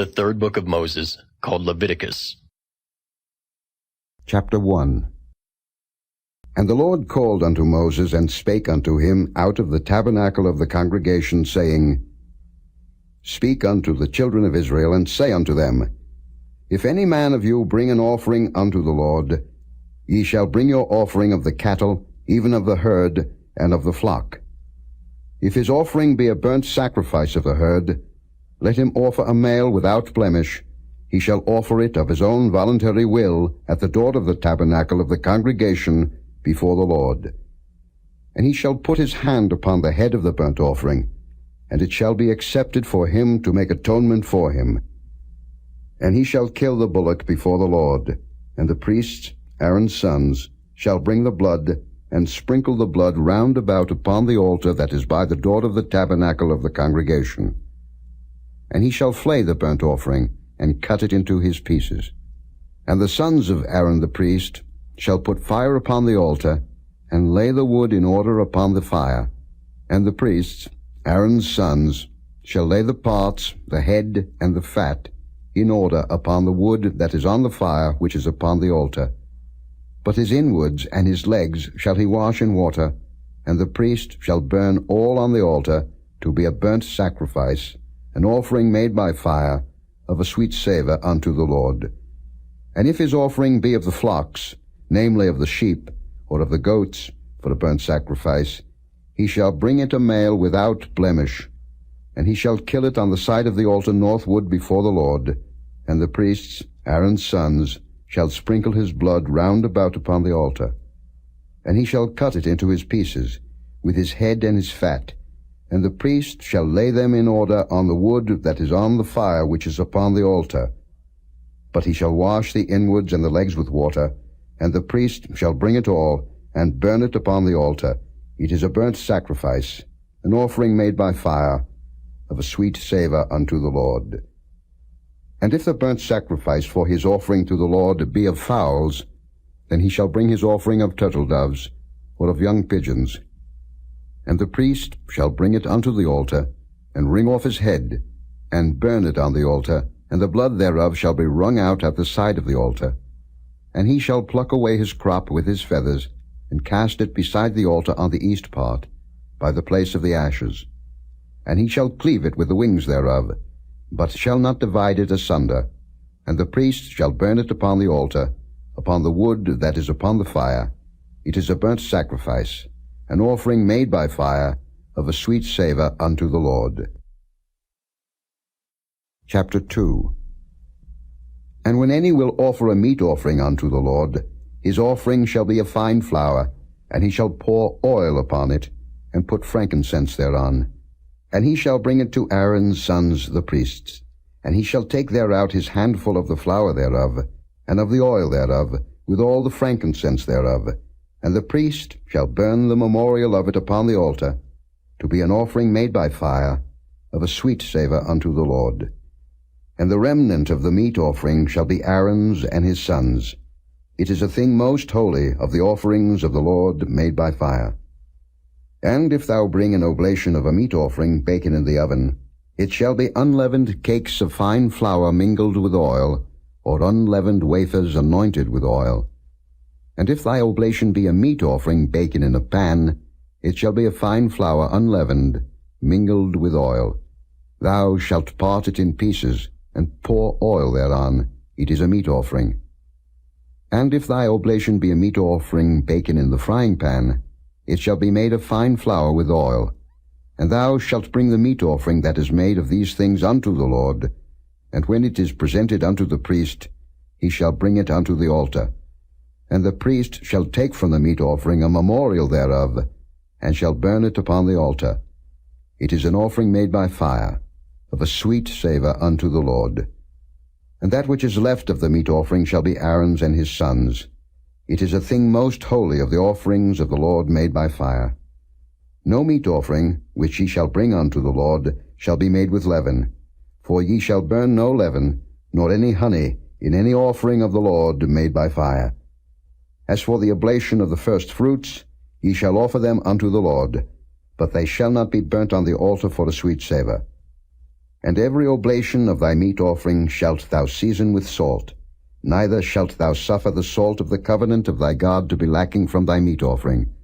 The third book of Moses, called Leviticus. Chapter 1. And the Lord called unto Moses, and spake unto him out of the tabernacle of the congregation, saying, Speak unto the children of Israel, and say unto them, If any man of you bring an offering unto the Lord, ye shall bring your offering of the cattle, even of the herd, and of the flock. If his offering be a burnt sacrifice of the herd, let him offer a male without blemish. He shall offer it of his own voluntary will at the door of the tabernacle of the congregation before the Lord. And he shall put his hand upon the head of the burnt offering, and it shall be accepted for him to make atonement for him. And he shall kill the bullock before the Lord, and the priests, Aaron's sons, shall bring the blood, and sprinkle the blood round about upon the altar that is by the door of the tabernacle of the congregation. And he shall flay the burnt offering, and cut it into his pieces. And the sons of Aaron the priest shall put fire upon the altar, and lay the wood in order upon the fire. And the priests, Aaron's sons, shall lay the parts, the head, and the fat, in order upon the wood that is on the fire which is upon the altar. But his inwards and his legs shall he wash in water, and the priest shall burn all on the altar to be a burnt sacrifice, an offering made by fire, of a sweet savour unto the Lord. And if his offering be of the flocks, namely of the sheep, or of the goats, for a burnt sacrifice, he shall bring it a male without blemish, and he shall kill it on the side of the altar northward before the Lord. And the priests, Aaron's sons, shall sprinkle his blood round about upon the altar. And he shall cut it into his pieces, with his head and his fat, and the priest shall lay them in order on the wood that is on the fire which is upon the altar. But he shall wash the inwards and the legs with water, and the priest shall bring it all, and burn it upon the altar. It is a burnt sacrifice, an offering made by fire, of a sweet savour unto the Lord. And if the burnt sacrifice for his offering to the Lord be of fowls, then he shall bring his offering of turtle-doves, or of young pigeons. And the priest shall bring it unto the altar, and wring off his head, and burn it on the altar, and the blood thereof shall be wrung out at the side of the altar. And he shall pluck away his crop with his feathers, and cast it beside the altar on the east part, by the place of the ashes. And he shall cleave it with the wings thereof, but shall not divide it asunder. And the priest shall burn it upon the altar, upon the wood that is upon the fire. It is a burnt sacrifice, an offering made by fire, of a sweet savour unto the Lord. Chapter 2. And when any will offer a meat offering unto the Lord, his offering shall be of fine flour, and he shall pour oil upon it, and put frankincense thereon. And he shall bring it to Aaron's sons the priests, and he shall take thereout his handful of the flour thereof, and of the oil thereof, with all the frankincense thereof. And the priest shall burn the memorial of it upon the altar, to be an offering made by fire, of a sweet savour unto the Lord. And the remnant of the meat offering shall be Aaron's and his sons. It is a thing most holy of the offerings of the Lord made by fire. And if thou bring an oblation of a meat offering baken in the oven, it shall be unleavened cakes of fine flour mingled with oil, or unleavened wafers anointed with oil. And if thy oblation be a meat offering baken in a pan, it shall be a fine flour unleavened, mingled with oil. Thou shalt part it in pieces, and pour oil thereon. It is a meat offering. And if thy oblation be a meat offering baken in the frying pan, it shall be made of fine flour with oil. And thou shalt bring the meat offering that is made of these things unto the Lord, and when it is presented unto the priest, he shall bring it unto the altar. And the priest shall take from the meat offering a memorial thereof, and shall burn it upon the altar. It is an offering made by fire, of a sweet savour unto the Lord. And that which is left of the meat offering shall be Aaron's and his sons. It is a thing most holy of the offerings of the Lord made by fire. No meat offering, which ye shall bring unto the Lord, shall be made with leaven. For ye shall burn no leaven, nor any honey, in any offering of the Lord made by fire. As for the oblation of the first fruits, ye shall offer them unto the Lord, but they shall not be burnt on the altar for a sweet savour. And every oblation of thy meat offering shalt thou season with salt, neither shalt thou suffer the salt of the covenant of thy God to be lacking from thy meat offering.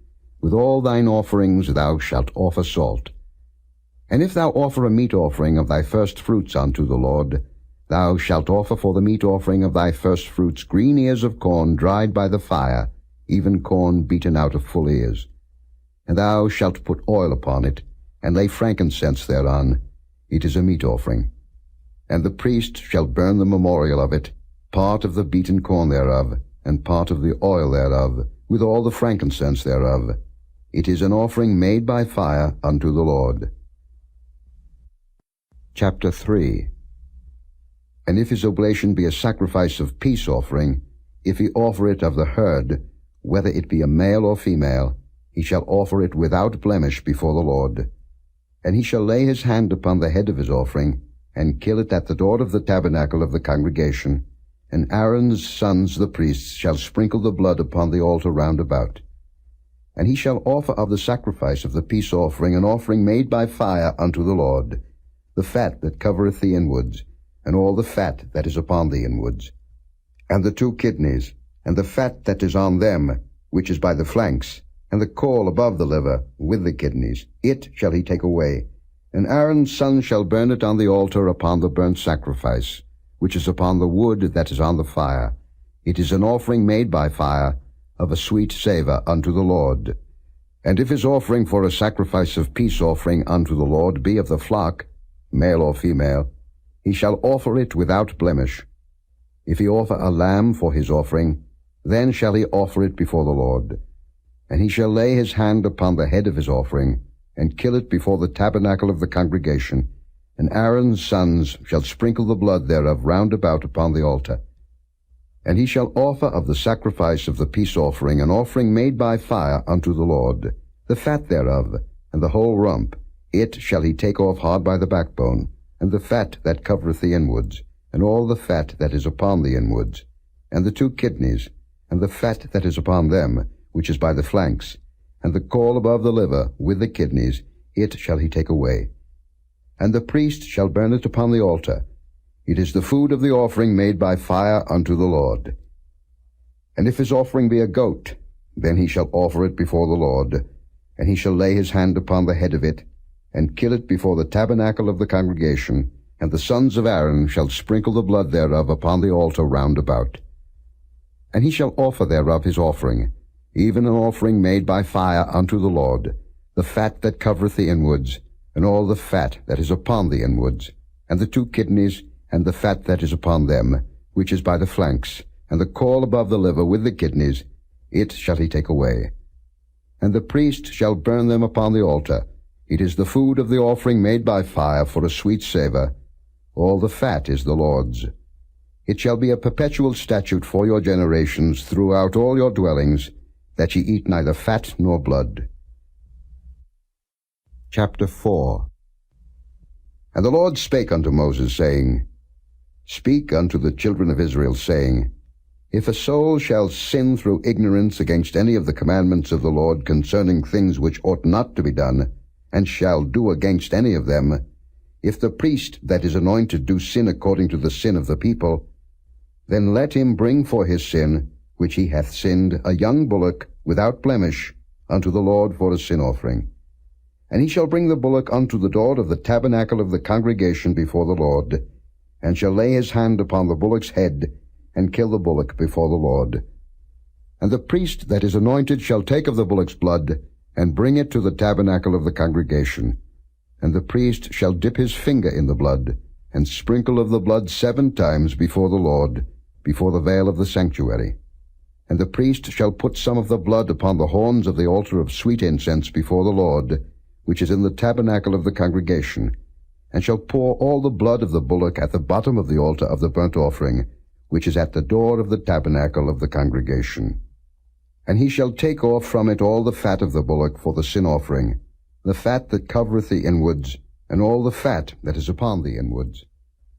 With all thine offerings thou shalt offer salt. And if thou offer a meat offering of thy first fruits unto the Lord, thou shalt offer for the meat offering of thy first fruits green ears of corn dried by the fire, even corn beaten out of full ears. And thou shalt put oil upon it, and lay frankincense thereon. It is a meat offering. And the priest shall burn the memorial of it, part of the beaten corn thereof, and part of the oil thereof, with all the frankincense thereof. It is an offering made by fire unto the Lord. Chapter 3. And if his oblation be a sacrifice of peace offering, if he offer it of the herd, whether it be a male or female, he shall offer it without blemish before the Lord. And he shall lay his hand upon the head of his offering, and kill it at the door of the tabernacle of the congregation. And Aaron's sons the priests shall sprinkle the blood upon the altar round about. And he shall offer of the sacrifice of the peace offering an offering made by fire unto the Lord, the fat that covereth the inwards, and all the fat that is upon the inwards, and the 2 kidneys, and the fat that is on them, which is by the flanks, and the caul above the liver, with the kidneys, it shall he take away. And Aaron's son shall burn it on the altar upon the burnt sacrifice, which is upon the wood that is on the fire. It is an offering made by fire, of a sweet savour unto the Lord. And if his offering for a sacrifice of peace offering unto the Lord be of the flock, male or female, he shall offer it without blemish. If he offer a lamb for his offering, then shall he offer it before the Lord. And he shall lay his hand upon the head of his offering, and kill it before the tabernacle of the congregation. And Aaron's sons shall sprinkle the blood thereof round about upon the altar. And he shall offer of the sacrifice of the peace offering an offering made by fire unto the Lord, the fat thereof, and the whole rump. It shall he take off hard by the backbone, and the fat that covereth the inwards, and all the fat that is upon the inwards, and the 2 kidneys, and the fat that is upon them, which is by the flanks, and the caul above the liver, with the kidneys, it shall he take away. And the priest shall burn it upon the altar. It is the food of the offering made by fire unto the Lord. And if his offering be a goat, then he shall offer it before the Lord, and he shall lay his hand upon the head of it, and kill it before the tabernacle of the congregation, and the sons of Aaron shall sprinkle the blood thereof upon the altar round about. And he shall offer thereof his offering, even an offering made by fire unto the Lord, the fat that covereth the inwards, and all the fat that is upon the inwards, and the 2 kidneys, and the fat that is upon them, which is by the flanks, and the caul above the liver with the kidneys, it shall he take away. And the priest shall burn them upon the altar. It is the food of the offering made by fire for a sweet savour. All the fat is the Lord's. It shall be a perpetual statute for your generations throughout all your dwellings, that ye eat neither fat nor blood. Chapter 4. And the Lord spake unto Moses, saying, Speak unto the children of Israel, saying, If a soul shall sin through ignorance against any of the commandments of the Lord concerning things which ought not to be done, and shall do against any of them, if the priest that is anointed do sin according to the sin of the people, then let him bring for his sin, which he hath sinned, a young bullock without blemish unto the Lord for a sin offering. And he shall bring the bullock unto the door of the tabernacle of the congregation before the Lord, and shall lay his hand upon the bullock's head, and kill the bullock before the Lord. And the priest that is anointed shall take of the bullock's blood, and bring it to the tabernacle of the congregation. And the priest shall dip his finger in the blood, and sprinkle of the blood 7 times before the Lord, before the veil of the sanctuary. And the priest shall put some of the blood upon the horns of the altar of sweet incense before the Lord, which is in the tabernacle of the congregation, and shall pour all the blood of the bullock at the bottom of the altar of the burnt offering, which is at the door of the tabernacle of the congregation. And he shall take off from it all the fat of the bullock for the sin offering, the fat that covereth the inwards, and all the fat that is upon the inwards,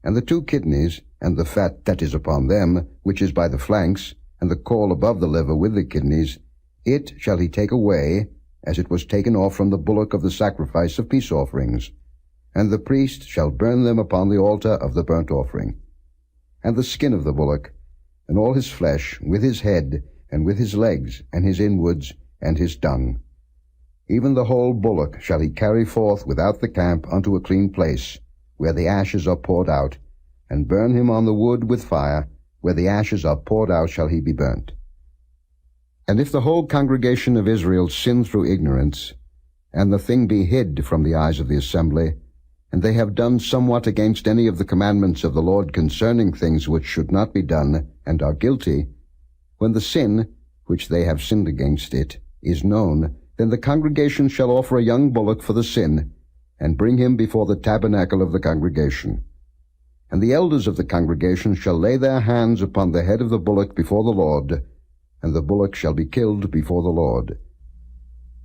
and the 2 kidneys, and the fat that is upon them, which is by the flanks, and the caul above the liver with the kidneys, it shall he take away, as it was taken off from the bullock of the sacrifice of peace offerings. And the priest shall burn them upon the altar of the burnt offering. And the skin of the bullock, and all his flesh, with his head, and with his legs, and his inwards, and his dung. Even the whole bullock shall he carry forth without the camp unto a clean place, where the ashes are poured out, and burn him on the wood with fire, where the ashes are poured out shall he be burnt. And if the whole congregation of Israel sin through ignorance, and the thing be hid from the eyes of the assembly, and they have done somewhat against any of the commandments of the Lord concerning things which should not be done, and are guilty, when the sin, which they have sinned against it, is known, then the congregation shall offer a young bullock for the sin, and bring him before the tabernacle of the congregation. And the elders of the congregation shall lay their hands upon the head of the bullock before the Lord, and the bullock shall be killed before the Lord.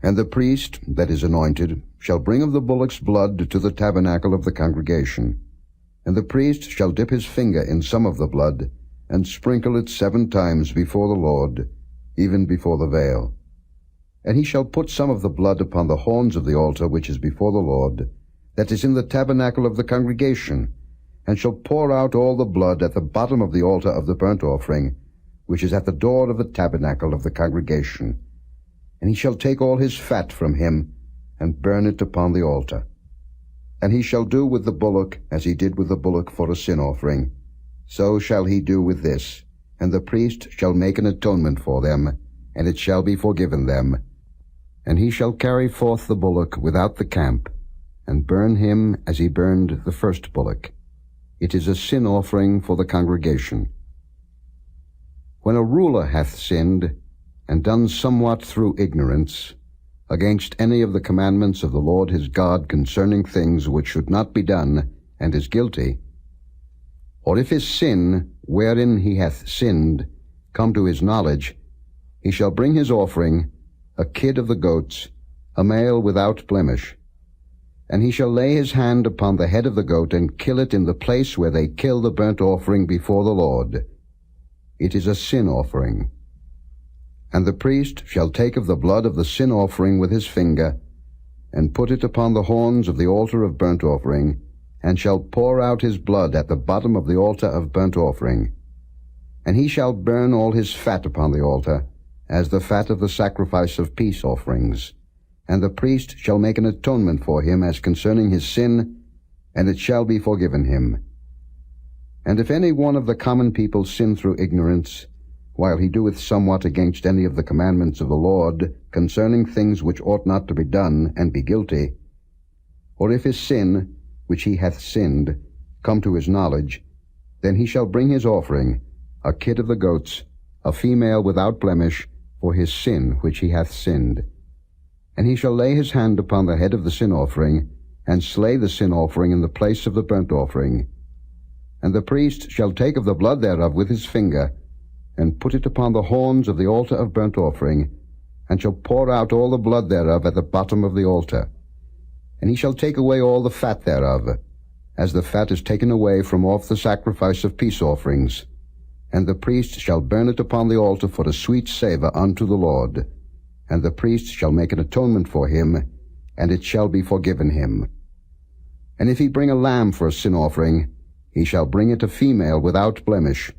And the priest that is anointed shall bring of the bullock's blood to the tabernacle of the congregation. And the priest shall dip his finger in some of the blood, and sprinkle it 7 times before the Lord, even before the veil. And he shall put some of the blood upon the horns of the altar which is before the Lord, that is in the tabernacle of the congregation, and shall pour out all the blood at the bottom of the altar of the burnt offering, which is at the door of the tabernacle of the congregation. And he shall take all his fat from him, and burn it upon the altar. And he shall do with the bullock as he did with the bullock for a sin offering. So shall he do with this, and the priest shall make an atonement for them, and it shall be forgiven them. And he shall carry forth the bullock without the camp, and burn him as he burned the first bullock. It is a sin offering for the congregation. When a ruler hath sinned, and done somewhat through ignorance, against any of the commandments of the Lord his God concerning things which should not be done, and is guilty, or if his sin, wherein he hath sinned, come to his knowledge, he shall bring his offering, a kid of the goats, a male without blemish. And he shall lay his hand upon the head of the goat, and kill it in the place where they kill the burnt offering before the Lord. It is a sin offering. And the priest shall take of the blood of the sin offering with his finger, and put it upon the horns of the altar of burnt offering, and shall pour out his blood at the bottom of the altar of burnt offering. And he shall burn all his fat upon the altar, as the fat of the sacrifice of peace offerings. And the priest shall make an atonement for him as concerning his sin, and it shall be forgiven him. And if any one of the common people sin through ignorance, while he doeth somewhat against any of the commandments of the Lord concerning things which ought not to be done, and be guilty, or if his sin, which he hath sinned, come to his knowledge, then he shall bring his offering, a kid of the goats, a female without blemish, for his sin which he hath sinned. And he shall lay his hand upon the head of the sin offering, and slay the sin offering in the place of the burnt offering. And the priest shall take of the blood thereof with his finger, and put it upon the horns of the altar of burnt offering, and shall pour out all the blood thereof at the bottom of the altar. And he shall take away all the fat thereof, as the fat is taken away from off the sacrifice of peace offerings. And the priest shall burn it upon the altar for a sweet savour unto the Lord. And the priest shall make an atonement for him, and it shall be forgiven him. And if he bring a lamb for a sin offering, he shall bring it a female without blemish.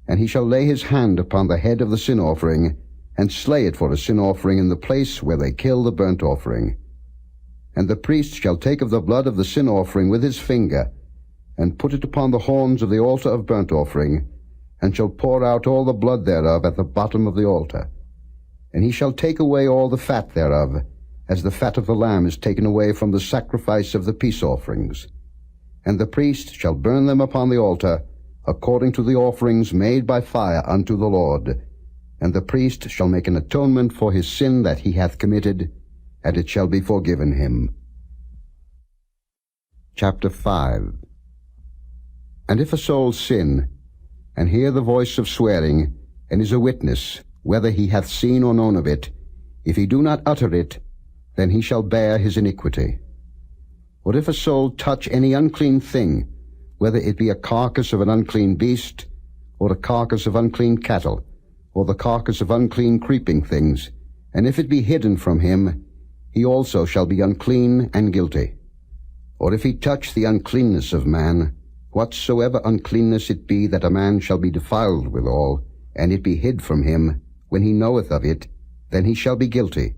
And he shall lay his hand upon the head of the sin offering, and slay it for a sin offering in the place where they kill the burnt offering. And the priest shall take of the blood of the sin offering with his finger, and put it upon the horns of the altar of burnt offering, and shall pour out all the blood thereof at the bottom of the altar. And he shall take away all the fat thereof, as the fat of the lamb is taken away from the sacrifice of the peace offerings. And the priest shall burn them upon the altar, according to the offerings made by fire unto the Lord. And the priest shall make an atonement for his sin that he hath committed, and it shall be forgiven him. Chapter 5. And if a soul sin, and hear the voice of swearing, and is a witness, whether he hath seen or known of it, if he do not utter it, then he shall bear his iniquity. Or if a soul touch any unclean thing, whether it be a carcass of an unclean beast, or a carcass of unclean cattle, or the carcass of unclean creeping things, and if it be hidden from him, he also shall be unclean and guilty. Or if he touch the uncleanness of man, whatsoever uncleanness it be that a man shall be defiled withal, and it be hid from him, when he knoweth of it, then he shall be guilty.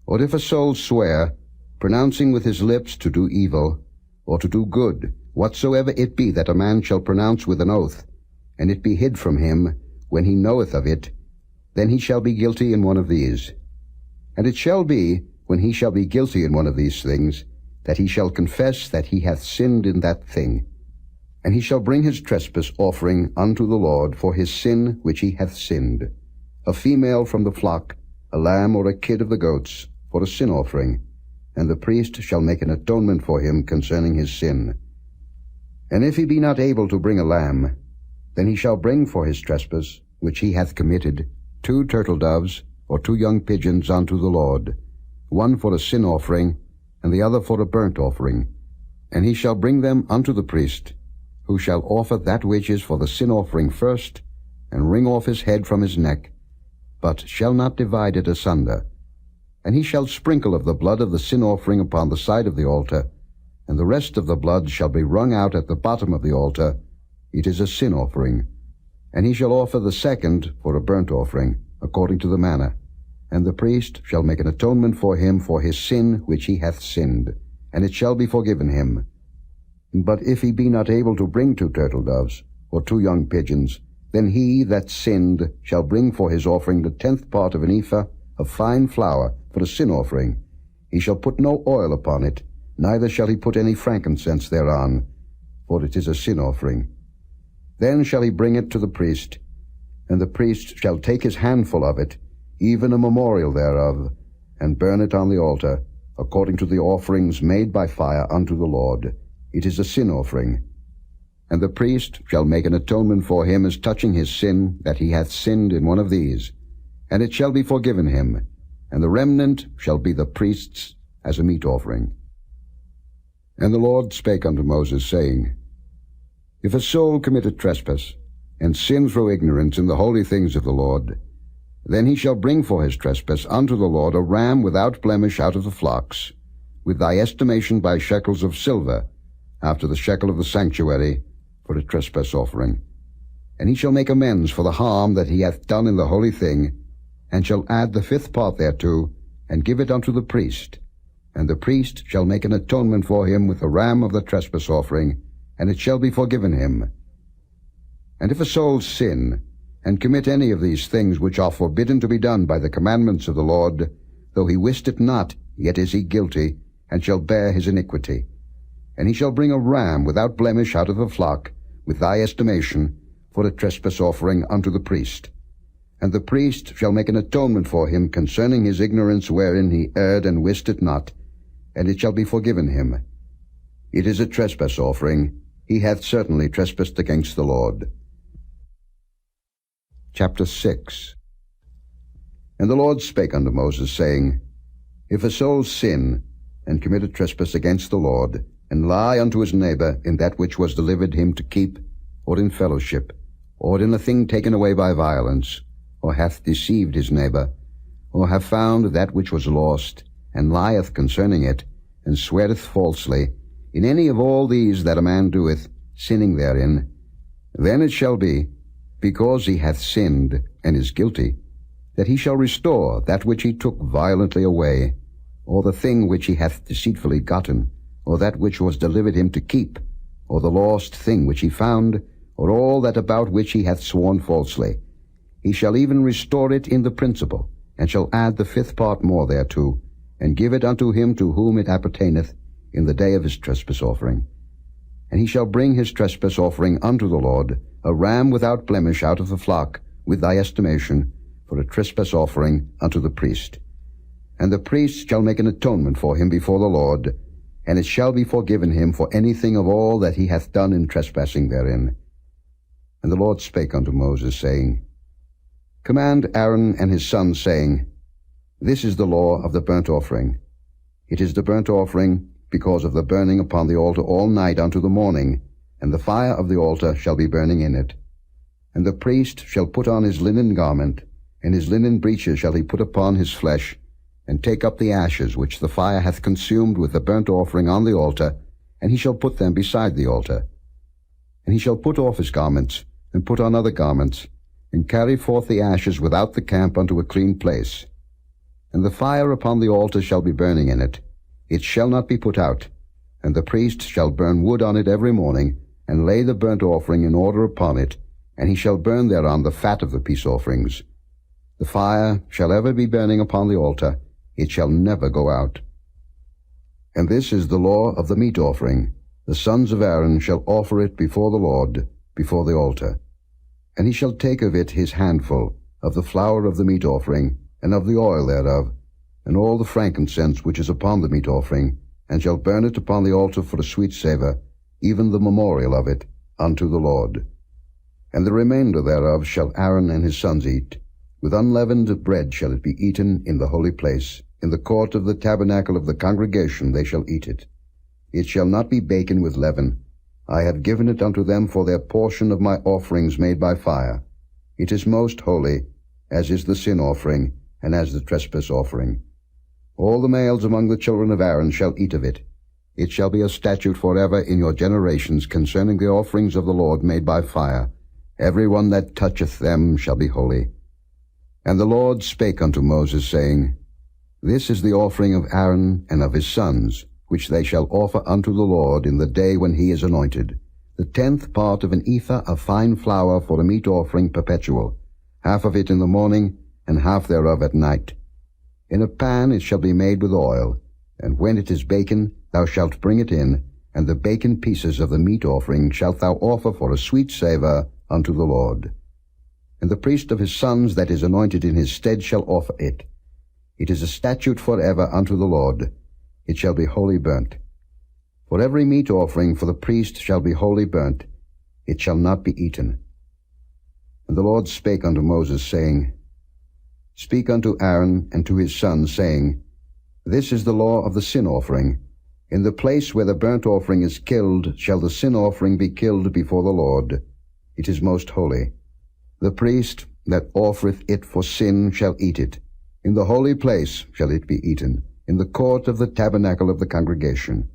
Or if a soul swear, pronouncing with his lips to do evil, or to do good, whatsoever it be that a man shall pronounce with an oath, and it be hid from him, when he knoweth of it, then he shall be guilty in one of these. And it shall be, when he shall be guilty in one of these things, that he shall confess that he hath sinned in that thing. And he shall bring his trespass offering unto the Lord for his sin which he hath sinned, a female from the flock, a lamb or a kid of the goats, for a sin offering, and the priest shall make an atonement for him concerning his sin. And if he be not able to bring a lamb, then he shall bring for his trespass, which he hath committed, 2 turtle doves, or 2 young pigeons unto the Lord, one for a sin offering, and the other for a burnt offering. And he shall bring them unto the priest, who shall offer that which is for the sin offering first, and wring off his head from his neck, but shall not divide it asunder. And he shall sprinkle of the blood of the sin offering upon the side of the altar, and the rest of the blood shall be wrung out at the bottom of the altar. It is a sin offering. And he shall offer the second for a burnt offering, according to the manner. And the priest shall make an atonement for him for his sin which he hath sinned, and it shall be forgiven him. But if he be not able to bring 2 turtle doves, or 2 young pigeons, then he that sinned shall bring for his offering the 10th part of an ephah of fine flour for a sin offering. He shall put no oil upon it, neither shall he put any frankincense thereon, for it is a sin offering. Then shall he bring it to the priest, and the priest shall take his handful of it, even a memorial thereof, and burn it on the altar, according to the offerings made by fire unto the Lord. It is a sin offering. And the priest shall make an atonement for him as touching his sin, that he hath sinned in one of these, and it shall be forgiven him, and the remnant shall be the priest's as a meat offering. And the Lord spake unto Moses, saying, If a soul commit a trespass, and sin through ignorance in the holy things of the Lord, then he shall bring for his trespass unto the Lord a ram without blemish out of the flocks, with thy estimation by shekels of silver, after the shekel of the sanctuary, for a trespass offering. And he shall make amends for the harm that he hath done in the holy thing, and shall add the 5th part thereto, and give it unto the priest. And the priest shall make an atonement for him with the ram of the trespass offering, and it shall be forgiven him. And if a soul sin, and commit any of these things which are forbidden to be done by the commandments of the Lord, though he wist it not, yet is he guilty, and shall bear his iniquity. And he shall bring a ram without blemish out of the flock, with thy estimation, for a trespass offering unto the priest. And the priest shall make an atonement for him concerning his ignorance wherein he erred and wist it not, and it shall be forgiven him. It is a trespass offering. He hath certainly trespassed against the Lord. Chapter 6. And the Lord spake unto Moses, saying, If a soul sin, and commit a trespass against the Lord, and lie unto his neighbor in that which was delivered him to keep, or in fellowship, or in a thing taken away by violence, or hath deceived his neighbor, or have found that which was lost, and lieth concerning it, and sweareth falsely, in any of all these that a man doeth, sinning therein, then it shall be, because he hath sinned and is guilty, that he shall restore that which he took violently away, or the thing which he hath deceitfully gotten, or that which was delivered him to keep, or the lost thing which he found, or all that about which he hath sworn falsely. He shall even restore it in the principal, and shall add the 5th part more thereto, and give it unto him to whom it appertaineth in the day of his trespass offering. And he shall bring his trespass offering unto the Lord, a ram without blemish out of the flock, with thy estimation, for a trespass offering unto the priest. And the priest shall make an atonement for him before the Lord, and it shall be forgiven him for anything of all that he hath done in trespassing therein. And the Lord spake unto Moses, saying, Command Aaron and his sons, saying, This is the law of the burnt offering. It is the burnt offering because of the burning upon the altar all night unto the morning, and the fire of the altar shall be burning in it. And the priest shall put on his linen garment, and his linen breeches shall he put upon his flesh, and take up the ashes which the fire hath consumed with the burnt offering on the altar, and he shall put them beside the altar. And he shall put off his garments, and put on other garments, and carry forth the ashes without the camp unto a clean place. And the fire upon the altar shall be burning in it. It shall not be put out. And the priest shall burn wood on it every morning, and lay the burnt offering in order upon it, and he shall burn thereon the fat of the peace offerings. The fire shall ever be burning upon the altar, it shall never go out. And this is the law of the meat offering. The sons of Aaron shall offer it before the Lord, before the altar. And he shall take of it his handful, of the flour of the meat offering, and of the oil thereof, and all the frankincense which is upon the meat offering, and shall burn it upon the altar for a sweet savour, even the memorial of it, unto the Lord. And the remainder thereof shall Aaron and his sons eat. With unleavened bread shall it be eaten in the holy place. In the court of the tabernacle of the congregation they shall eat it. It shall not be baken with leaven. I have given it unto them for their portion of my offerings made by fire. It is most holy, as is the sin offering, and as the trespass offering. All the males among the children of Aaron shall eat of it. It shall be a statute forever in your generations concerning the offerings of the Lord made by fire. Every one that toucheth them shall be holy. And the Lord spake unto Moses, saying, This is the offering of Aaron and of his sons, which they shall offer unto the Lord in the day when he is anointed, the 10th part of an ephah of fine flour for a meat offering perpetual, half of it in the morning, and half thereof at night. In a pan it shall be made with oil, and when it is baken, thou shalt bring it in, and the baken pieces of the meat offering shalt thou offer for a sweet savour unto the Lord. And the priest of his sons that is anointed in his stead shall offer it. It is a statute forever unto the Lord. It shall be wholly burnt. For every meat offering for the priest shall be wholly burnt. It shall not be eaten. And the Lord spake unto Moses, saying, Speak unto Aaron and to his sons, saying, This is the law of the sin offering. In the place where the burnt offering is killed shall the sin offering be killed before the Lord. It is most holy. The priest that offereth it for sin shall eat it. In the holy place shall it be eaten, in the court of the tabernacle of the congregation.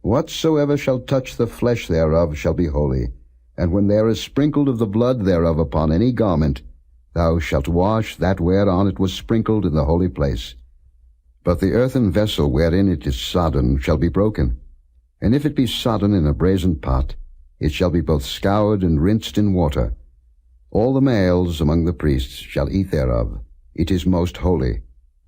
Whatsoever shall touch the flesh thereof shall be holy. And when there is sprinkled of the blood thereof upon any garment, thou shalt wash that whereon it was sprinkled in the holy place. But the earthen vessel wherein it is sodden shall be broken. And if it be sodden in a brazen pot, it shall be both scoured and rinsed in water. All the males among the priests shall eat thereof. It is most holy.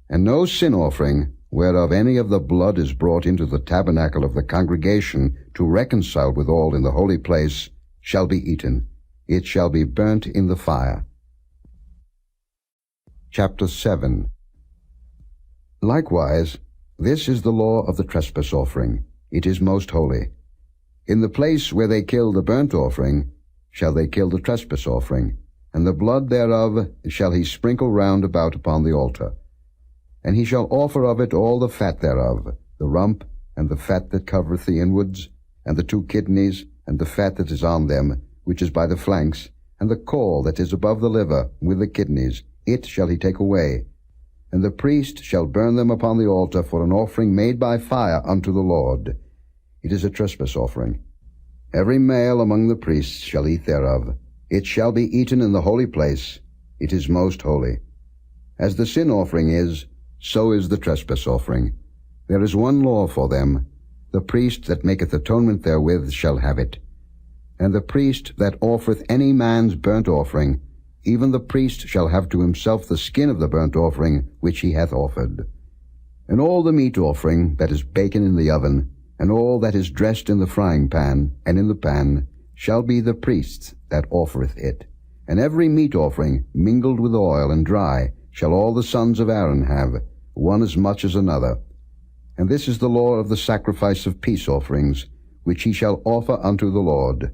And no sin offering, whereof any of the blood is brought into the tabernacle of the congregation to reconcile withal in the holy place, shall be eaten. It shall be burnt in the fire. Chapter 7. Likewise, this is the law of the trespass offering. It is most holy. In the place where they kill the burnt offering shall they kill the trespass offering, and the blood thereof shall he sprinkle round about upon the altar. And he shall offer of it all the fat thereof, the rump, and the fat that covereth the inwards, and the 2 kidneys, and the fat that is on them, which is by the flanks, and the caul that is above the liver, with the kidneys, it shall he take away. And the priest shall burn them upon the altar for an offering made by fire unto the Lord. It is a trespass offering. Every male among the priests shall eat thereof. It shall be eaten in the holy place. It is most holy. As the sin offering is, so is the trespass offering. There is one law for them. The priest that maketh atonement therewith shall have it. And the priest that offereth any man's burnt offering, even the priest shall have to himself the skin of the burnt offering which he hath offered. And all the meat offering that is baken in the oven, and all that is dressed in the frying pan, and in the pan, shall be the priest's that offereth it. And every meat offering, mingled with oil and dry, shall all the sons of Aaron have, one as much as another. And this is the law of the sacrifice of peace offerings, which he shall offer unto the Lord.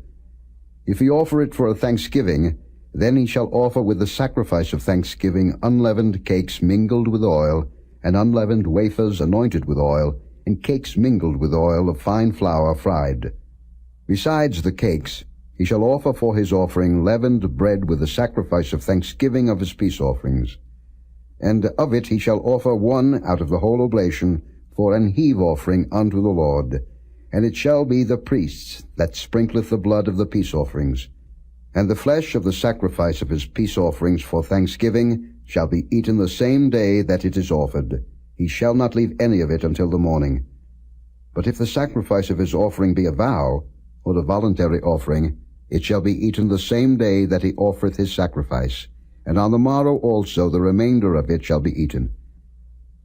If he offer it for a thanksgiving, then he shall offer with the sacrifice of thanksgiving unleavened cakes mingled with oil, and unleavened wafers anointed with oil, and cakes mingled with oil of fine flour fried. Besides the cakes, he shall offer for his offering leavened bread with the sacrifice of thanksgiving of his peace offerings. and of it he shall offer one out of the whole oblation for an heave offering unto the Lord. And it shall be the priests that sprinkleth the blood of the peace offerings. And the flesh of the sacrifice of his peace offerings for thanksgiving shall be eaten the same day that it is offered. He shall not leave any of it until the morning. But if the sacrifice of his offering be a vow, or a voluntary offering, it shall be eaten the same day that he offereth his sacrifice, and on the morrow also the remainder of it shall be eaten.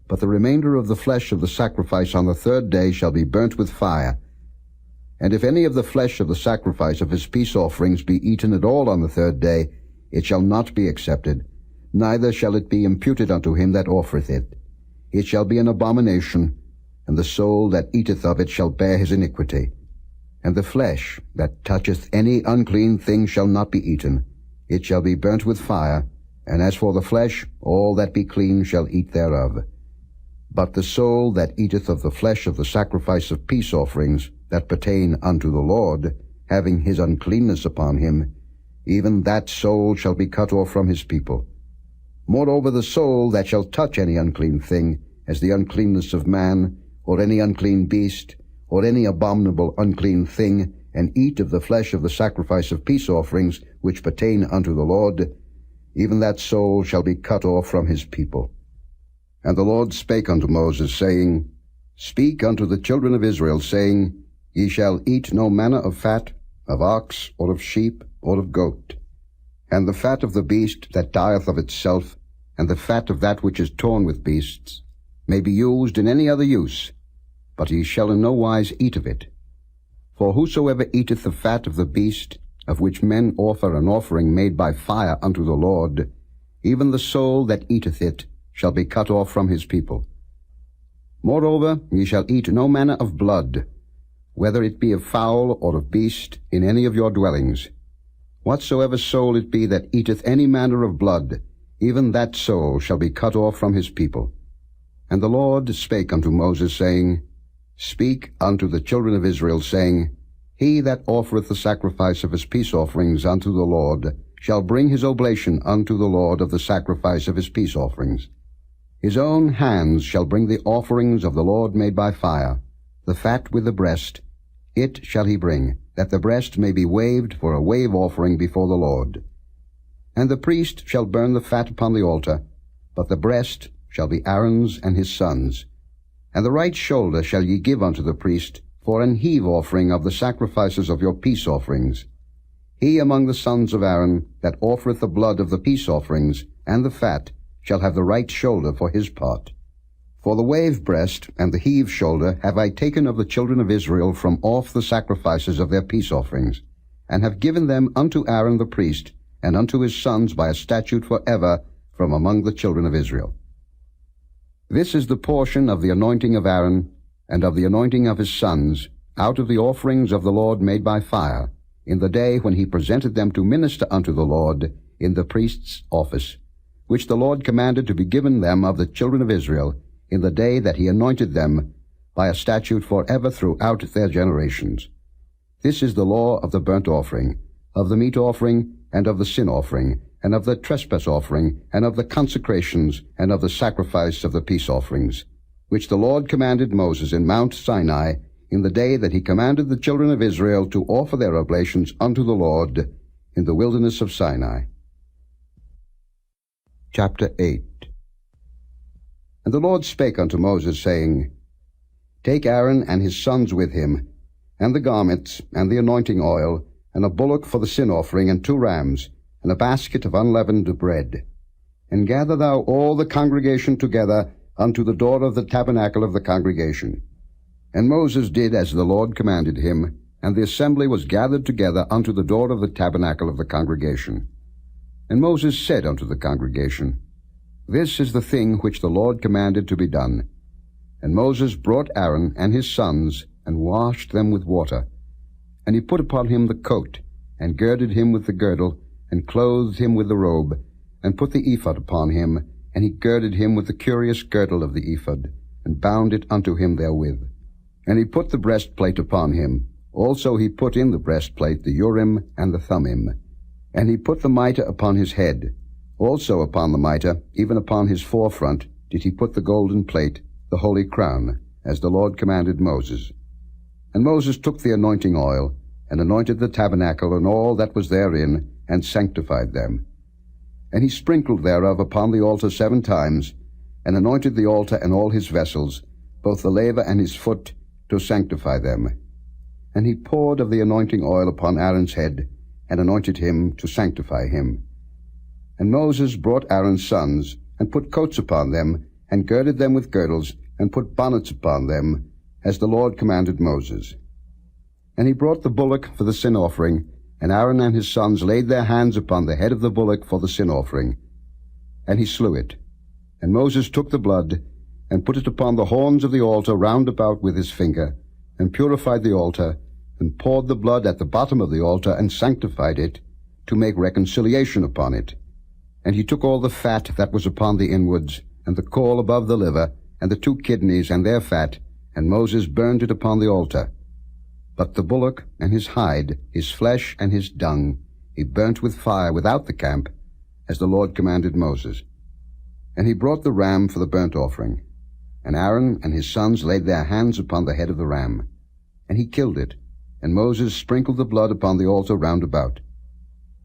But the remainder of the flesh of the sacrifice on the third day shall be burnt with fire. And if any of the flesh of the sacrifice of his peace offerings be eaten at all on the third day, it shall not be accepted, neither shall it be imputed unto him that offereth it. It shall be an abomination, and the soul that eateth of it shall bear his iniquity. And the flesh that toucheth any unclean thing shall not be eaten. It shall be burnt with fire, and as for the flesh, all that be clean shall eat thereof. But the soul that eateth of the flesh of the sacrifice of peace offerings that pertain unto the Lord, having his uncleanness upon him, even that soul shall be cut off from his people. Moreover, the soul that shall touch any unclean thing, as the uncleanness of man, or any unclean beast, or any abominable unclean thing, and eat of the flesh of the sacrifice of peace offerings which pertain unto the Lord, even that soul shall be cut off from his people. And the Lord spake unto Moses, saying, Speak unto the children of Israel, saying, Ye shall eat no manner of fat, of ox, or of sheep, or of goat. And the fat of the beast that dieth of itself, and the fat of that which is torn with beasts, may be used in any other use, but ye shall in no wise eat of it. For whosoever eateth the fat of the beast, of which men offer an offering made by fire unto the Lord, even the soul that eateth it shall be cut off from his people. Moreover, ye shall eat no manner of blood, whether it be of fowl or of beast, in any of your dwellings. Whatsoever soul it be that eateth any manner of blood, even that soul shall be cut off from his people. And the Lord spake unto Moses, saying, Speak unto the children of Israel, saying, He that offereth the sacrifice of his peace offerings unto the Lord shall bring his oblation unto the Lord of the sacrifice of his peace offerings. His own hands shall bring the offerings of the Lord made by fire, the fat with the breast. It shall he bring, that the breast may be waved for a wave offering before the Lord. And the priest shall burn the fat upon the altar, but the breast shall be Aaron's and his sons'. And the right shoulder shall ye give unto the priest for an heave offering of the sacrifices of your peace offerings. He among the sons of Aaron that offereth the blood of the peace offerings and the fat shall have the right shoulder for his part. For the wave breast and the heave shoulder have I taken of the children of Israel from off the sacrifices of their peace offerings, and have given them unto Aaron the priest, and unto his sons by a statute forever from among the children of Israel. This is the portion of the anointing of Aaron, and of the anointing of his sons, out of the offerings of the Lord made by fire, in the day when he presented them to minister unto the Lord in the priest's office, which the Lord commanded to be given them of the children of Israel, in the day that he anointed them, by a statute forever throughout their generations. This is the law of the burnt offering, of the meat offering, and of the sin offering, and of the trespass offering, and of the consecrations, and of the sacrifice of the peace offerings, which the Lord commanded Moses in Mount Sinai, in the day that he commanded the children of Israel to offer their oblations unto the Lord in the wilderness of Sinai. Chapter 8. And the Lord spake unto Moses, saying, Take Aaron and his sons with him, and the garments, and the anointing oil, and a bullock for the sin offering, and 2 rams, and a basket of unleavened bread. And gather thou all the congregation together unto the door of the tabernacle of the congregation. And Moses did as the Lord commanded him, and the assembly was gathered together unto the door of the tabernacle of the congregation. And Moses said unto the congregation, This is the thing which the Lord commanded to be done. And Moses brought Aaron and his sons, and washed them with water. And he put upon him the coat, and girded him with the girdle, and clothed him with the robe, and put the ephod upon him, and he girded him with the curious girdle of the ephod, and bound it unto him therewith. And he put the breastplate upon him. Also he put in the breastplate the Urim and the Thummim. And he put the mitre upon his head. Also upon the mitre, even upon his forefront, did he put the golden plate, the holy crown, as the Lord commanded Moses. And Moses took the anointing oil, and anointed the tabernacle and all that was therein, and sanctified them. And he sprinkled thereof upon the altar 7 times, and anointed the altar and all his vessels, both the laver and his foot, to sanctify them. And he poured of the anointing oil upon Aaron's head, and anointed him to sanctify him. And Moses brought Aaron's sons, and put coats upon them, and girded them with girdles, and put bonnets upon them, as the Lord commanded Moses. And he brought the bullock for the sin offering, and Aaron and his sons laid their hands upon the head of the bullock for the sin offering. And he slew it. And Moses took the blood, and put it upon the horns of the altar round about with his finger, and purified the altar, and poured the blood at the bottom of the altar, and sanctified it, to make reconciliation upon it. And he took all the fat that was upon the inwards, and the caul above the liver, and the 2 kidneys and their fat, and Moses burned it upon the altar. But the bullock and his hide, his flesh and his dung, he burnt with fire without the camp, as the Lord commanded Moses. And he brought the ram for the burnt offering. And Aaron and his sons laid their hands upon the head of the ram. And he killed it, and Moses sprinkled the blood upon the altar round about.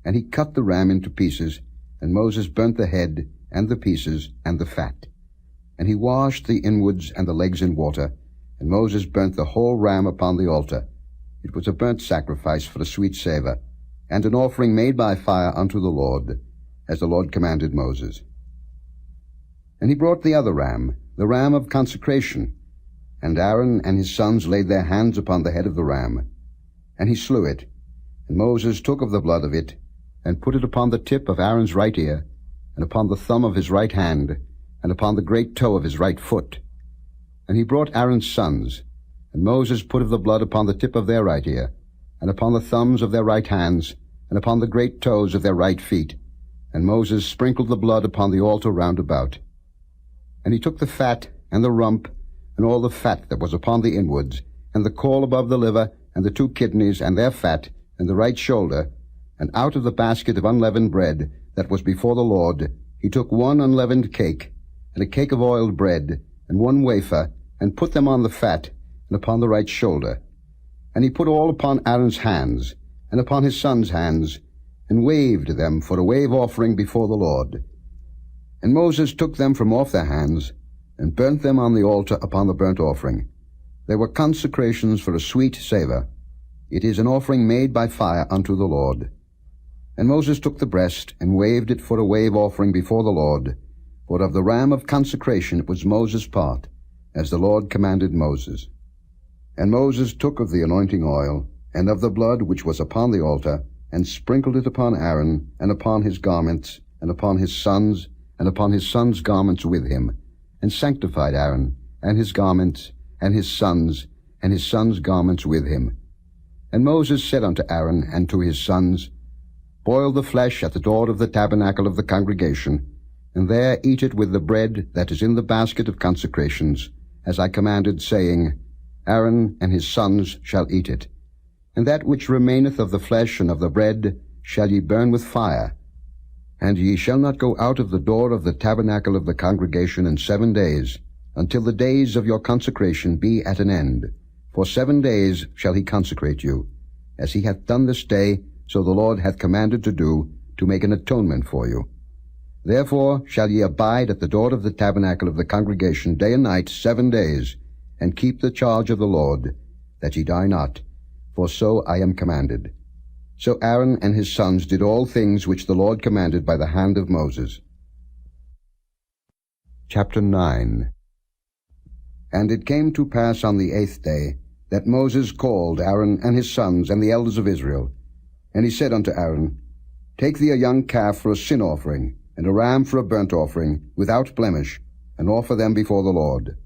And he cut the ram into pieces, and Moses burnt the head, and the pieces, and the fat. And he washed the inwards and the legs in water, and Moses burnt the whole ram upon the altar. It was a burnt sacrifice for a sweet savour, and an offering made by fire unto the Lord, as the Lord commanded Moses. And he brought the other ram, the ram of consecration, and Aaron and his sons laid their hands upon the head of the ram. And he slew it, and Moses took of the blood of it, and put it upon the tip of Aaron's right ear, and upon the thumb of his right hand, and upon the great toe of his right foot. And he brought Aaron's sons, and Moses put of the blood upon the tip of their right ear, and upon the thumbs of their right hands, and upon the great toes of their right feet. And Moses sprinkled the blood upon the altar round about. And he took the fat, and the rump, and all the fat that was upon the inwards, and the caul above the liver, and the 2 kidneys, and their fat, and the right shoulder, and out of the basket of unleavened bread that was before the Lord, he took 1 unleavened cake, and a cake of oiled bread, and 1 wafer, and put them on the fat, and upon the right shoulder. And he put all upon Aaron's hands, and upon his sons' hands, and waved them for a wave offering before the Lord. And Moses took them from off their hands, and burnt them on the altar upon the burnt offering. They were consecrations for a sweet savour. It is an offering made by fire unto the Lord. And Moses took the breast, and waved it for a wave offering before the Lord. For of the ram of consecration it was Moses' part, as the Lord commanded Moses. And Moses took of the anointing oil, and of the blood which was upon the altar, and sprinkled it upon Aaron, and upon his garments, and upon his sons, and upon his sons' garments with him, and sanctified Aaron, and his garments, and his sons' garments with him. And Moses said unto Aaron and to his sons, Boil the flesh at the door of the tabernacle of the congregation, and there eat it with the bread that is in the basket of consecrations, as I commanded, saying, Aaron and his sons shall eat it. And that which remaineth of the flesh and of the bread shall ye burn with fire. And ye shall not go out of the door of the tabernacle of the congregation in 7 days, until the days of your consecration be at an end. For 7 days shall he consecrate you, as he hath done this day, so the Lord hath commanded to do, to make an atonement for you. Therefore shall ye abide at the door of the tabernacle of the congregation day and night 7 days, and keep the charge of the Lord, that ye die not, for so I am commanded. So Aaron and his sons did all things which the Lord commanded by the hand of Moses. Chapter 9. And it came to pass on the 8th day, that Moses called Aaron and his sons and the elders of Israel. And he said unto Aaron, Take thee a young calf for a sin offering, and a ram for a burnt offering, without blemish, and offer them before the Lord.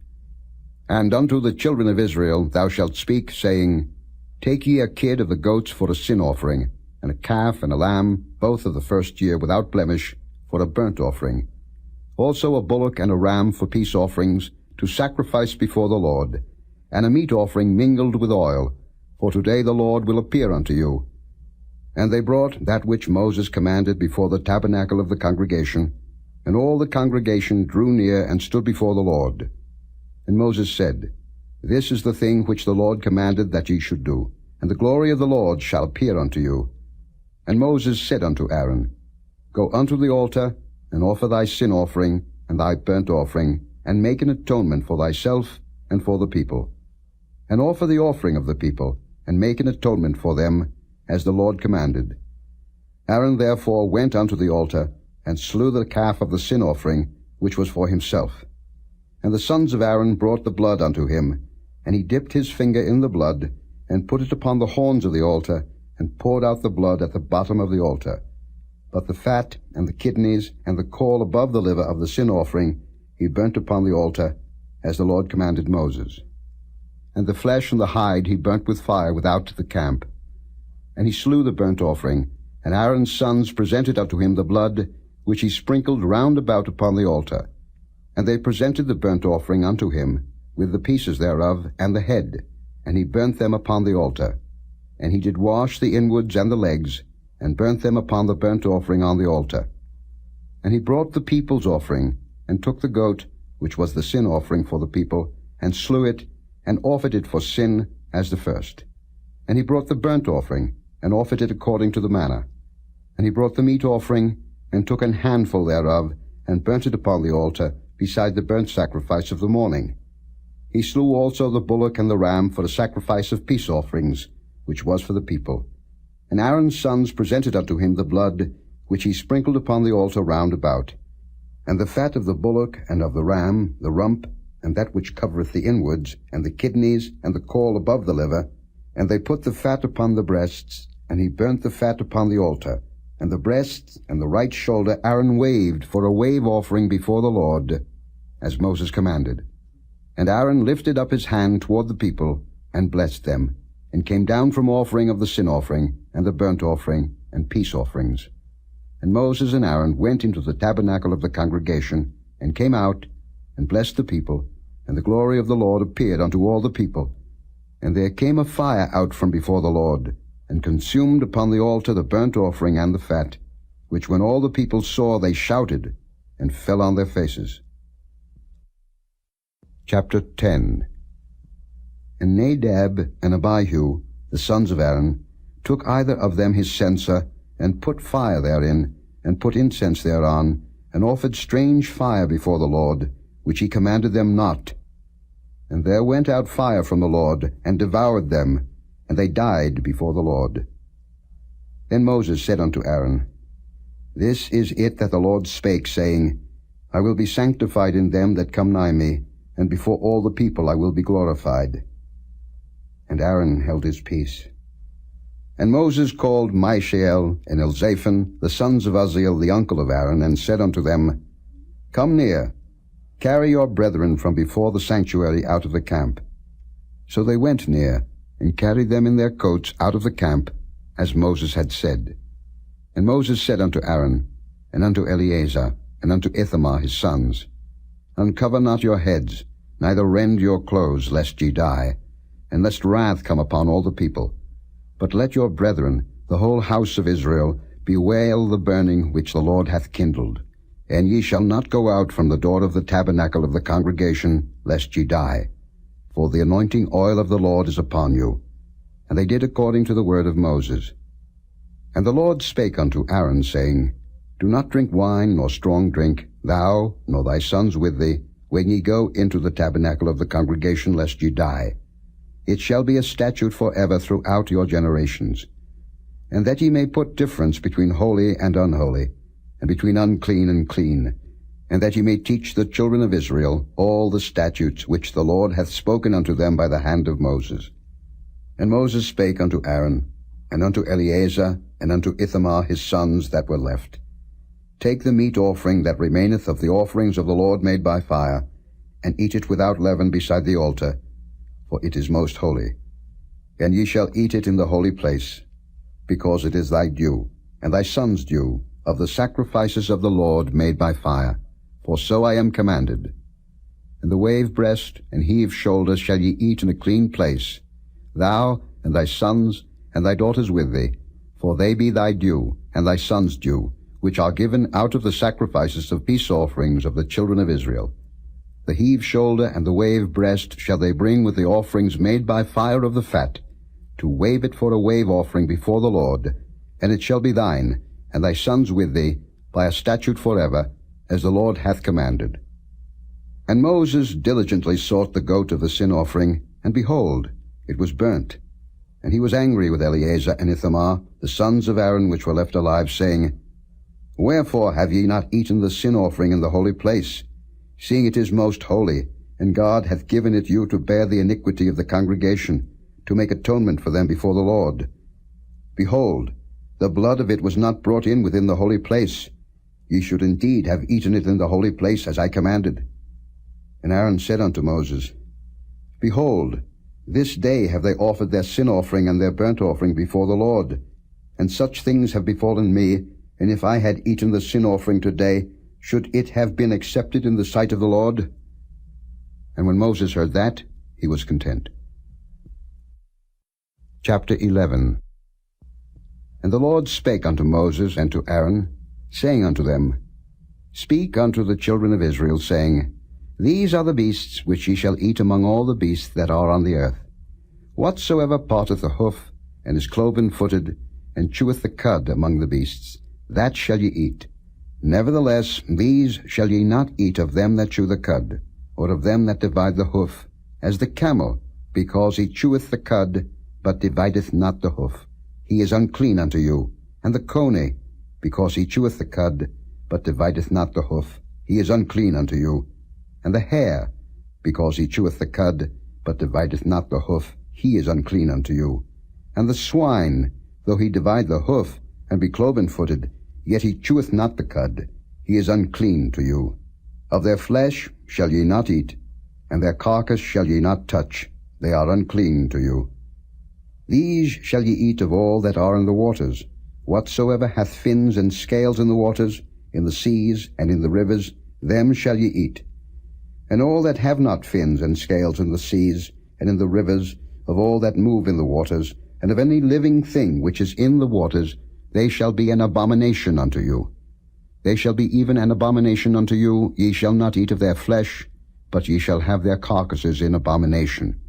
And unto the children of Israel thou shalt speak, saying, Take ye a kid of the goats for a sin offering, and a calf and a lamb, both of the first year, without blemish, for a burnt offering. Also a bullock and a ram for peace offerings, to sacrifice before the Lord, and a meat offering mingled with oil, for today the Lord will appear unto you. And they brought that which Moses commanded before the tabernacle of the congregation, and all the congregation drew near and stood before the Lord. And Moses said, This is the thing which the Lord commanded that ye should do, and the glory of the Lord shall appear unto you. And Moses said unto Aaron, Go unto the altar, and offer thy sin offering, and thy burnt offering, and make an atonement for thyself and for the people. And offer the offering of the people, and make an atonement for them, as the Lord commanded. Aaron therefore went unto the altar, and slew the calf of the sin offering, which was for himself. And the sons of Aaron brought the blood unto him, and he dipped his finger in the blood, and put it upon the horns of the altar, and poured out the blood at the bottom of the altar. But the fat, and the kidneys, and the caul above the liver of the sin offering he burnt upon the altar, as the Lord commanded Moses. And the flesh and the hide he burnt with fire without the camp. And he slew the burnt offering, and Aaron's sons presented unto him the blood, which he sprinkled round about upon the altar. And they presented the burnt offering unto him, with the pieces thereof, and the head, and he burnt them upon the altar. And he did wash the inwards and the legs, and burnt them upon the burnt offering on the altar. And he brought the people's offering, and took the goat, which was the sin offering for the people, and slew it, and offered it for sin as the first. And he brought the burnt offering, and offered it according to the manner. And he brought the meat offering, and took an handful thereof, and burnt it upon the altar, beside the burnt sacrifice of the morning. He slew also the bullock and the ram for a sacrifice of peace offerings, which was for the people. And Aaron's sons presented unto him the blood, which he sprinkled upon the altar round about. And the fat of the bullock and of the ram, the rump, and that which covereth the inwards, and the kidneys, and the caul above the liver. And they put the fat upon the breasts, and he burnt the fat upon the altar. And the breasts and the right shoulder Aaron waved for a wave offering before the Lord, as Moses commanded. And Aaron lifted up his hand toward the people, and blessed them, and came down from offering of the sin offering, and the burnt offering, and peace offerings. And Moses and Aaron went into the tabernacle of the congregation, and came out, and blessed the people, and the glory of the Lord appeared unto all the people. And there came a fire out from before the Lord, and consumed upon the altar the burnt offering and the fat, which when all the people saw they shouted, and fell on their faces. Chapter 10. And Nadab and Abihu, the sons of Aaron, took either of them his censer, and put fire therein, and put incense thereon, and offered strange fire before the Lord, which he commanded them not. And there went out fire from the Lord, and devoured them, and they died before the Lord. Then Moses said unto Aaron, This is it that the Lord spake, saying, I will be sanctified in them that come nigh me, and before all the people I will be glorified. And Aaron held his peace. And Moses called Mishael and Elzaphan, the sons of Uzziel, the uncle of Aaron, and said unto them, Come near, carry your brethren from before the sanctuary out of the camp. So they went near, and carried them in their coats out of the camp, as Moses had said. And Moses said unto Aaron, and unto Eleazar, and unto Ithamar his sons, Uncover not your heads, neither rend your clothes, lest ye die, and lest wrath come upon all the people. But let your brethren, the whole house of Israel, bewail the burning which the Lord hath kindled. And ye shall not go out from the door of the tabernacle of the congregation, lest ye die. For the anointing oil of the Lord is upon you. And they did according to the word of Moses. And the Lord spake unto Aaron, saying, Do not drink wine nor strong drink, thou nor thy sons with thee, when ye go into the tabernacle of the congregation, lest ye die. It shall be a statute forever throughout your generations. And that ye may put difference between holy and unholy, and between unclean and clean, and that ye may teach the children of Israel all the statutes which the Lord hath spoken unto them by the hand of Moses. And Moses spake unto Aaron, and unto Eleazar, and unto Ithamar his sons that were left, Take the meat offering that remaineth of the offerings of the Lord made by fire, and eat it without leaven beside the altar, for it is most holy. And ye shall eat it in the holy place, because it is thy due, and thy son's due, of the sacrifices of the Lord made by fire, for so I am commanded. And the wave breast and heave shoulder shall ye eat in a clean place, thou and thy sons and thy daughters with thee, for they be thy due, and thy sons' due, which are given out of the sacrifices of peace offerings of the children of Israel. The heave shoulder and the wave breast shall they bring with the offerings made by fire of the fat, to wave it for a wave offering before the Lord, and it shall be thine, and thy sons with thee, by a statute forever, as the Lord hath commanded. And Moses diligently sought the goat of the sin offering, and behold, it was burnt. And he was angry with Eleazar and Ithamar, the sons of Aaron which were left alive, saying, Wherefore have ye not eaten the sin offering in the holy place, seeing it is most holy, and God hath given it you to bear the iniquity of the congregation, to make atonement for them before the Lord? Behold, the blood of it was not brought in within the holy place. Ye should indeed have eaten it in the holy place, as I commanded. And Aaron said unto Moses, Behold, this day have they offered their sin offering and their burnt offering before the Lord, and such things have befallen me, and if I had eaten the sin offering today, should it have been accepted in the sight of the Lord? And when Moses heard that, he was content. Chapter 11. And the Lord spake unto Moses and to Aaron, saying unto them, Speak unto the children of Israel, saying, These are the beasts which ye shall eat among all the beasts that are on the earth. Whatsoever parteth the hoof, and is cloven-footed, and cheweth the cud among the beasts, that shall ye eat. Nevertheless, these shall ye not eat of them that chew the cud, or of them that divide the hoof, as the camel, because he cheweth the cud, but divideth not the hoof. He is unclean unto you. And the coney, because he cheweth the cud, but divideth not the hoof. He is unclean unto you. And the hare, because he cheweth the cud, but divideth not the hoof. He is unclean unto you. And the swine, though he divide the hoof, and be cloven-footed, yet he cheweth not the cud. He is unclean to you. Of their flesh shall ye not eat, and their carcass shall ye not touch. They are unclean to you. These shall ye eat of all that are in the waters. Whatsoever hath fins and scales in the waters, in the seas, and in the rivers, them shall ye eat. And all that have not fins and scales in the seas, and in the rivers, of all that move in the waters, and of any living thing which is in the waters, they shall be an abomination unto you. They shall be even an abomination unto you. Ye shall not eat of their flesh, but ye shall have their carcasses in abomination.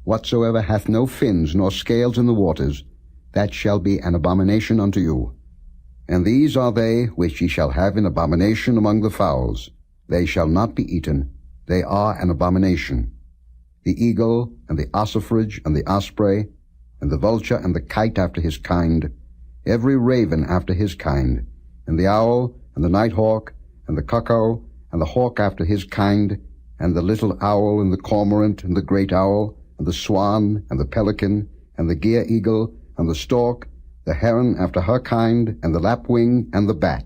Whatsoever hath no fins nor scales in the waters, that shall be an abomination unto you. And these are they which ye shall have in abomination among the fowls. They shall not be eaten. They are an abomination. The eagle, and the ossifrage, and the osprey, and the vulture, and the kite after his kind, every raven after his kind, and the owl, and the nighthawk, and the cuckoo, and the hawk after his kind, and the little owl, and the cormorant, and the great owl, and the swan, and the pelican, and the gier eagle, and the stork, the heron after her kind, and the lapwing, and the bat.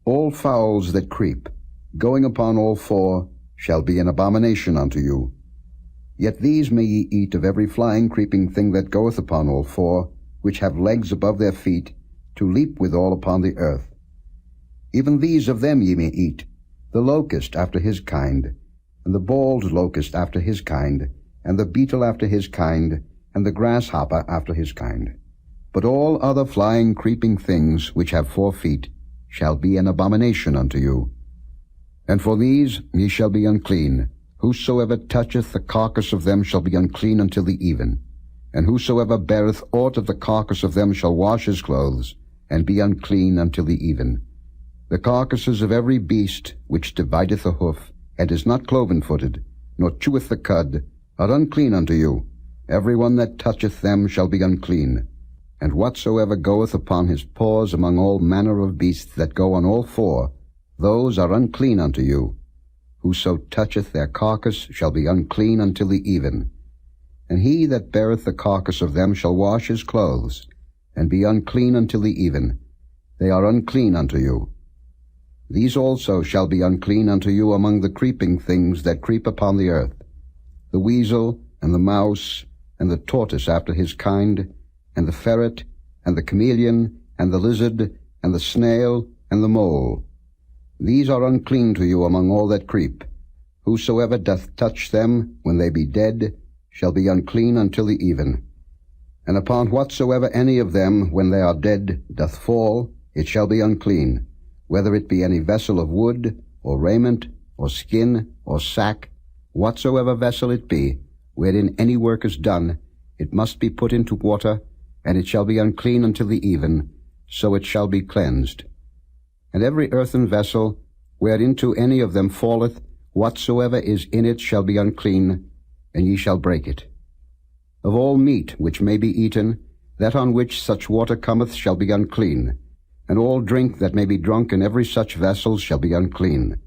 All fowls that creep, going upon all four, shall be an abomination unto you. Yet these may ye eat of every flying creeping thing that goeth upon all four, which have legs above their feet, to leap withal upon the earth. Even these of them ye may eat, the locust after his kind, and the bald locust after his kind, and the beetle after his kind, and the grasshopper after his kind. But all other flying creeping things which have 4 feet shall be an abomination unto you. And for these ye shall be unclean. Whosoever toucheth the carcass of them shall be unclean until the even. And whosoever beareth aught of the carcass of them shall wash his clothes, and be unclean until the even. The carcasses of every beast which divideth the hoof, and is not cloven-footed, nor cheweth the cud, are unclean unto you. Every one that toucheth them shall be unclean. And whatsoever goeth upon his paws among all manner of beasts that go on all 4, those are unclean unto you. Whoso toucheth their carcass shall be unclean until the even. And he that beareth the carcass of them shall wash his clothes, and be unclean until the even. They are unclean unto you. These also shall be unclean unto you among the creeping things that creep upon the earth, the weasel, and the mouse, and the tortoise after his kind, and the ferret, and the chameleon, and the lizard, and the snail, and the mole. These are unclean to you among all that creep. Whosoever doth touch them, when they be dead, shall be unclean until the even. And upon whatsoever any of them, when they are dead, doth fall, it shall be unclean, whether it be any vessel of wood, or raiment, or skin, or sack, whatsoever vessel it be, wherein any work is done, it must be put into water, and it shall be unclean until the even, so it shall be cleansed. And every earthen vessel, whereinto any of them falleth, whatsoever is in it shall be unclean, and ye shall break it. Of all meat which may be eaten, that on which such water cometh shall be unclean, and all drink that may be drunk in every such vessel shall be unclean.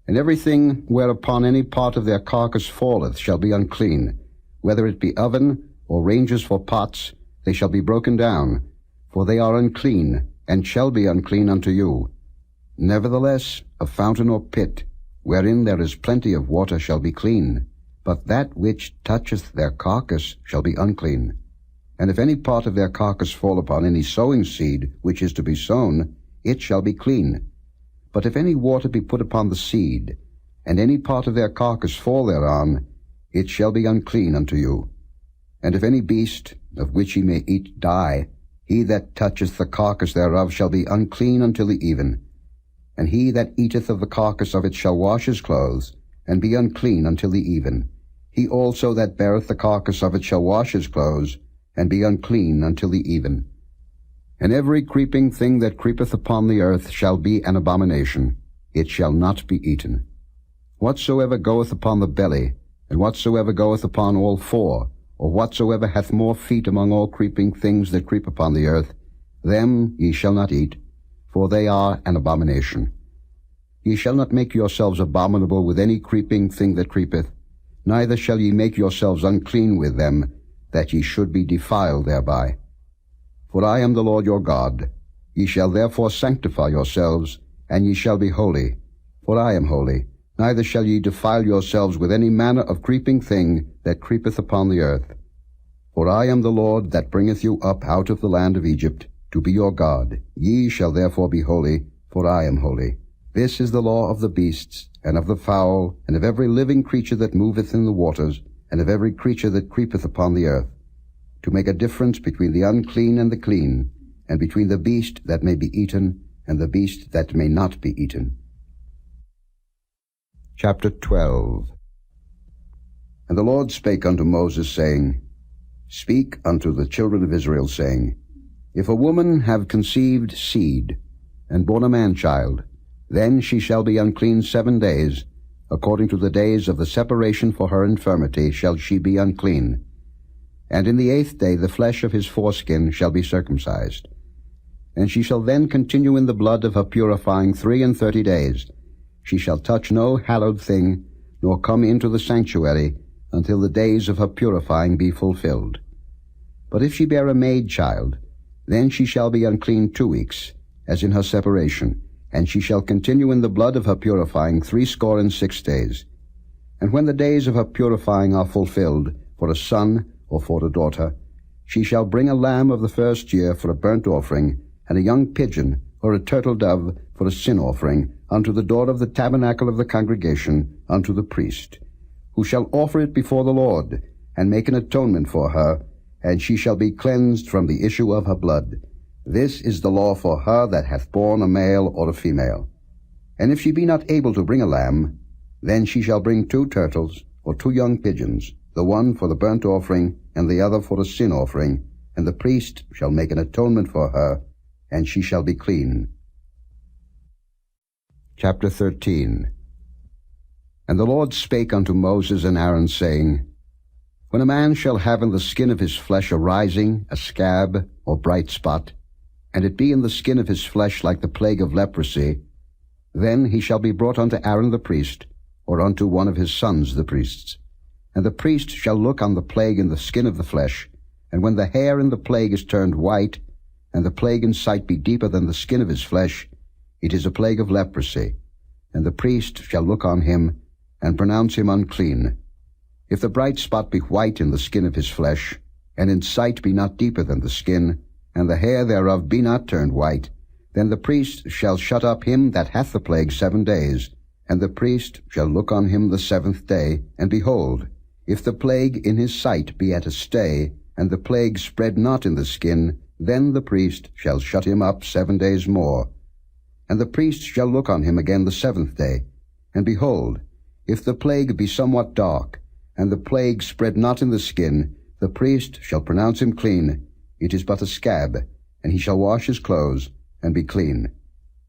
And everything whereupon any part of their carcass falleth shall be unclean, whether it be oven, or ranges for pots, they shall be broken down, for they are unclean, and shall be unclean unto you. Nevertheless, a fountain or pit, wherein there is plenty of water, shall be clean, but that which toucheth their carcass shall be unclean. And if any part of their carcass fall upon any sowing seed which is to be sown, it shall be clean. But if any water be put upon the seed, and any part of their carcass fall thereon, it shall be unclean unto you. And if any beast, of which ye may eat, die, he that toucheth the carcass thereof shall be unclean until the even. And he that eateth of the carcass of it shall wash his clothes, and be unclean until the even. He also that beareth the carcass of it shall wash his clothes, and be unclean until the even. And every creeping thing that creepeth upon the earth shall be an abomination. It shall not be eaten. Whatsoever goeth upon the belly, and whatsoever goeth upon all four, or whatsoever hath more feet among all creeping things that creep upon the earth, them ye shall not eat, for they are an abomination. Ye shall not make yourselves abominable with any creeping thing that creepeth, neither shall ye make yourselves unclean with them, that ye should be defiled thereby. For I am the Lord your God. Ye shall therefore sanctify yourselves, and ye shall be holy, for I am holy. Neither shall ye defile yourselves with any manner of creeping thing that creepeth upon the earth. For I am the Lord that bringeth you up out of the land of Egypt, to be your God. Ye shall therefore be holy, for I am holy. This is the law of the beasts, and of the fowl, and of every living creature that moveth in the waters, and of every creature that creepeth upon the earth, to make a difference between the unclean and the clean, and between the beast that may be eaten, and the beast that may not be eaten. Chapter 12. And the Lord spake unto Moses, saying, Speak unto the children of Israel, saying, If a woman have conceived seed, and born a man-child, then she shall be unclean 7 days. According to the days of the separation for her infirmity shall she be unclean. And in the 8th day the flesh of his foreskin shall be circumcised. And she shall then continue in the blood of her purifying 33 days. She shall touch no hallowed thing, nor come into the sanctuary, until the days of her purifying be fulfilled. But if she bear a maid child, then she shall be unclean 2 weeks, as in her separation, and she shall continue in the blood of her purifying 66 days. And when the days of her purifying are fulfilled, for a son or for a daughter, she shall bring a lamb of the first year for a burnt offering, and a young pigeon or a turtle dove for a sin offering, unto the door of the tabernacle of the congregation, unto the priest, who shall offer it before the Lord, and make an atonement for her, and she shall be cleansed from the issue of her blood. This is the law for her that hath borne a male or a female. And if she be not able to bring a lamb, then she shall bring 2 turtles, or 2 young pigeons, the one for the burnt offering, and the other for a sin offering, and the priest shall make an atonement for her, and she shall be clean. Chapter 13. And the Lord spake unto Moses and Aaron, saying, When a man shall have in the skin of his flesh a rising, a scab, or bright spot, and it be in the skin of his flesh like the plague of leprosy, then he shall be brought unto Aaron the priest, or unto one of his sons the priests. And the priest shall look on the plague in the skin of the flesh, and when the hair in the plague is turned white, and the plague in sight be deeper than the skin of his flesh, it is a plague of leprosy. And the priest shall look on him, and pronounce him unclean. If the bright spot be white in the skin of his flesh, and in sight be not deeper than the skin, and the hair thereof be not turned white, then the priest shall shut up him that hath the plague 7 days, and the priest shall look on him the 7th day, and behold, if the plague in his sight be at a stay, and the plague spread not in the skin, then the priest shall shut him up 7 days more. And the priest shall look on him again the 7th day. And behold, if the plague be somewhat dark, and the plague spread not in the skin, the priest shall pronounce him clean. It is but a scab, and he shall wash his clothes, and be clean.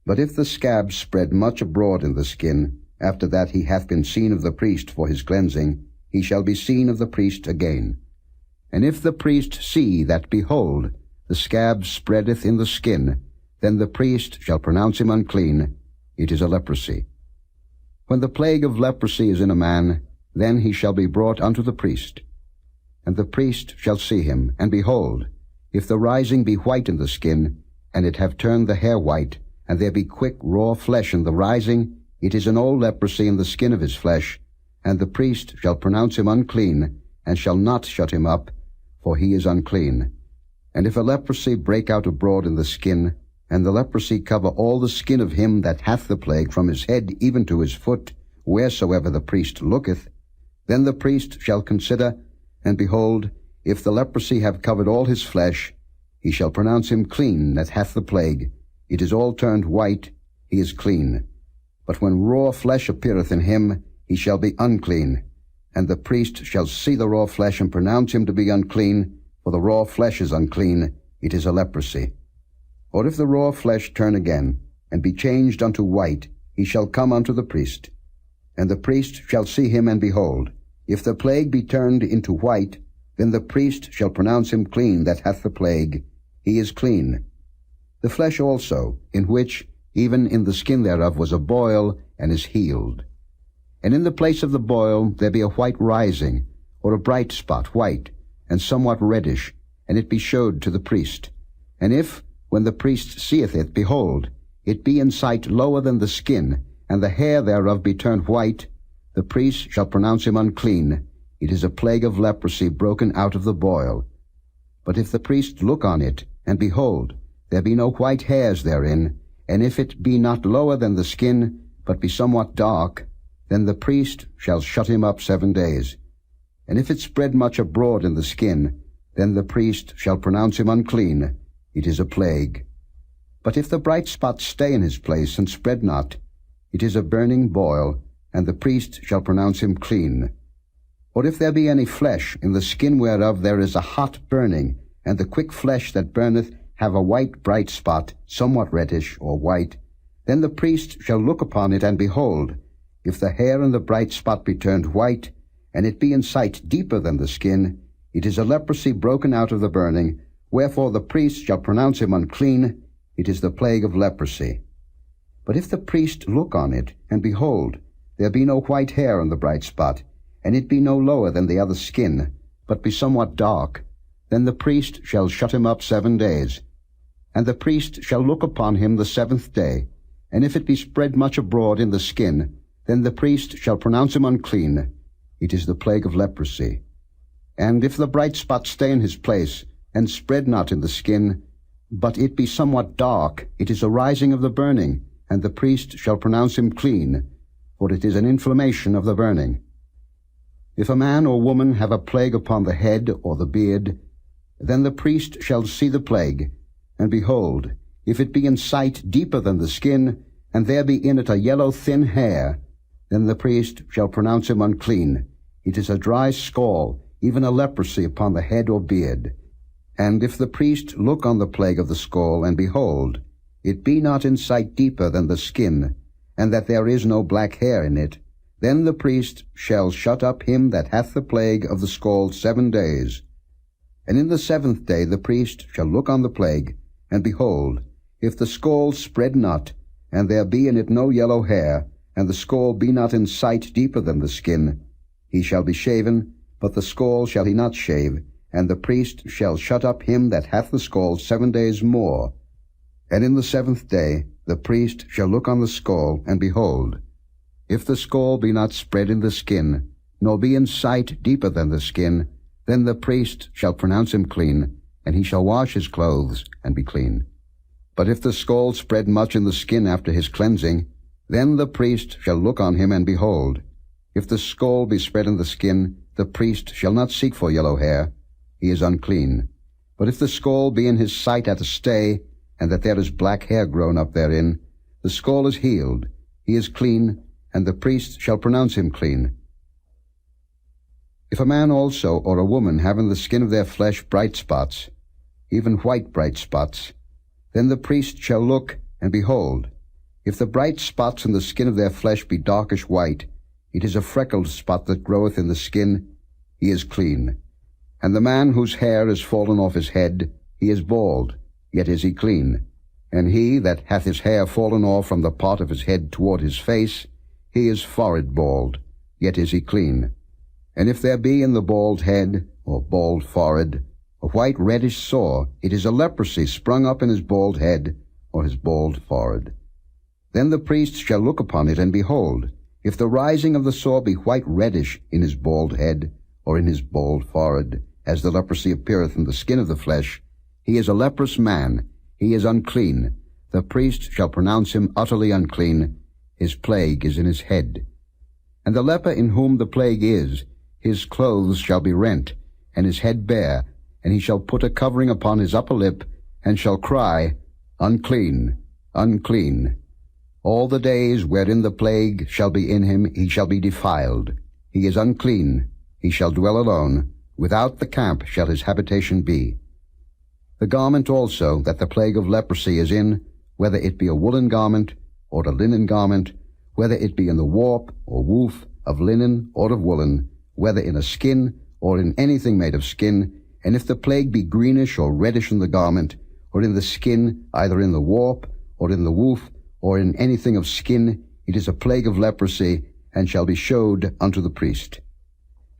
But if the scab spread much abroad in the skin, after that he hath been seen of the priest for his cleansing, he shall be seen of the priest again. And if the priest see that, behold, the scab spreadeth in the skin, then the priest shall pronounce him unclean. It is a leprosy. When the plague of leprosy is in a man, then he shall be brought unto the priest. And the priest shall see him, and behold, if the rising be white in the skin, and it have turned the hair white, and there be quick raw flesh in the rising, it is an old leprosy in the skin of his flesh, and the priest shall pronounce him unclean, and shall not shut him up, for he is unclean. And if a leprosy break out abroad in the skin, and the leprosy cover all the skin of him that hath the plague from his head even to his foot, wheresoever the priest looketh, then the priest shall consider, and behold, if the leprosy have covered all his flesh, he shall pronounce him clean that hath the plague. It is all turned white, he is clean. But when raw flesh appeareth in him, he shall be unclean. And the priest shall see the raw flesh, and pronounce him to be unclean, for the raw flesh is unclean, it is a leprosy. Or if the raw flesh turn again, and be changed unto white, he shall come unto the priest. And the priest shall see him, and behold, if the plague be turned into white, then the priest shall pronounce him clean that hath the plague. He is clean. The flesh also, in which, even in the skin thereof, was a boil, and is healed. And in the place of the boil there be a white rising, or a bright spot, white, and somewhat reddish, and it be showed to the priest. And if, when the priest seeth it, behold, it be in sight lower than the skin, and the hair thereof be turned white, the priest shall pronounce him unclean. It is a plague of leprosy broken out of the boil. But if the priest look on it, and behold, there be no white hairs therein, and if it be not lower than the skin, but be somewhat dark, then the priest shall shut him up 7 days. And if it spread much abroad in the skin, then the priest shall pronounce him unclean. It is a plague. But if the bright spot stay in his place, and spread not, it is a burning boil, and the priest shall pronounce him clean. Or if there be any flesh, in the skin whereof there is a hot burning, and the quick flesh that burneth have a white bright spot, somewhat reddish or white, then the priest shall look upon it, and behold, if the hair and the bright spot be turned white, and it be in sight deeper than the skin, it is a leprosy broken out of the burning, wherefore the priest shall pronounce him unclean. It is the plague of leprosy. But if the priest look on it, and behold, there be no white hair on the bright spot, and it be no lower than the other skin, but be somewhat dark, then the priest shall shut him up 7 days. And the priest shall look upon him the 7th day, and if it be spread much abroad in the skin, then the priest shall pronounce him unclean. It is the plague of leprosy. And if the bright spot stay in his place, and spread not in the skin, but it be somewhat dark, it is a rising of the burning, and the priest shall pronounce him clean, for it is an inflammation of the burning. If a man or woman have a plague upon the head or the beard, then the priest shall see the plague, and behold, if it be in sight deeper than the skin, and there be in it a yellow thin hair, then the priest shall pronounce him unclean. It is a dry scall, even a leprosy upon the head or beard. And if the priest look on the plague of the scall, and behold, it be not in sight deeper than the skin, and that there is no black hair in it, then the priest shall shut up him that hath the plague of the scall 7 days. And in the 7th day the priest shall look on the plague, and behold, if the scall spread not, and there be in it no yellow hair, and the scall be not in sight deeper than the skin, he shall be shaven, but the scall shall he not shave, and the priest shall shut up him that hath the scall 7 days more. And in the 7th day the priest shall look on the scall, and behold, if the scall be not spread in the skin, nor be in sight deeper than the skin, then the priest shall pronounce him clean, and he shall wash his clothes, and be clean. But if the scall spread much in the skin after his cleansing, then the priest shall look on him, and behold, if the scall be spread in the skin, the priest shall not seek for yellow hair. he is unclean. But if the scall be in his sight at a stay, and that there is black hair grown up therein, the scall is healed, he is clean, and the priest shall pronounce him clean. If a man also or a woman have in the skin of their flesh bright spots, even white bright spots, then the priest shall look, and behold, if the bright spots in the skin of their flesh be darkish white, it is a freckled spot that groweth in the skin, he is clean. And the man whose hair is fallen off his head, he is bald, yet is he clean. And he that hath his hair fallen off from the part of his head toward his face, he is forehead bald, yet is he clean. And if there be in the bald head, or bald forehead, a white reddish sore, it is a leprosy sprung up in his bald head, or his bald forehead. Then the priest shall look upon it, and behold, if the rising of the sore be white reddish in his bald head, or in his bald forehead, as the leprosy appeareth in the skin of the flesh, he is a leprous man, he is unclean. The priest shall pronounce him utterly unclean, his plague is in his head. And the leper in whom the plague is, his clothes shall be rent, and his head bare, and he shall put a covering upon his upper lip, and shall cry, Unclean, unclean. All the days wherein the plague shall be in him, he shall be defiled. He is unclean, he shall dwell alone, without the camp shall his habitation be. The garment also that the plague of leprosy is in, whether it be a woolen garment, or a linen garment, whether it be in the warp or woof of linen or of woolen, whether in a skin or in anything made of skin, and if the plague be greenish or reddish in the garment, or in the skin, either in the warp, or in the woof, or in anything of skin, it is a plague of leprosy, and shall be showed unto the priest.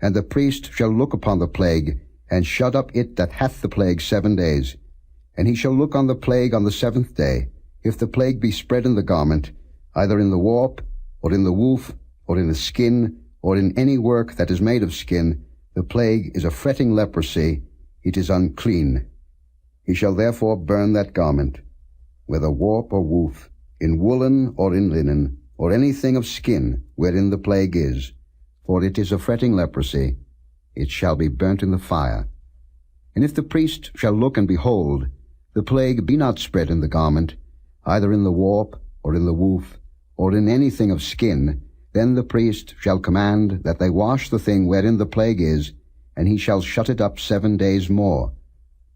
And the priest shall look upon the plague, and shut up it that hath the plague 7 days. And he shall look on the plague on the 7th day. If the plague be spread in the garment, either in the warp, or in the woof, or in the skin, or in any work that is made of skin, the plague is a fretting leprosy, it is unclean. He shall therefore burn that garment, whether warp or woof, in woolen or in linen, or anything of skin wherein the plague is, for it is a fretting leprosy, it shall be burnt in the fire. And if the priest shall look and behold, the plague be not spread in the garment, either in the warp, or in the woof, or in anything of skin, then the priest shall command that they wash the thing wherein the plague is, and he shall shut it up 7 days more.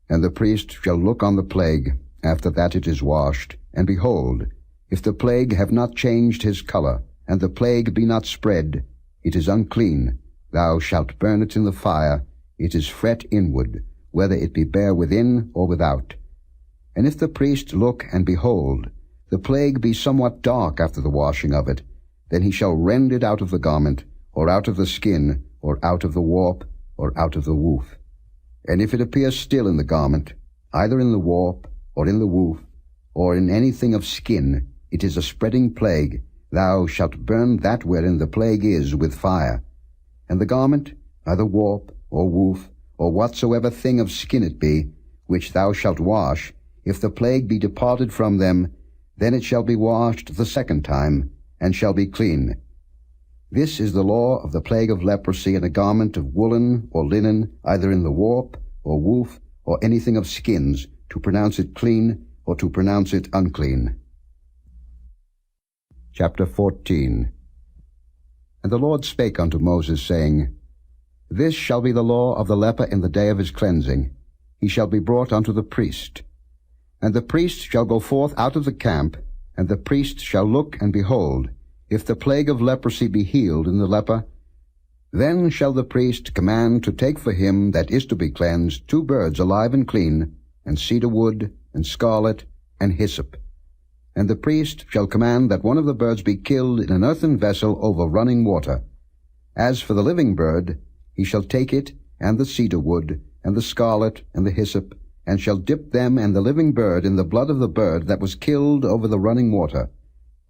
And the priest shall look on the plague, after that it is washed, and behold, if the plague have not changed his color, and the plague be not spread, it is unclean. Thou shalt burn it in the fire, it is fret inward, whether it be bare within or without. And if the priest look and behold, the plague be somewhat dark after the washing of it, then he shall rend it out of the garment, or out of the skin, or out of the warp, or out of the woof. And if it appear still in the garment, either in the warp, or in the woof, or in anything of skin, it is a spreading plague. Thou shalt burn that wherein the plague is with fire. And the garment, either warp, or woof, or whatsoever thing of skin it be, which thou shalt wash, if the plague be departed from them, then it shall be washed the 2nd time, and shall be clean. This is the law of the plague of leprosy in a garment of woolen or linen, either in the warp, or woof, or anything of skins, to pronounce it clean, or to pronounce it unclean. Chapter 14. And the Lord spake unto Moses, saying, This shall be the law of the leper in the day of his cleansing. He shall be brought unto the priest. And the priest shall go forth out of the camp, and the priest shall look and behold, if the plague of leprosy be healed in the leper, then shall the priest command to take for him that is to be cleansed 2 birds alive and clean, and cedar wood, and scarlet, and hyssop. And the priest shall command that one of the birds be killed in an earthen vessel over running water. As for the living bird, he shall take it, and the cedar wood, and the scarlet, and the hyssop, and shall dip them and the living bird in the blood of the bird that was killed over the running water.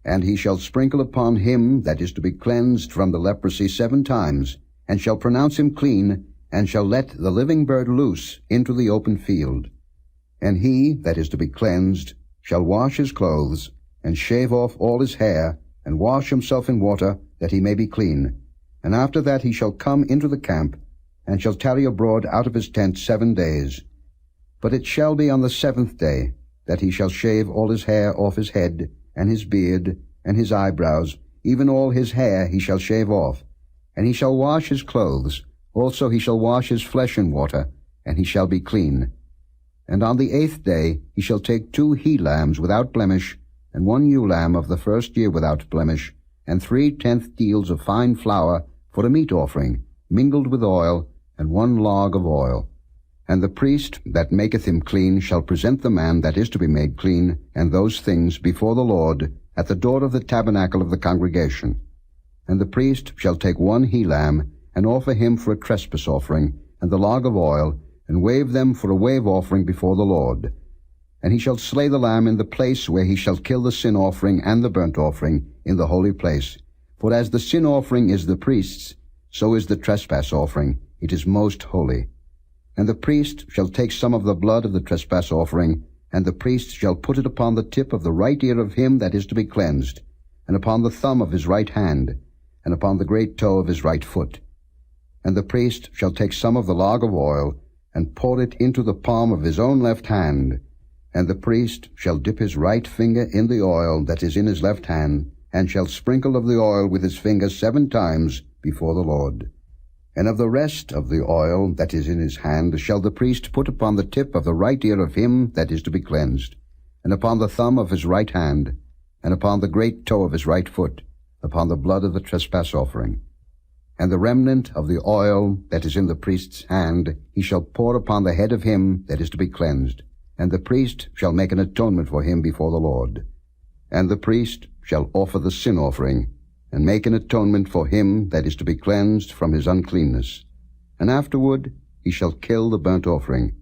And he shall sprinkle upon him that is to be cleansed from the leprosy 7 times, and shall pronounce him clean, and shall let the living bird loose into the open field. And he that is to be cleansed shall wash his clothes, and shave off all his hair, and wash himself in water, that he may be clean. And after that he shall come into the camp, and shall tarry abroad out of his tent 7 days. But it shall be on the 7th day that he shall shave all his hair off his head, and his beard, and his eyebrows, even all his hair he shall shave off. And he shall wash his clothes, also he shall wash his flesh in water, and he shall be clean. And on the 8th day he shall take 2 he-lambs without blemish, and 1 ewe lamb of the first year without blemish, and 3/10 deals of fine flour for a meat offering, mingled with oil, and 1 log of oil. And the priest that maketh him clean shall present the man that is to be made clean, and those things before the Lord, at the door of the tabernacle of the congregation. And the priest shall take 1 he-lamb, and offer him for a trespass offering, and the log of oil, and wave them for a wave offering before the Lord. And he shall slay the lamb in the place where he shall kill the sin offering and the burnt offering in the holy place. For as the sin offering is the priest's, so is the trespass offering. It is most holy. And the priest shall take some of the blood of the trespass offering, and the priest shall put it upon the tip of the right ear of him that is to be cleansed, and upon the thumb of his right hand, and upon the great toe of his right foot. And the priest shall take some of the log of oil, and pour it into the palm of his own left hand. And the priest shall dip his right finger in the oil that is in his left hand, and shall sprinkle of the oil with his finger 7 times before the Lord. And of the rest of the oil that is in his hand shall the priest put upon the tip of the right ear of him that is to be cleansed, and upon the thumb of his right hand, and upon the great toe of his right foot, upon the blood of the trespass offering. And the remnant of the oil that is in the priest's hand he shall pour upon the head of him that is to be cleansed, and the priest shall make an atonement for him before the Lord. And the priest shall offer the sin offering, and make an atonement for him that is to be cleansed from his uncleanness. And afterward he shall kill the burnt offering.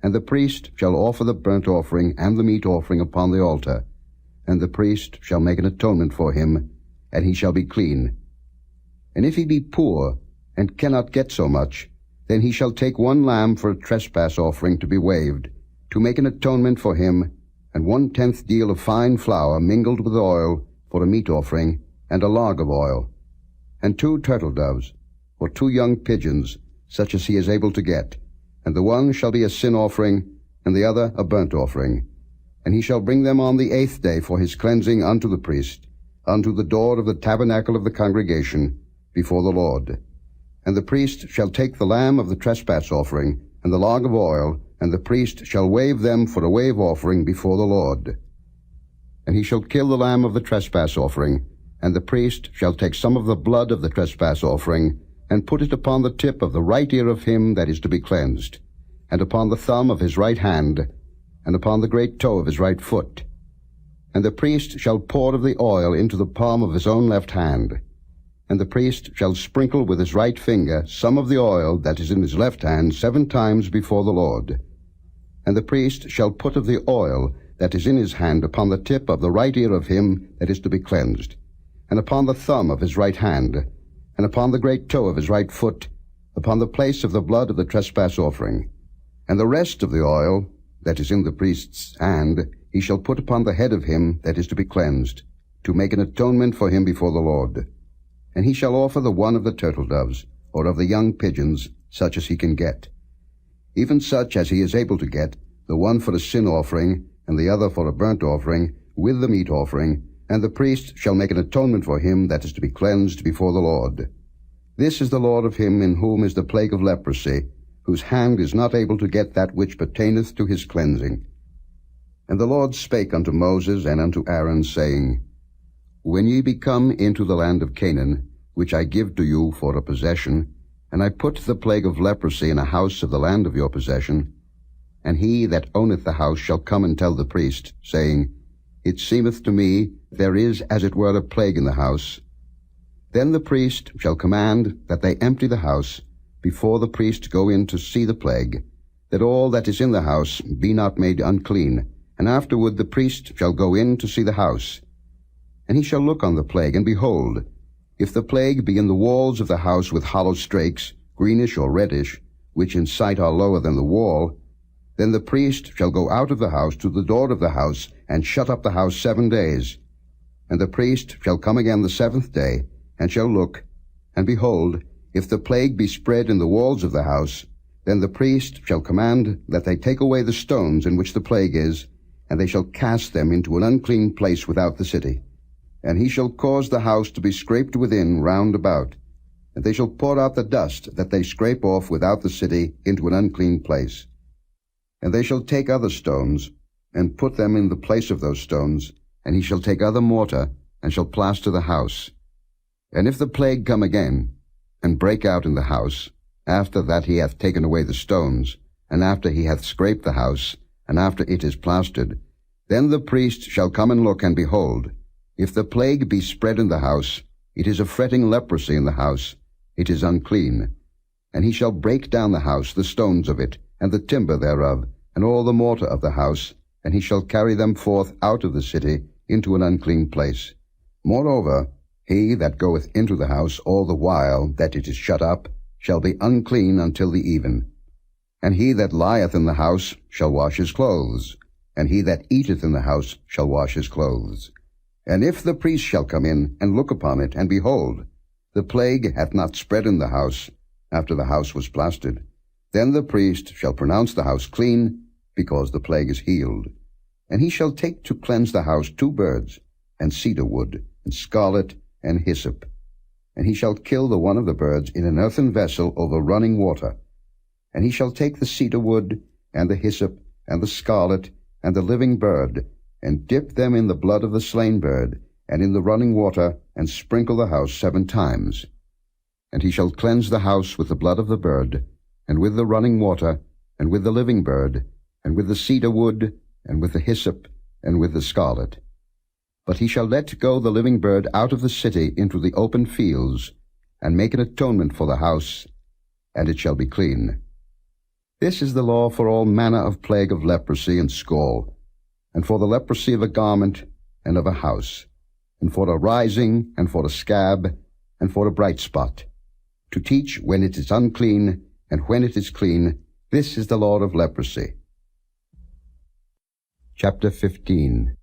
And the priest shall offer the burnt offering and the meat offering upon the altar, and the priest shall make an atonement for him, and he shall be clean. And if he be poor, and cannot get so much, then he shall take 1 lamb for a trespass offering to be waved, to make an atonement for him, and 1/10 deal of fine flour mingled with oil for a meat offering, and a log of oil, and 2 turtle doves, or 2 young pigeons, such as he is able to get, and the one shall be a sin offering, and the other a burnt offering. And he shall bring them on the 8th day for his cleansing unto the priest, unto the door of the tabernacle of the congregation, before the Lord. And the priest shall take the lamb of the trespass offering, and the log of oil, and the priest shall wave them for a wave offering before the Lord. And he shall kill the lamb of the trespass offering, and the priest shall take some of the blood of the trespass offering, and put it upon the tip of the right ear of him that is to be cleansed, and upon the thumb of his right hand, and upon the great toe of his right foot. And the priest shall pour of the oil into the palm of his own left hand. And the priest shall sprinkle with his right finger some of the oil that is in his left hand 7 times before the Lord. And the priest shall put of the oil that is in his hand upon the tip of the right ear of him that is to be cleansed, and upon the thumb of his right hand, and upon the great toe of his right foot, upon the place of the blood of the trespass offering. And the rest of the oil that is in the priest's hand he shall put upon the head of him that is to be cleansed, to make an atonement for him before the Lord. And he shall offer the one of the turtle doves, or of the young pigeons, such as he can get, even such as he is able to get, the one for a sin offering, and the other for a burnt offering, with the meat offering, and the priest shall make an atonement for him that is to be cleansed before the Lord. This is the Lord of him in whom is the plague of leprosy, whose hand is not able to get that which pertaineth to his cleansing. And the Lord spake unto Moses and unto Aaron, saying, When ye be come into the land of Canaan, which I give to you for a possession, and I put the plague of leprosy in a house of the land of your possession, and he that owneth the house shall come and tell the priest, saying, It seemeth to me there is as it were a plague in the house. Then the priest shall command that they empty the house, before the priest go in to see the plague, that all that is in the house be not made unclean, and afterward the priest shall go in to see the house. And he shall look on the plague, and behold, if the plague be in the walls of the house with hollow strakes, greenish or reddish, which in sight are lower than the wall, then the priest shall go out of the house to the door of the house, and shut up the house 7 days. And the priest shall come again the 7th day, and shall look, and behold, if the plague be spread in the walls of the house, then the priest shall command that they take away the stones in which the plague is, and they shall cast them into an unclean place without the city. And he shall cause the house to be scraped within round about, and they shall pour out the dust that they scrape off without the city into an unclean place. And they shall take other stones, and put them in the place of those stones, and he shall take other mortar, and shall plaster the house. And if the plague come again, and break out in the house, after that he hath taken away the stones, and after he hath scraped the house, and after it is plastered, then the priest shall come and look, and behold, if the plague be spread in the house, it is a fretting leprosy in the house, it is unclean. And he shall break down the house, the stones of it, and the timber thereof, and all the mortar of the house, and he shall carry them forth out of the city into an unclean place. Moreover, he that goeth into the house all the while that it is shut up shall be unclean until the even. And he that lieth in the house shall wash his clothes, and he that eateth in the house shall wash his clothes. And if the priest shall come in and look upon it, and behold, the plague hath not spread in the house, after the house was plastered, then the priest shall pronounce the house clean, because the plague is healed. And he shall take to cleanse the house 2 birds, and cedar wood, and scarlet, and hyssop. And he shall kill the one of the birds in an earthen vessel over running water. And he shall take the cedar wood, and the hyssop, and the scarlet, and the living bird, and dip them in the blood of the slain bird, and in the running water, and sprinkle the house 7 times. And he shall cleanse the house with the blood of the bird, and with the running water, and with the living bird, and with the cedar wood, and with the hyssop, and with the scarlet. But he shall let go the living bird out of the city into the open fields, and make an atonement for the house, and it shall be clean. This is the law for all manner of plague of leprosy and scall, and for the leprosy of a garment, and of a house, and for a rising, and for a scab, and for a bright spot, to teach when it is unclean, and when it is clean. This is the law of leprosy. Chapter 15.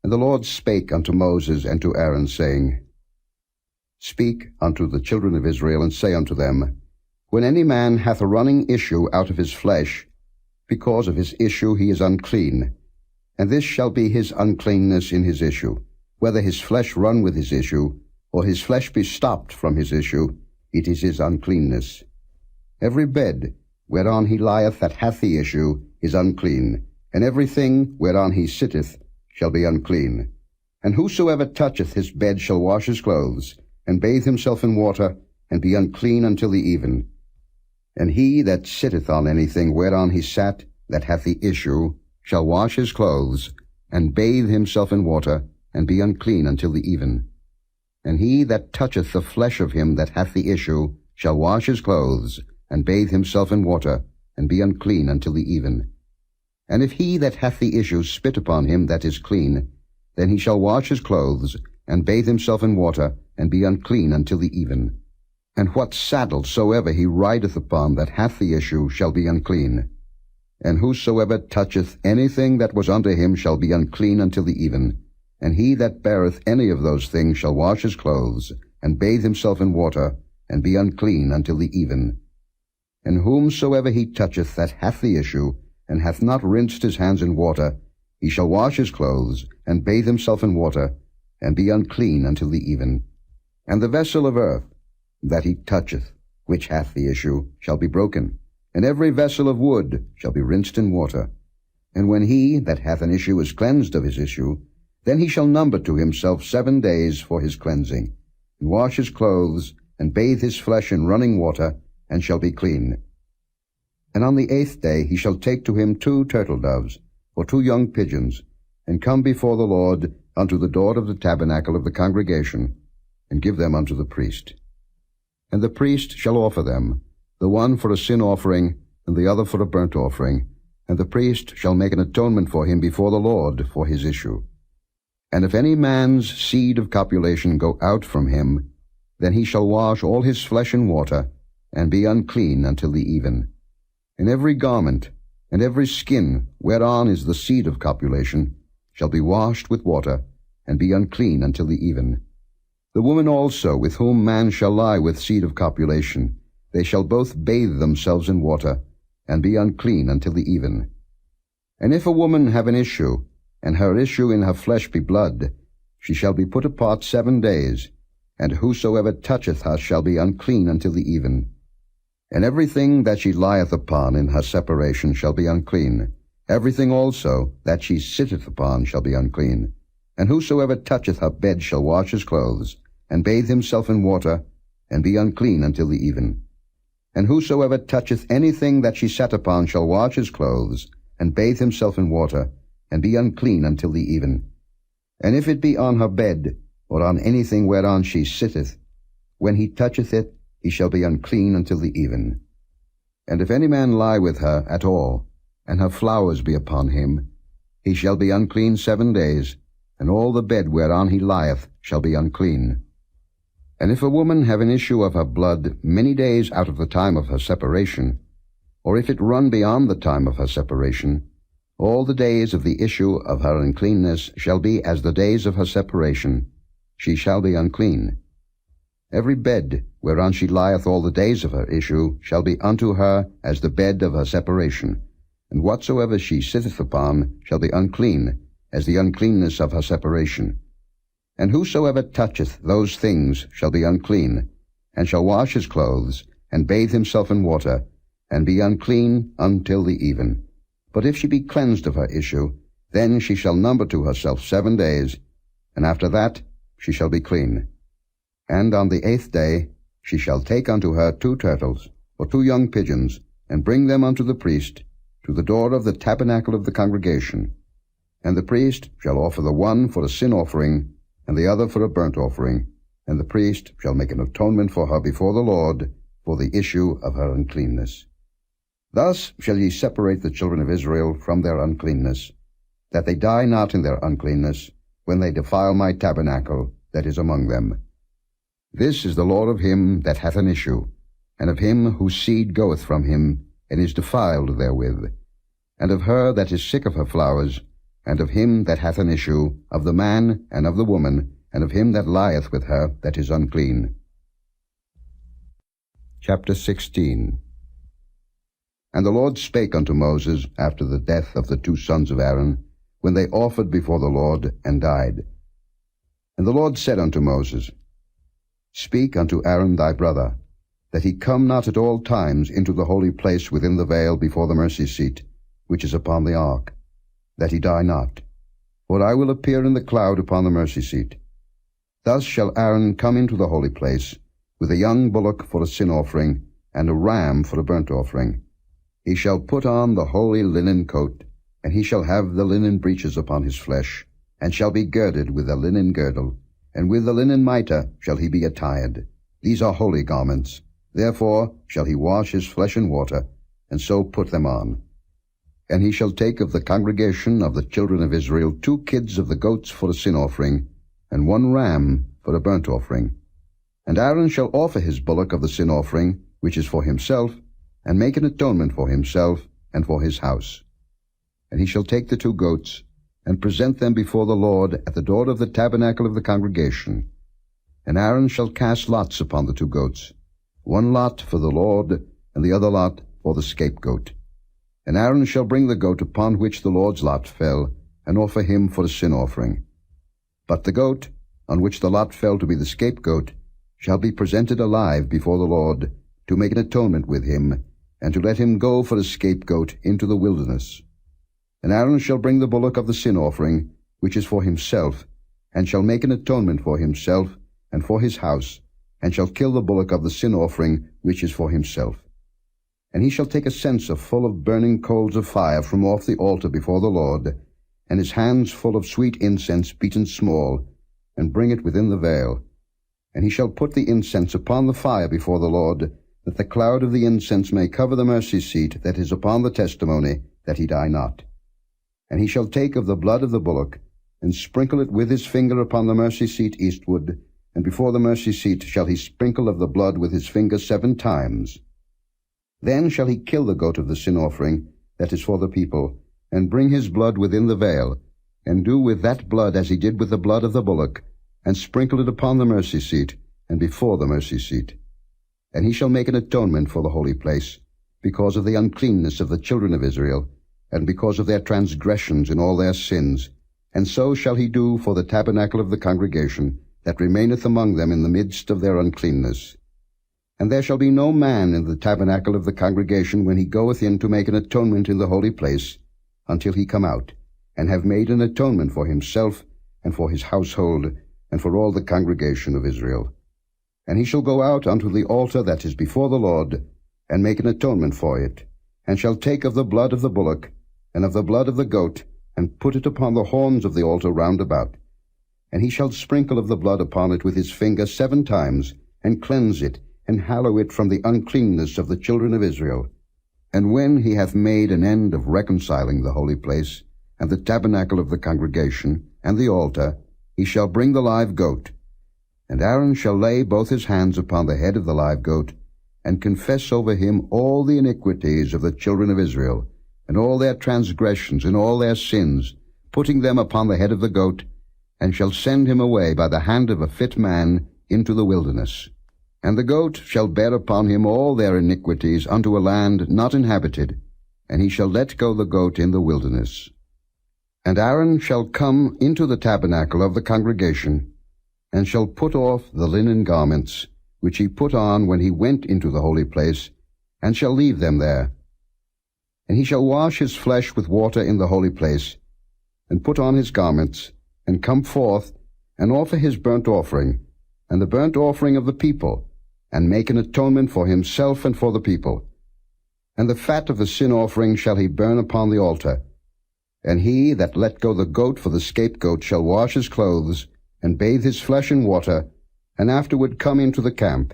And the Lord spake unto Moses and to Aaron, saying, Speak unto the children of Israel, and say unto them, When any man hath a running issue out of his flesh, because of his issue he is unclean, and this shall be his uncleanness in his issue, whether his flesh run with his issue, or his flesh be stopped from his issue, it is his uncleanness. Every bed whereon he lieth that hath the issue is unclean, and everything whereon he sitteth shall be unclean. And whosoever toucheth his bed shall wash his clothes, and bathe himself in water, and be unclean until the even. And he that sitteth on anything whereon he sat, that hath the issue, shall wash his clothes, and bathe himself in water, and be unclean until the even. And he that toucheth the flesh of him that hath the issue shall wash his clothes, and bathe himself in water, and be unclean until the even. And if he that hath the issue spit upon him that is clean, then he shall wash his clothes, and bathe himself in water, and be unclean until the even. And what saddle soever he rideth upon that hath the issue shall be unclean. And whosoever toucheth anything that was unto him shall be unclean until the even. And he that beareth any of those things shall wash his clothes, and bathe himself in water, and be unclean until the even. And whomsoever he toucheth that hath the issue, and hath not rinsed his hands in water, he shall wash his clothes, and bathe himself in water, and be unclean until the even. And the vessel of earth that he toucheth, which hath the issue, shall be broken, and every vessel of wood shall be rinsed in water. And when he that hath an issue is cleansed of his issue, then he shall number to himself 7 days for his cleansing, and wash his clothes, and bathe his flesh in running water, and shall be clean. And on the 8th day he shall take to him 2 turtle doves, or 2 young pigeons, and come before the Lord unto the door of the tabernacle of the congregation, and give them unto the priest. And the priest shall offer them, the one for a sin offering, and the other for a burnt offering, and the priest shall make an atonement for him before the Lord for his issue. And if any man's seed of copulation go out from him, then he shall wash all his flesh in water, and be unclean until the even. And every garment, and every skin whereon is the seed of copulation, shall be washed with water, and be unclean until the even. The woman also, with whom man shall lie with seed of copulation, they shall both bathe themselves in water, and be unclean until the even. And if a woman have an issue, and her issue in her flesh be blood, she shall be put apart 7 days, and whosoever toucheth her shall be unclean until the even. And everything that she lieth upon in her separation shall be unclean. Everything also that she sitteth upon shall be unclean. And whosoever toucheth her bed shall wash his clothes, and bathe himself in water, and be unclean until the even. And whosoever toucheth anything that she sat upon shall wash his clothes, and bathe himself in water, and be unclean until the even. And if it be on her bed, or on anything whereon she sitteth, when he toucheth it, he shall be unclean until the even. And if any man lie with her at all, and her flowers be upon him, he shall be unclean 7 days, and all the bed whereon he lieth shall be unclean. And if a woman have an issue of her blood many days out of the time of her separation, or if it run beyond the time of her separation, all the days of the issue of her uncleanness shall be as the days of her separation. She shall be unclean. Every bed whereon she lieth all the days of her issue shall be unto her as the bed of her separation, and whatsoever she sitteth upon shall be unclean, as the uncleanness of her separation. And whosoever toucheth those things shall be unclean, and shall wash his clothes, and bathe himself in water, and be unclean until the even. But if she be cleansed of her issue, then she shall number to herself 7 days, and after that she shall be clean. And on the 8th day she shall take unto her 2 turtles, or 2 young pigeons, and bring them unto the priest, to the door of the tabernacle of the congregation. And the priest shall offer the one for a sin offering, and the other for a burnt offering, and the priest shall make an atonement for her before the Lord for the issue of her uncleanness. Thus shall ye separate the children of Israel from their uncleanness, that they die not in their uncleanness, when they defile my tabernacle that is among them. This is the law of him that hath an issue, and of him whose seed goeth from him, and is defiled therewith, and of her that is sick of her flowers, and of him that hath an issue, of the man and of the woman, and of him that lieth with her that is unclean. Chapter 16. And the Lord spake unto Moses after the death of the 2 sons of Aaron, when they offered before the Lord, and died. And the Lord said unto Moses, Speak unto Aaron thy brother, that he come not at all times into the holy place within the veil before the mercy seat, which is upon the ark, that he die not. For I will appear in the cloud upon the mercy seat. Thus shall Aaron come into the holy place, with a young bullock for a sin offering, and a ram for a burnt offering. He shall put on the holy linen coat, and he shall have the linen breeches upon his flesh, and shall be girded with a linen girdle, and with the linen mitre shall he be attired. These are holy garments. Therefore shall he wash his flesh in water, and so put them on. And he shall take of the congregation of the children of Israel 2 kids of the goats for a sin offering, and 1 ram for a burnt offering. And Aaron shall offer his bullock of the sin offering, which is for himself, and make an atonement for himself and for his house. And he shall take the 2 goats, and present them before the Lord at the door of the tabernacle of the congregation. And Aaron shall cast lots upon the 2 goats, 1 lot for the Lord, and the other lot for the scapegoat. And Aaron shall bring the goat upon which the Lord's lot fell, and offer him for a sin offering. But the goat, on which the lot fell to be the scapegoat, shall be presented alive before the Lord, to make an atonement with him, and to let him go for a scapegoat into the wilderness. And Aaron shall bring the bullock of the sin offering, which is for himself, and shall make an atonement for himself and for his house, and shall kill the bullock of the sin offering, which is for himself. And he shall take a censer full of burning coals of fire from off the altar before the Lord, and his hands full of sweet incense beaten small, and bring it within the veil. And he shall put the incense upon the fire before the Lord, that the cloud of the incense may cover the mercy seat that is upon the testimony, that he die not. And he shall take of the blood of the bullock, and sprinkle it with his finger upon the mercy seat eastward, and before the mercy seat shall he sprinkle of the blood with his finger 7 times. Then shall he kill the goat of the sin offering, that is for the people, and bring his blood within the veil, and do with that blood as he did with the blood of the bullock, and sprinkle it upon the mercy seat, and before the mercy seat. And he shall make an atonement for the holy place, because of the uncleanness of the children of Israel, and because of their transgressions in all their sins. And so shall he do for the tabernacle of the congregation, that remaineth among them in the midst of their uncleanness. And there shall be no man in the tabernacle of the congregation when he goeth in to make an atonement in the holy place, until he come out, and have made an atonement for himself, and for his household, and for all the congregation of Israel. And he shall go out unto the altar that is before the Lord, and make an atonement for it, and shall take of the blood of the bullock, and of the blood of the goat, and put it upon the horns of the altar round about. And he shall sprinkle of the blood upon it with his finger 7 times, and cleanse it, and hallow it from the uncleanness of the children of Israel. And when he hath made an end of reconciling the holy place, and the tabernacle of the congregation, and the altar, he shall bring the live goat. And Aaron shall lay both his hands upon the head of the live goat, and confess over him all the iniquities of the children of Israel, and all their transgressions and all their sins, putting them upon the head of the goat, and shall send him away by the hand of a fit man into the wilderness. And the goat shall bear upon him all their iniquities unto a land not inhabited, and he shall let go the goat in the wilderness. And Aaron shall come into the tabernacle of the congregation, and shall put off the linen garments, which he put on when he went into the holy place, and shall leave them there. And he shall wash his flesh with water in the holy place, and put on his garments, and come forth, and offer his burnt offering, and the burnt offering of the people, and make an atonement for himself and for the people. And the fat of the sin offering shall he burn upon the altar. And he that let go the goat for the scapegoat shall wash his clothes, and bathe his flesh in water, and afterward come into the camp.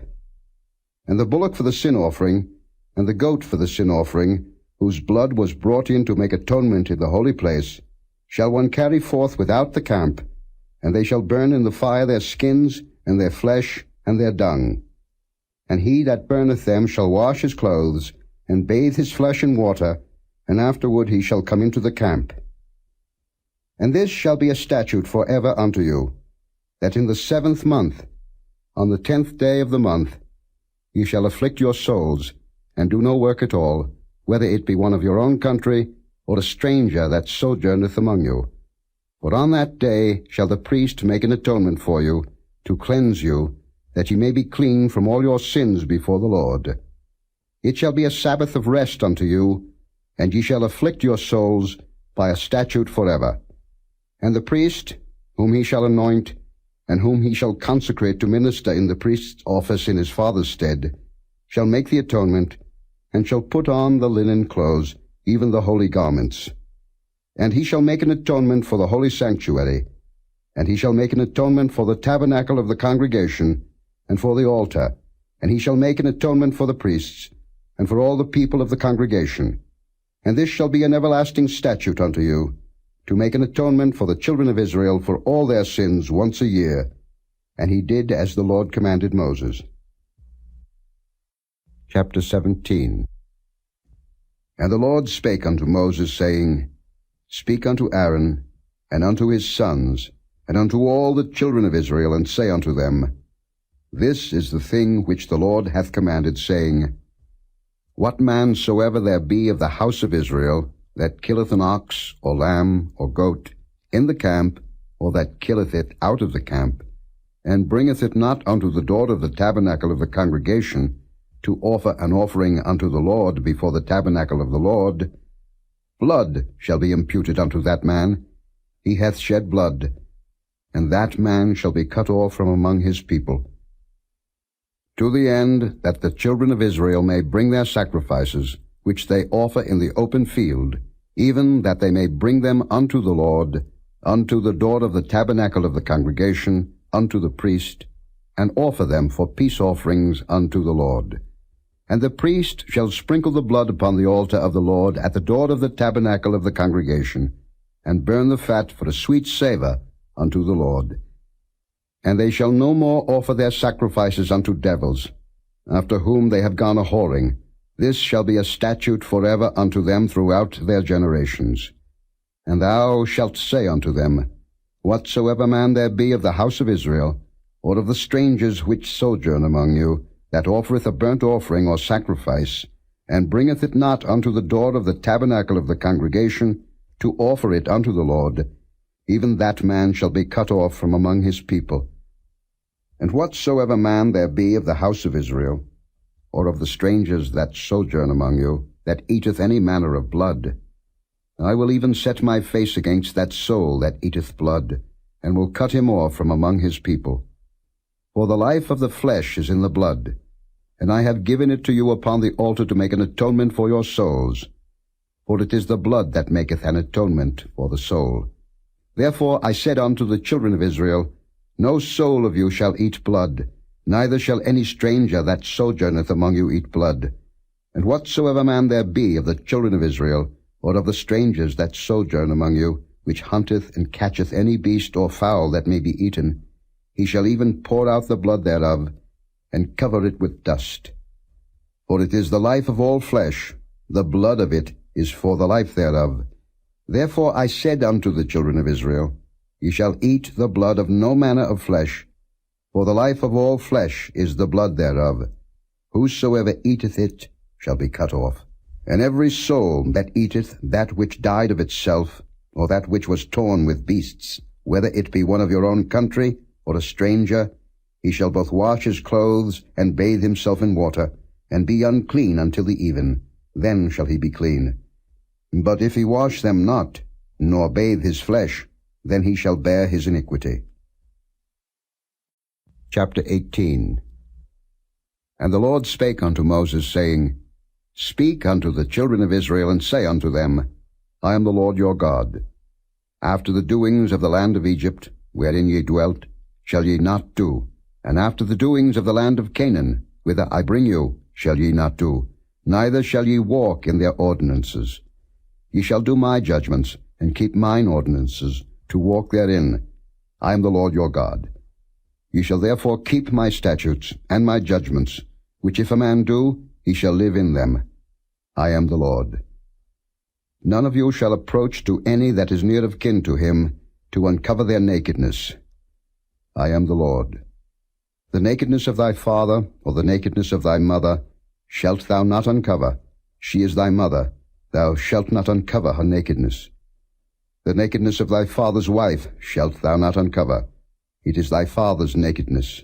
And the bullock for the sin offering, and the goat for the sin offering, whose blood was brought in to make atonement in the holy place, shall one carry forth without the camp, and they shall burn in the fire their skins, and their flesh, and their dung. And he that burneth them shall wash his clothes, and bathe his flesh in water, and afterward he shall come into the camp. And this shall be a statute for ever unto you, that in the 7th month, on the 10th day of the month, ye shall afflict your souls, and do no work at all, whether it be one of your own country, or a stranger that sojourneth among you. For on that day shall the priest make an atonement for you, to cleanse you, that ye may be clean from all your sins before the Lord. It shall be a Sabbath of rest unto you, and ye shall afflict your souls by a statute forever. And the priest, whom he shall anoint, and whom he shall consecrate to minister in the priest's office in his father's stead, shall make the atonement, and shall put on the linen clothes, even the holy garments. And he shall make an atonement for the holy sanctuary, and he shall make an atonement for the tabernacle of the congregation, and for the altar, and he shall make an atonement for the priests, and for all the people of the congregation. And this shall be an everlasting statute unto you, to make an atonement for the children of Israel for all their sins once a year. And he did as the Lord commanded Moses. Chapter 17. And the Lord spake unto Moses, saying, Speak unto Aaron, and unto his sons, and unto all the children of Israel, and say unto them, This is the thing which the Lord hath commanded, saying, What man soever there be of the house of Israel, that killeth an ox, or lamb, or goat, in the camp, or that killeth it out of the camp, and bringeth it not unto the door of the tabernacle of the congregation, to offer an offering unto the Lord before the tabernacle of the Lord, blood shall be imputed unto that man. He hath shed blood, and that man shall be cut off from among his people. To the end that the children of Israel may bring their sacrifices, which they offer in the open field, even that they may bring them unto the Lord, unto the door of the tabernacle of the congregation, unto the priest, and offer them for peace offerings unto the Lord. And the priest shall sprinkle the blood upon the altar of the Lord at the door of the tabernacle of the congregation, and burn the fat for a sweet savour unto the Lord. And they shall no more offer their sacrifices unto devils, after whom they have gone a-whoring. This shall be a statute forever unto them throughout their generations. And thou shalt say unto them, Whatsoever man there be of the house of Israel, or of the strangers which sojourn among you, that offereth a burnt offering or sacrifice, and bringeth it not unto the door of the tabernacle of the congregation, to offer it unto the Lord, even that man shall be cut off from among his people. And whatsoever man there be of the house of Israel, or of the strangers that sojourn among you, that eateth any manner of blood, I will even set my face against that soul that eateth blood, and will cut him off from among his people. For the life of the flesh is in the blood, and I have given it to you upon the altar to make an atonement for your souls. For it is the blood that maketh an atonement for the soul. Therefore I said unto the children of Israel, No soul of you shall eat blood, neither shall any stranger that sojourneth among you eat blood. And whatsoever man there be of the children of Israel, or of the strangers that sojourn among you, which hunteth and catcheth any beast or fowl that may be eaten, he shall even pour out the blood thereof, and cover it with dust. For it is the life of all flesh, the blood of it is for the life thereof. Therefore I said unto the children of Israel, Ye shall eat the blood of no manner of flesh, for the life of all flesh is the blood thereof. Whosoever eateth it shall be cut off. And every soul that eateth that which died of itself, or that which was torn with beasts, whether it be one of your own country, or a stranger, he shall both wash his clothes, and bathe himself in water, and be unclean until the even. Then shall he be clean. But if he wash them not, nor bathe his flesh, then he shall bear his iniquity. Chapter 18. And the Lord spake unto Moses, saying, Speak unto the children of Israel, and say unto them, I am the Lord your God. After the doings of the land of Egypt, wherein ye dwelt, shall ye not do, and after the doings of the land of Canaan, whither I bring you, shall ye not do, neither shall ye walk in their ordinances. Ye shall do my judgments, and keep mine ordinances, to walk therein. I am the Lord your God. Ye shall therefore keep my statutes and my judgments, which if a man do, he shall live in them. I am the Lord. None of you shall approach to any that is near of kin to him, to uncover their nakedness. I am the Lord. The nakedness of thy father, or the nakedness of thy mother, shalt thou not uncover. She is thy mother. Thou shalt not uncover her nakedness. The nakedness of thy father's wife shalt thou not uncover. It is thy father's nakedness.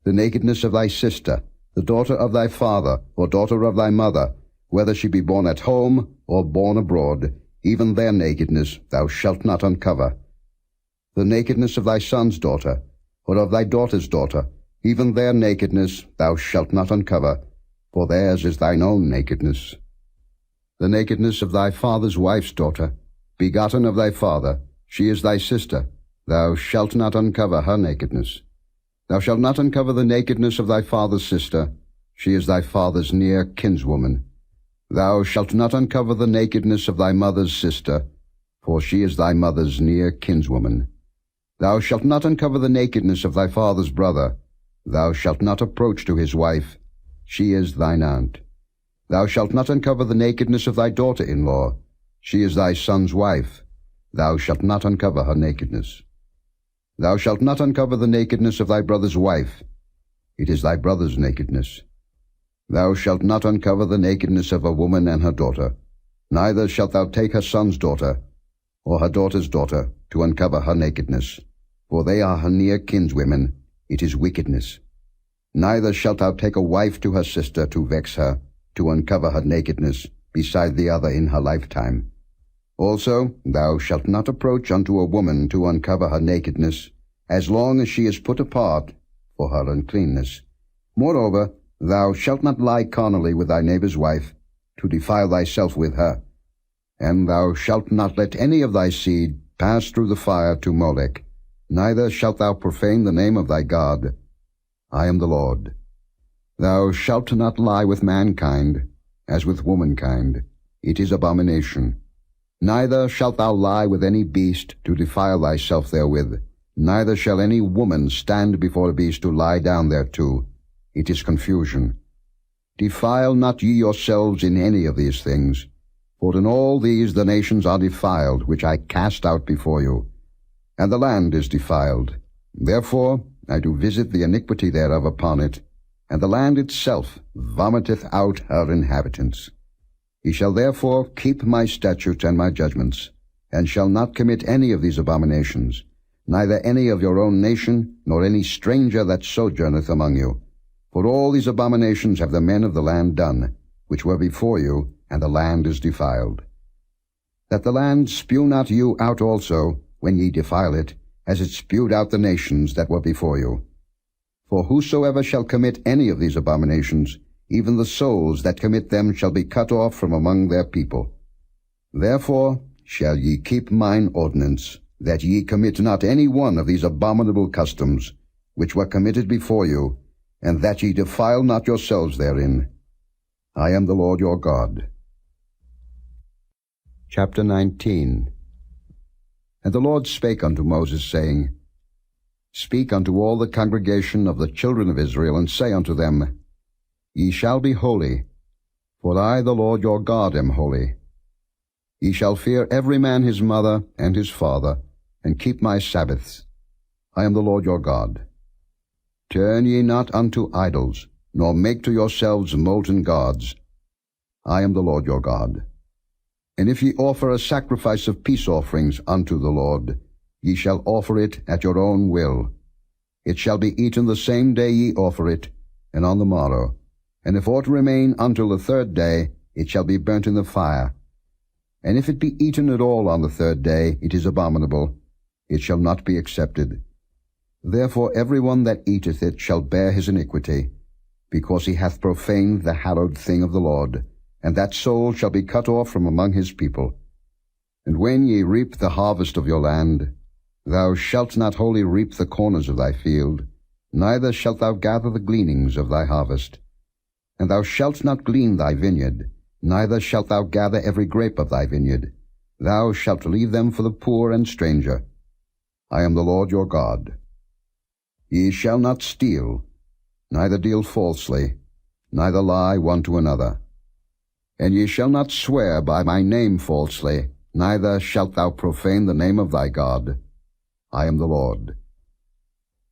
The nakedness of thy sister, the daughter of thy father, or daughter of thy mother, whether she be born at home or born abroad, even their nakedness thou shalt not uncover. The nakedness of thy son's daughter, or of thy daughter's daughter, even their nakedness thou shalt not uncover, for theirs is thine own nakedness. The nakedness of thy father's wife's daughter, begotten of thy father, she is thy sister, thou shalt not uncover her nakedness. Thou shalt not uncover the nakedness of thy father's sister, she is thy father's near kinswoman. Thou shalt not uncover the nakedness of thy mother's sister, for she is thy mother's near kinswoman. Thou shalt not uncover the nakedness of thy father's brother. Thou shalt not approach to his wife, she is thine aunt. Thou shalt not uncover the nakedness of thy daughter-in-law, she is thy son's wife. Thou shalt not uncover her nakedness. Thou shalt not uncover the nakedness of thy brother's wife. It is thy brother's nakedness. Thou shalt not uncover the nakedness of a woman and her daughter. Neither shalt thou take her son's daughter, or her daughter's daughter, to uncover her nakedness. For they are her near kinswomen. It is wickedness. Neither shalt thou take a wife to her sister to vex her, to uncover her nakedness, beside the other in her lifetime. Also, thou shalt not approach unto a woman to uncover her nakedness, as long as she is put apart for her uncleanness. Moreover, thou shalt not lie carnally with thy neighbor's wife, to defile thyself with her. And thou shalt not let any of thy seed pass through the fire to Molech, neither shalt thou profane the name of thy God. I am the Lord. Thou shalt not lie with mankind, as with womankind. It is abomination. Neither shalt thou lie with any beast to defile thyself therewith. Neither shall any woman stand before a beast to lie down thereto. It is confusion. Defile not ye yourselves in any of these things, for in all these the nations are defiled, which I cast out before you. and the land is defiled. Therefore I do visit the iniquity thereof upon it, and the land itself vomiteth out her inhabitants. Ye shall therefore keep my statutes and my judgments, and shall not commit any of these abominations, neither any of your own nation, nor any stranger that sojourneth among you. For all these abominations have the men of the land done, which were before you, and the land is defiled. That the land spew not you out also, when ye defile it, as it spewed out the nations that were before you. For whosoever shall commit any of these abominations, even the souls that commit them shall be cut off from among their people. Therefore shall ye keep mine ordinance, that ye commit not any one of these abominable customs, which were committed before you, and that ye defile not yourselves therein. I am the Lord your God. Chapter 19. And the Lord spake unto Moses, saying, Speak unto all the congregation of the children of Israel, and say unto them, Ye shall be holy, for I the Lord your God am holy. Ye shall fear every man his mother and his father, and keep my Sabbaths. I am the Lord your God. Turn ye not unto idols, nor make to yourselves molten gods. I am the Lord your God. And if ye offer a sacrifice of peace offerings unto the Lord, ye shall offer it at your own will. It shall be eaten the same day ye offer it, and on the morrow. And if aught remain until the third day, it shall be burnt in the fire. And if it be eaten at all on the third day, it is abominable. It shall not be accepted. Therefore every one that eateth it shall bear his iniquity, because he hath profaned the hallowed thing of the Lord, and that soul shall be cut off from among his people. And when ye reap the harvest of your land, thou shalt not wholly reap the corners of thy field, neither shalt thou gather the gleanings of thy harvest. And thou shalt not glean thy vineyard, neither shalt thou gather every grape of thy vineyard. Thou shalt leave them for the poor and stranger. I am the Lord your God. Ye shall not steal, neither deal falsely, neither lie one to another. And ye shall not swear by my name falsely, neither shalt thou profane the name of thy God. I am the Lord.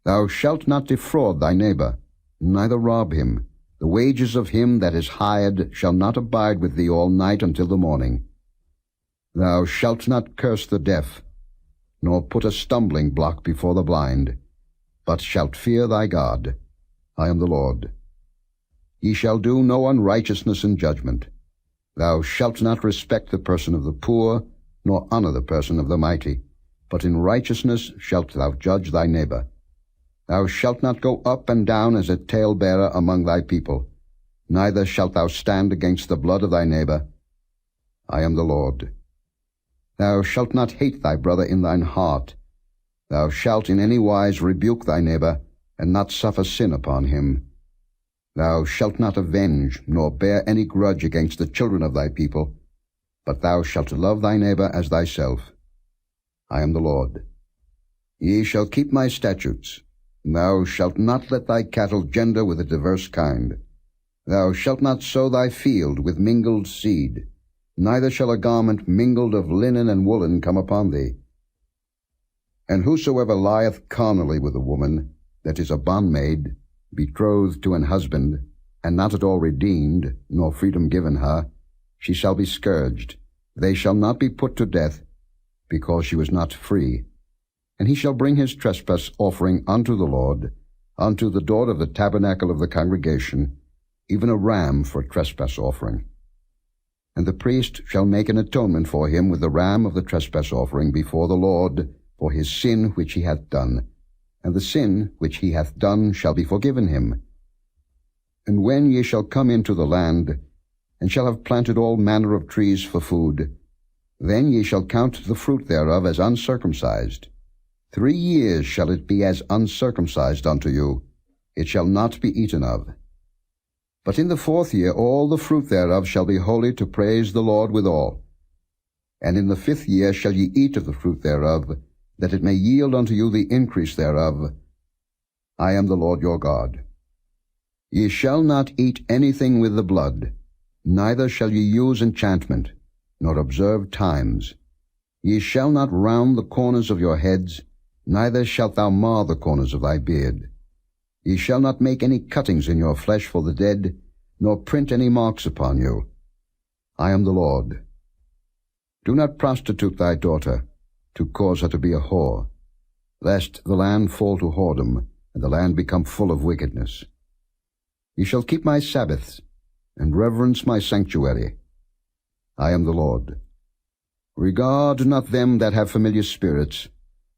Thou shalt not defraud thy neighbor, neither rob him. The wages of him that is hired shall not abide with thee all night until the morning. Thou shalt not curse the deaf, nor put a stumbling block before the blind, but shalt fear thy God. I am the Lord. Ye shall do no unrighteousness in judgment. Thou shalt not respect the person of the poor, nor honor the person of the mighty, but in righteousness shalt thou judge thy neighbor. Thou shalt not go up and down as a talebearer among thy people, neither shalt thou stand against the blood of thy neighbor. I am the Lord. Thou shalt not hate thy brother in thine heart. Thou shalt in any wise rebuke thy neighbor, and not suffer sin upon him. Thou shalt not avenge, nor bear any grudge against the children of thy people, but thou shalt love thy neighbor as thyself. I am the Lord. Ye shall keep my statutes. Thou shalt not let thy cattle gender with a diverse kind. Thou shalt not sow thy field with mingled seed, neither shall a garment mingled of linen and woolen come upon thee. And whosoever lieth carnally with a woman, that is a bondmaid, betrothed to an husband, and not at all redeemed, nor freedom given her, she shall be scourged. They shall not be put to death, because she was not free. And he shall bring his trespass offering unto the Lord, unto the door of the tabernacle of the congregation, even a ram for trespass offering. And the priest shall make an atonement for him with the ram of the trespass offering before the Lord for his sin which he hath done, and the sin which he hath done shall be forgiven him. And when ye shall come into the land, and shall have planted all manner of trees for food, then ye shall count the fruit thereof as uncircumcised. 3 years shall it be as uncircumcised unto you. It shall not be eaten of. But in the 4th year all the fruit thereof shall be holy to praise the Lord withal. And in the 5th year shall ye eat of the fruit thereof, that it may yield unto you the increase thereof. I am the Lord your God. Ye shall not eat anything with the blood, neither shall ye use enchantment, nor observe times. Ye shall not round the corners of your heads, neither shalt thou mar the corners of thy beard. Ye shall not make any cuttings in your flesh for the dead, nor print any marks upon you. I am the Lord. Do not prostitute thy daughter, to cause her to be a whore, lest the land fall to whoredom, and the land become full of wickedness. Ye shall keep my Sabbaths, and reverence my sanctuary. I am the Lord. Regard not them that have familiar spirits,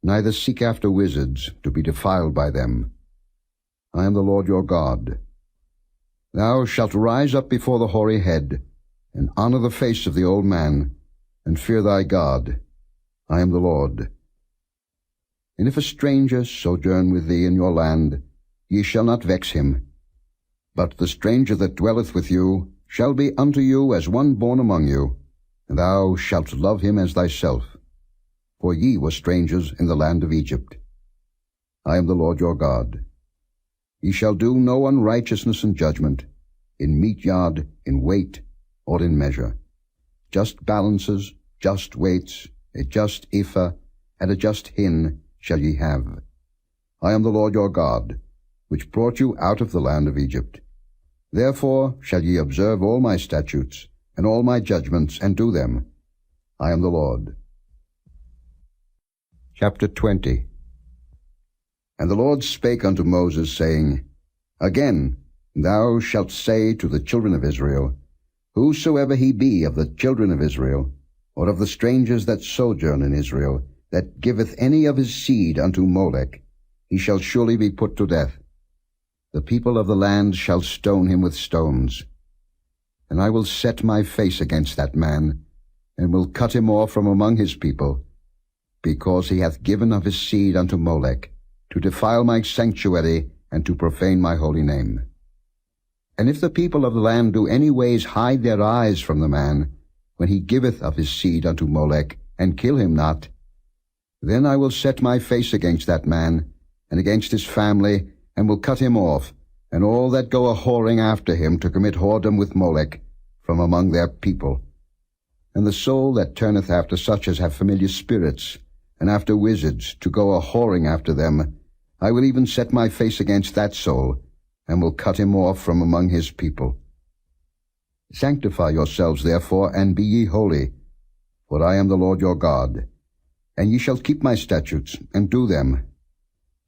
neither seek after wizards, to be defiled by them. I am the Lord your God. Thou shalt rise up before the hoary head, and honor the face of the old man, and fear thy God. I am the Lord. And if a stranger sojourn with thee in your land, ye shall not vex him. But the stranger that dwelleth with you shall be unto you as one born among you, and thou shalt love him as thyself. For ye were strangers in the land of Egypt. I am the Lord your God. Ye shall do no unrighteousness in judgment, in meat yard, in weight, or in measure. Just balances, just weights, a just ephah, and a just hin shall ye have. I am the Lord your God, which brought you out of the land of Egypt. Therefore shall ye observe all my statutes, and all my judgments, and do them. I am the Lord. Chapter 20. And the Lord spake unto Moses, saying, Again, thou shalt say to the children of Israel, Whosoever he be of the children of Israel, or of the strangers that sojourn in Israel, that giveth any of his seed unto Molech, he shall surely be put to death. The people of the land shall stone him with stones. And I will set my face against that man, and will cut him off from among his people, because he hath given of his seed unto Molech, to defile my sanctuary, and to profane my holy name. And if the people of the land do any ways hide their eyes from the man, when he giveth of his seed unto Molech, and kill him not, then I will set my face against that man, and against his family, and will cut him off, and all that go a-whoring after him to commit whoredom with Molech, from among their people. And the soul that turneth after such as have familiar spirits, and after wizards, to go a-whoring after them, I will even set my face against that soul, and will cut him off from among his people. Sanctify yourselves therefore, and be ye holy, for I am the Lord your God. And ye shall keep my statutes, and do them.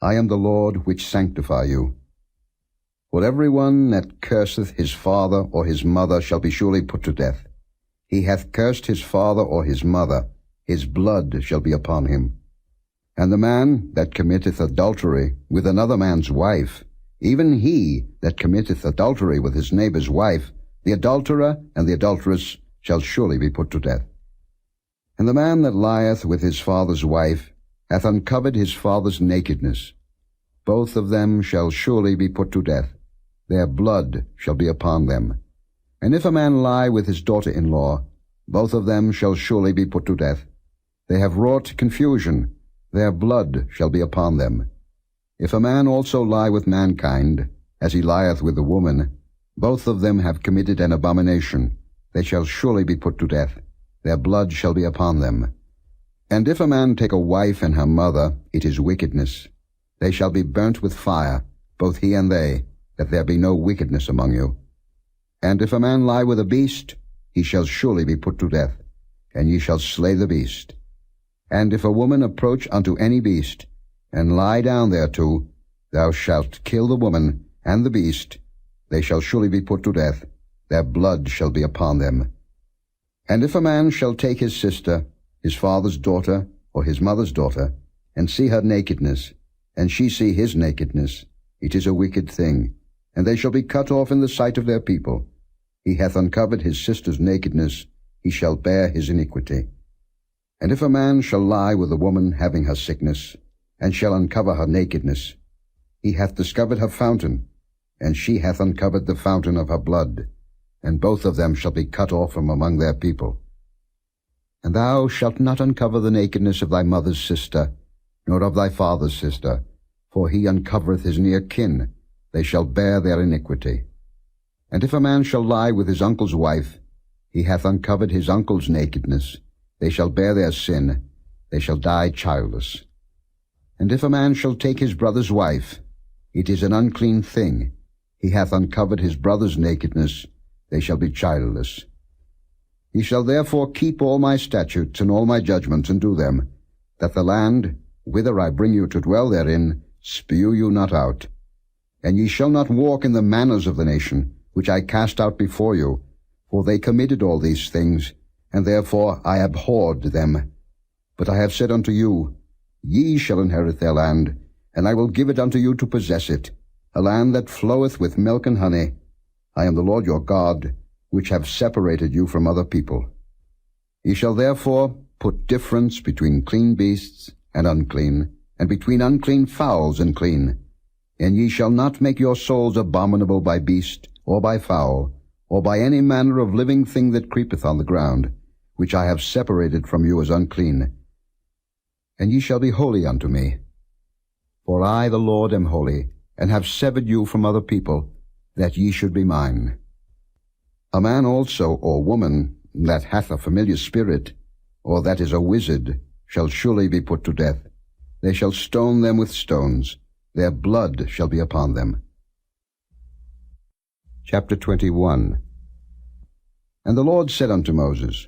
I am the Lord which sanctify you. For every one that curseth his father or his mother shall be surely put to death. He hath cursed his father or his mother, his blood shall be upon him. And the man that committeth adultery with another man's wife, even he that committeth adultery with his neighbor's wife, the adulterer and the adulteress shall surely be put to death. And the man that lieth with his father's wife hath uncovered his father's nakedness. Both of them shall surely be put to death. Their blood shall be upon them. And if a man lie with his daughter-in-law, both of them shall surely be put to death. They have wrought confusion. Their blood shall be upon them. If a man also lie with mankind, as he lieth with a woman, both of them have committed an abomination. They shall surely be put to death. Their blood shall be upon them. And if a man take a wife and her mother, it is wickedness. They shall be burnt with fire, both he and they, that there be no wickedness among you. And if a man lie with a beast, he shall surely be put to death, and ye shall slay the beast. And if a woman approach unto any beast, and lie down thereto, thou shalt kill the woman and the beast. They shall surely be put to death. Their blood shall be upon them. And if a man shall take his sister, his father's daughter, or his mother's daughter, and see her nakedness, and she see his nakedness, it is a wicked thing, and they shall be cut off in the sight of their people. He hath uncovered his sister's nakedness, he shall bear his iniquity. And if a man shall lie with a woman having her sickness, and shall uncover her nakedness, he hath discovered her fountain, and she hath uncovered the fountain of her blood, and both of them shall be cut off from among their people. And thou shalt not uncover the nakedness of thy mother's sister, nor of thy father's sister, for he uncovereth his near kin. They shall bear their iniquity. And if a man shall lie with his uncle's wife, he hath uncovered his uncle's nakedness. They shall bear their sin. They shall die childless. And if a man shall take his brother's wife, it is an unclean thing. He hath uncovered his brother's nakedness. They shall be childless. He shall therefore keep all my statutes and all my judgments, and do them, that the land, whither I bring you to dwell therein, spew you not out. And ye shall not walk in the manners of the nation, which I cast out before you, for they committed all these things, and therefore I abhorred them. But I have said unto you, Ye shall inherit their land, and I will give it unto you to possess it, a land that floweth with milk and honey. I am the Lord your God, which have separated you from other people. Ye shall therefore put difference between clean beasts and unclean, and between unclean fowls and clean. And ye shall not make your souls abominable by beast, or by fowl, or by any manner of living thing that creepeth on the ground, which I have separated from you as unclean. And ye shall be holy unto me. For I, the Lord, am holy, and have severed you from other people, that ye should be mine. A man also, or woman, that hath a familiar spirit, or that is a wizard, shall surely be put to death. They shall stone them with stones. Their blood shall be upon them. Chapter 21. And the Lord said unto Moses,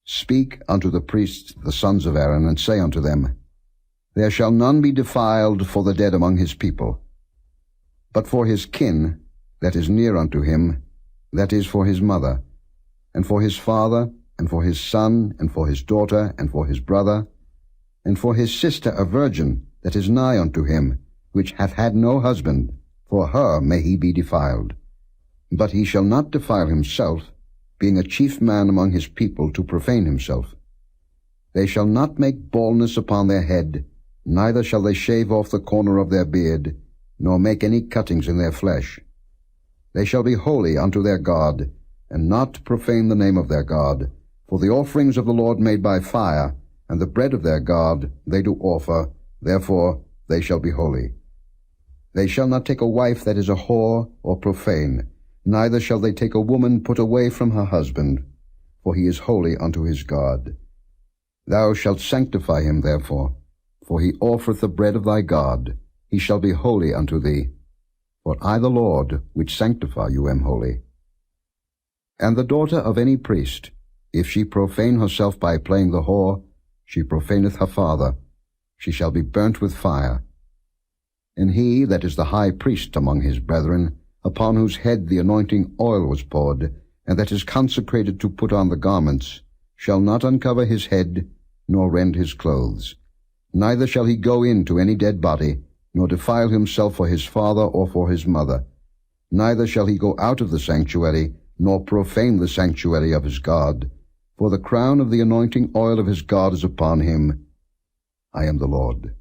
Speak unto the priests, the sons of Aaron, and say unto them, There shall none be defiled for the dead among his people, but for his kin that is near unto him, that is for his mother, and for his father, and for his son, and for his daughter, and for his brother, and for his sister a virgin that is nigh unto him, which hath had no husband, for her may he be defiled. But he shall not defile himself, being a chief man among his people, to profane himself. They shall not make baldness upon their head, neither shall they shave off the corner of their beard, nor make any cuttings in their flesh. They shall be holy unto their God, and not profane the name of their God, for the offerings of the Lord made by fire, and the bread of their God they do offer, therefore they shall be holy. They shall not take a wife that is a whore or profane, neither shall they take a woman put away from her husband, for he is holy unto his God. Thou shalt sanctify him therefore, for he offereth the bread of thy God. He shall be holy unto thee. For I the Lord, which sanctify you, am holy. And the daughter of any priest, if she profane herself by playing the whore, she profaneth her father. She shall be burnt with fire. And he that is the high priest among his brethren, upon whose head the anointing oil was poured, and that is consecrated to put on the garments, shall not uncover his head, nor rend his clothes. Neither shall he go in to any dead body, nor defile himself for his father or for his mother. Neither shall he go out of the sanctuary, nor profane the sanctuary of his God. For the crown of the anointing oil of his God is upon him. I am the Lord.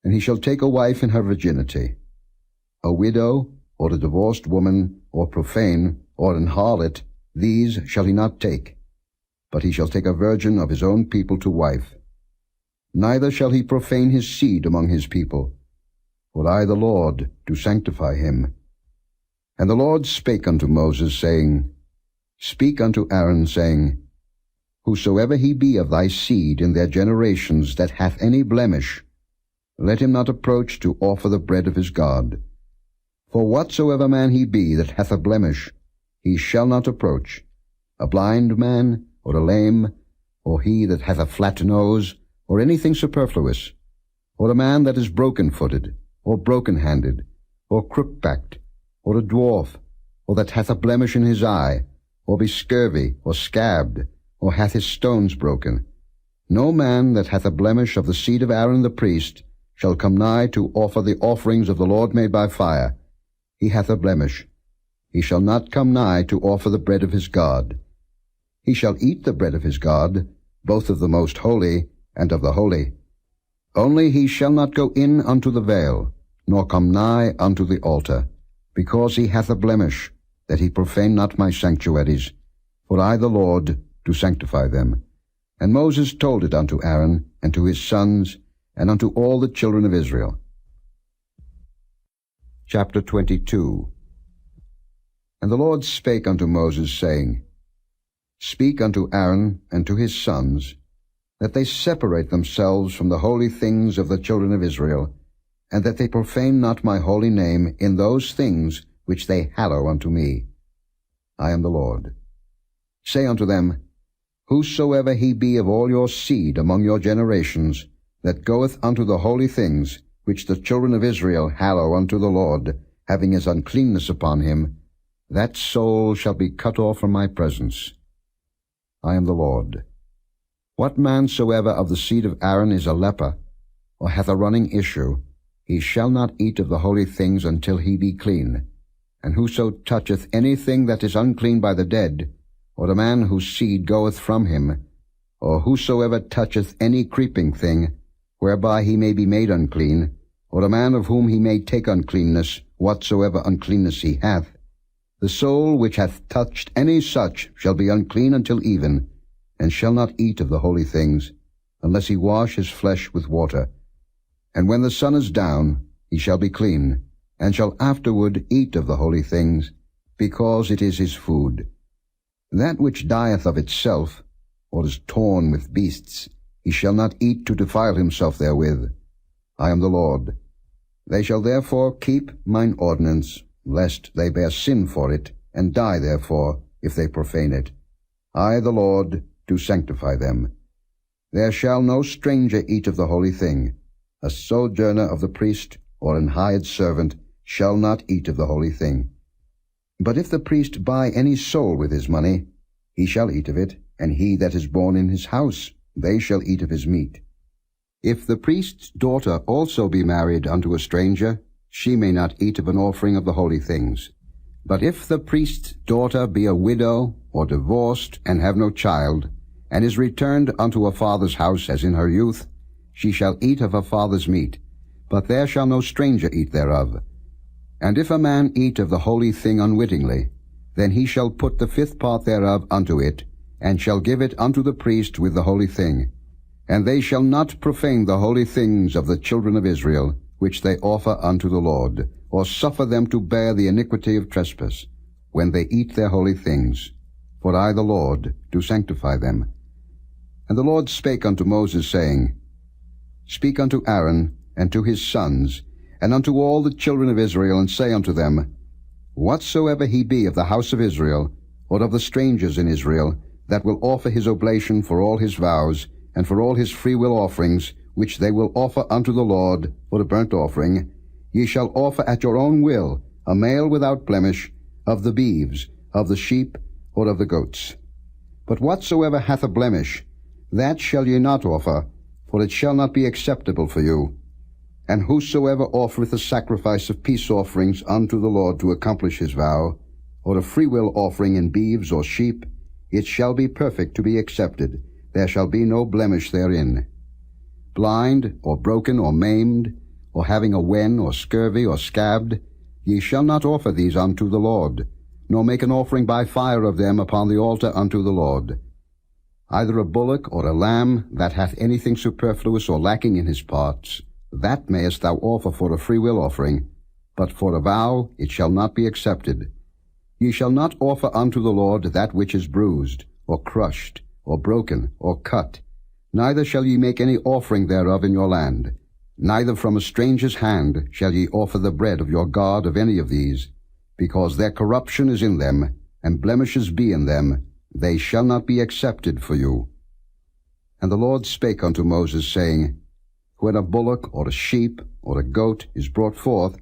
And he shall take a wife in her virginity. A widow, or a divorced woman, or profane, or an harlot, these shall he not take. But he shall take a virgin of his own people to wife. Neither shall he profane his seed among his people, for I the Lord do sanctify him. And the Lord spake unto Moses, saying, Speak unto Aaron, saying, Whosoever he be of thy seed in their generations that hath any blemish, let him not approach to offer the bread of his God. For whatsoever man he be that hath a blemish, he shall not approach, a blind man, or a lame, or he that hath a flat nose, or anything superfluous, or a man that is broken-footed, or broken-handed, or crook-backed, or a dwarf, or that hath a blemish in his eye, or be scurvy, or scabbed, or hath his stones broken. No man that hath a blemish of the seed of Aaron the priest shall come nigh to offer the offerings of the Lord made by fire. He hath a blemish. He shall not come nigh to offer the bread of his God. He shall eat the bread of his God, both of the most holy and of the holy. Only he shall not go in unto the veil, nor come nigh unto the altar, because he hath a blemish, that he profane not my sanctuaries. For I the Lord do sanctify them. And Moses told it unto Aaron, and to his sons, and unto all the children of Israel. Chapter 22. And the Lord spake unto Moses, saying, Speak unto Aaron and to his sons, that they separate themselves from the holy things of the children of Israel, and that they profane not my holy name in those things which they hallow unto me. I am the Lord. Say unto them, Whosoever he be of all your seed among your generations, that goeth unto the holy things which the children of Israel hallow unto the Lord, having his uncleanness upon him, that soul shall be cut off from my presence. I am the Lord. What man soever of the seed of Aaron is a leper, or hath a running issue, he shall not eat of the holy things until he be clean. And whoso toucheth anything that is unclean by the dead, or a man whose seed goeth from him, or whosoever toucheth any creeping thing, whereby he may be made unclean, or a man of whom he may take uncleanness, whatsoever uncleanness he hath, the soul which hath touched any such shall be unclean until even, and shall not eat of the holy things, unless he wash his flesh with water. And when the sun is down, he shall be clean, and shall afterward eat of the holy things, because it is his food. That which dieth of itself, or is torn with beasts, he shall not eat to defile himself therewith. I am the Lord. They shall therefore keep mine ordinance, lest they bear sin for it, and die therefore, if they profane it. I, the Lord, do sanctify them. There shall no stranger eat of the holy thing. A sojourner of the priest, or an hired servant, shall not eat of the holy thing. But if the priest buy any soul with his money, he shall eat of it, and he that is born in his house, they shall eat of his meat. If the priest's daughter also be married unto a stranger, she may not eat of an offering of the holy things. But if the priest's daughter be a widow, or divorced, and have no child, and is returned unto her father's house as in her youth, she shall eat of her father's meat, but there shall no stranger eat thereof. And if a man eat of the holy thing unwittingly, then he shall put the fifth part thereof unto it, and shall give it unto the priest with the holy thing. And they shall not profane the holy things of the children of Israel, which they offer unto the Lord, or suffer them to bear the iniquity of trespass, when they eat their holy things. For I, the Lord, do sanctify them. And the Lord spake unto Moses, saying, Speak unto Aaron, and to his sons, and unto all the children of Israel, and say unto them, Whatsoever he be of the house of Israel, or of the strangers in Israel, that will offer his oblation for all his vows, and for all his freewill offerings, which they will offer unto the Lord for a burnt offering, ye shall offer at your own will a male without blemish, of the beeves, of the sheep, or of the goats. But whatsoever hath a blemish, that shall ye not offer, for it shall not be acceptable for you. And whosoever offereth a sacrifice of peace offerings unto the Lord to accomplish his vow, or a freewill offering in beeves or sheep, it shall be perfect to be accepted. There shall be no blemish therein. Blind, or broken, or maimed, or having a wen, or scurvy, or scabbed, ye shall not offer these unto the Lord, nor make an offering by fire of them upon the altar unto the Lord. Either a bullock or a lamb that hath anything superfluous or lacking in his parts, that mayest thou offer for a freewill offering, but for a vow it shall not be accepted. Ye shall not offer unto the Lord that which is bruised, or crushed, or broken, or cut. Neither shall ye make any offering thereof in your land. Neither from a stranger's hand shall ye offer the bread of your God of any of these, because their corruption is in them, and blemishes be in them. They shall not be accepted for you. And the Lord spake unto Moses, saying, When a bullock, or a sheep, or a goat is brought forth,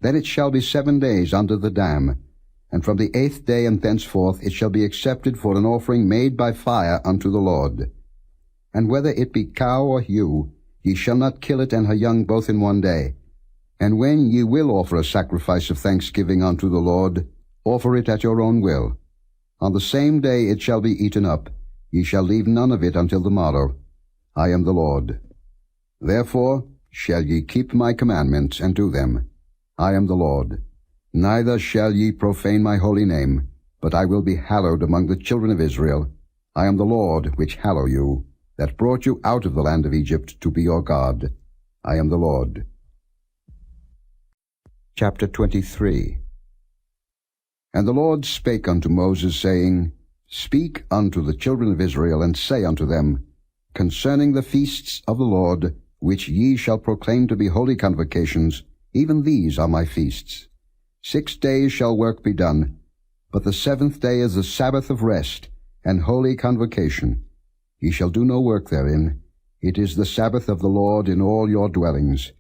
then it shall be 7 days under the dam, and from the 8th day and thenceforth it shall be accepted for an offering made by fire unto the Lord. And whether it be cow or ewe, ye shall not kill it and her young both in 1 day. And when ye will offer a sacrifice of thanksgiving unto the Lord, offer it at your own will. On the same day it shall be eaten up. Ye shall leave none of it until the morrow. I am the Lord. Therefore shall ye keep my commandments, and do them. I am the Lord. Neither shall ye profane my holy name, but I will be hallowed among the children of Israel. I am the Lord which hallow you, that brought you out of the land of Egypt to be your God. I am the Lord. Chapter 23. And the Lord spake unto Moses, saying, Speak unto the children of Israel, and say unto them, Concerning the feasts of the Lord, which ye shall proclaim to be holy convocations, even these are my feasts. 6 days shall work be done, but the 7th day is the Sabbath of rest, and holy convocation. Ye shall do no work therein. It is the Sabbath of the Lord in all your dwellings.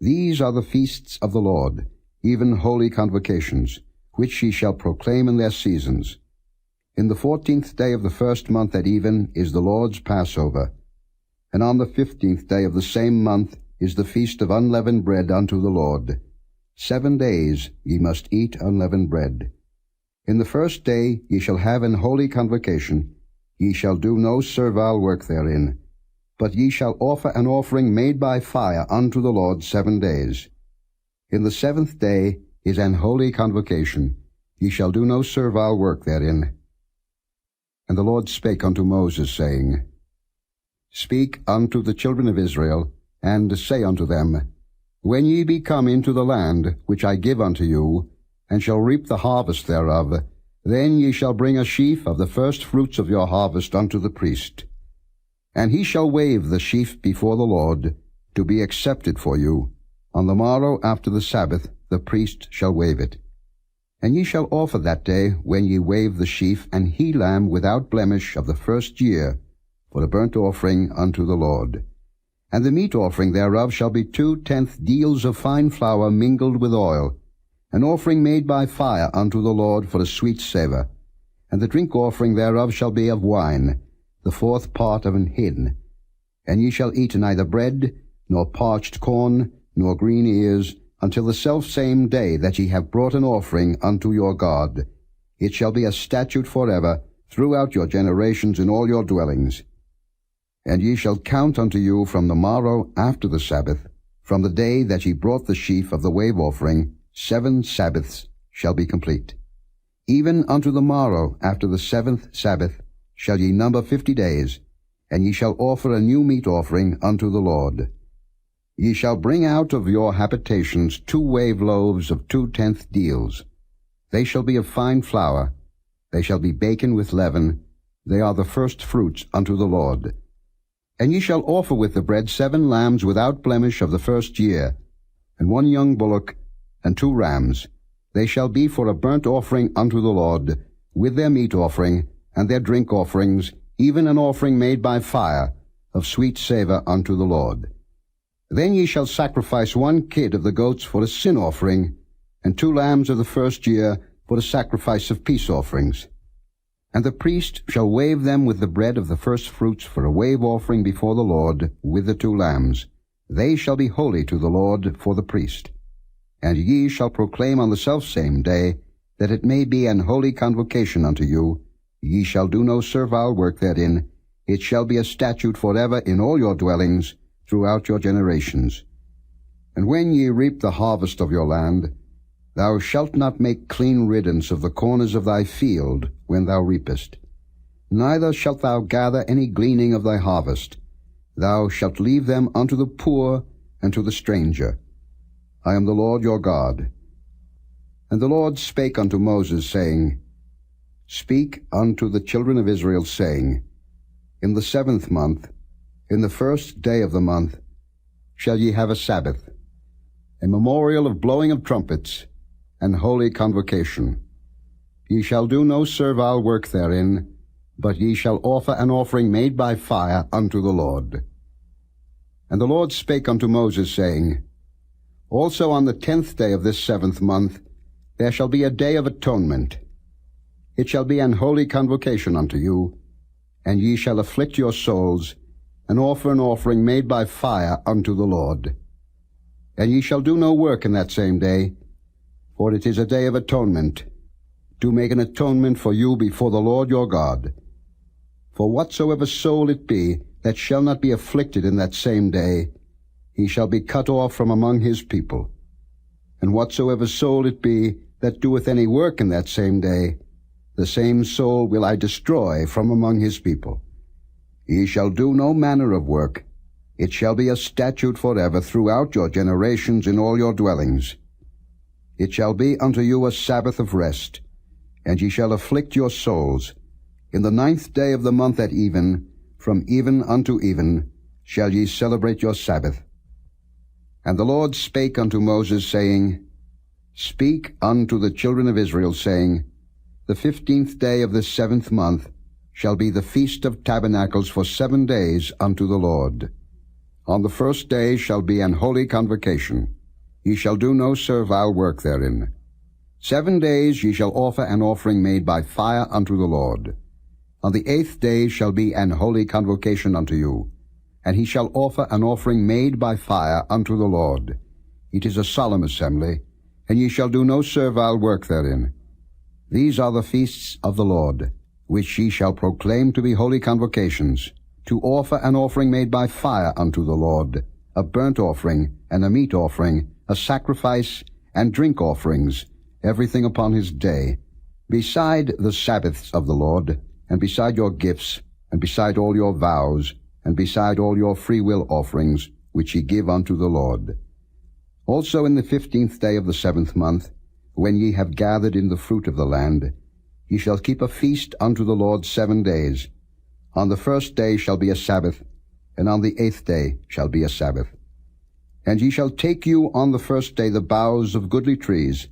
These are the feasts of the Lord, even holy convocations, which ye shall proclaim in their seasons. In the 14th day of the 1st month at even is the Lord's Passover, and on the 15th day of the same month is the feast of unleavened bread unto the Lord. 7 days ye must eat unleavened bread. In the 1st day ye shall have an holy convocation. Ye shall do no servile work therein, but ye shall offer an offering made by fire unto the Lord 7 days. In the 7th day is an holy convocation. Ye shall do no servile work therein. And the Lord spake unto Moses, saying, Speak unto the children of Israel, and say unto them, When ye be come into the land which I give unto you, and shall reap the harvest thereof, then ye shall bring a sheaf of the first fruits of your harvest unto the priest. And he shall wave the sheaf before the Lord, to be accepted for you. On the morrow after the Sabbath the priest shall wave it. And ye shall offer that day, when ye wave the sheaf, an he-lamb without blemish of the 1st year, for a burnt offering unto the Lord. And the meat offering thereof shall be 2/10 deals of fine flour mingled with oil, an offering made by fire unto the Lord for a sweet savour. And the drink offering thereof shall be of wine, the 4th part of an hin. And ye shall eat neither bread, nor parched corn, nor green ears, until the selfsame day that ye have brought an offering unto your God. It shall be a statute forever throughout your generations in all your dwellings. And ye shall count unto you from the morrow after the Sabbath, from the day that ye brought the sheaf of the wave offering, 7 Sabbaths shall be complete. Even unto the morrow after the 7th Sabbath shall ye number 50 days, and ye shall offer a new meat offering unto the Lord. Ye shall bring out of your habitations 2 wave loaves of 2/10 deals. They shall be of fine flour. They shall be baken with leaven. They are the first fruits unto the Lord. And ye shall offer with the bread 7 lambs without blemish of the 1st year, and 1 young bullock, and 2 rams. They shall be for a burnt offering unto the Lord, with their meat offering, and their drink offerings, even an offering made by fire, of sweet savour unto the Lord. Then ye shall sacrifice 1 kid of the goats for a sin offering, and 2 lambs of the 1st year for the sacrifice of peace offerings. And the priest shall wave them with the bread of the first fruits for a wave offering before the Lord, with the 2 lambs. They shall be holy to the Lord for the priest. And ye shall proclaim on the selfsame day, that it may be an holy convocation unto you. Ye shall do no servile work therein. It shall be a statute forever in all your dwellings, throughout your generations. And when ye reap the harvest of your land, thou shalt not make clean riddance of the corners of thy field when thou reapest. Neither shalt thou gather any gleaning of thy harvest. Thou shalt leave them unto the poor and to the stranger. I am the Lord your God. And the Lord spake unto Moses, saying, Speak unto the children of Israel, saying, In the 7th month, in the 1st day of the month, shall ye have a Sabbath, a memorial of blowing of trumpets, and holy convocation. Ye shall do no servile work therein, but ye shall offer an offering made by fire unto the Lord. And the Lord spake unto Moses, saying, Also on the 10th day of this 7th month there shall be a day of atonement. It shall be an holy convocation unto you, and ye shall afflict your souls, and offer an offering made by fire unto the Lord. And ye shall do no work in that same day, for it is a day of atonement, to make an atonement for you before the Lord your God. For whatsoever soul it be that shall not be afflicted in that same day, he shall be cut off from among his people. And whatsoever soul it be that doeth any work in that same day, the same soul will I destroy from among his people. Ye shall do no manner of work. It shall be a statute forever throughout your generations in all your dwellings. It shall be unto you a Sabbath of rest, and ye shall afflict your souls. In the 9th day of the month at even, from even unto even shall ye celebrate your Sabbath. And the Lord spake unto Moses, saying, Speak unto the children of Israel, saying, The 15th day of this 7th month shall be the feast of tabernacles for 7 days unto the Lord. On the first day shall be an holy convocation. Ye shall do no servile work therein. 7 days ye shall offer an offering made by fire unto the Lord. On the 8th day shall be an holy convocation unto you, and he shall offer an offering made by fire unto the Lord. It is a solemn assembly, and ye shall do no servile work therein. These are the feasts of the Lord, which ye shall proclaim to be holy convocations, to offer an offering made by fire unto the Lord, a burnt offering, and a meat offering, a sacrifice, and drink offerings, everything upon his day, beside the Sabbaths of the Lord, and beside your gifts, and beside all your vows, and beside all your freewill offerings, which ye give unto the Lord. Also in the 15th day of the 7th month, when ye have gathered in the fruit of the land, ye shall keep a feast unto the Lord 7 days. On the first day shall be a Sabbath, and on the 8th day shall be a Sabbath. And ye shall take you on the first day the boughs of goodly trees,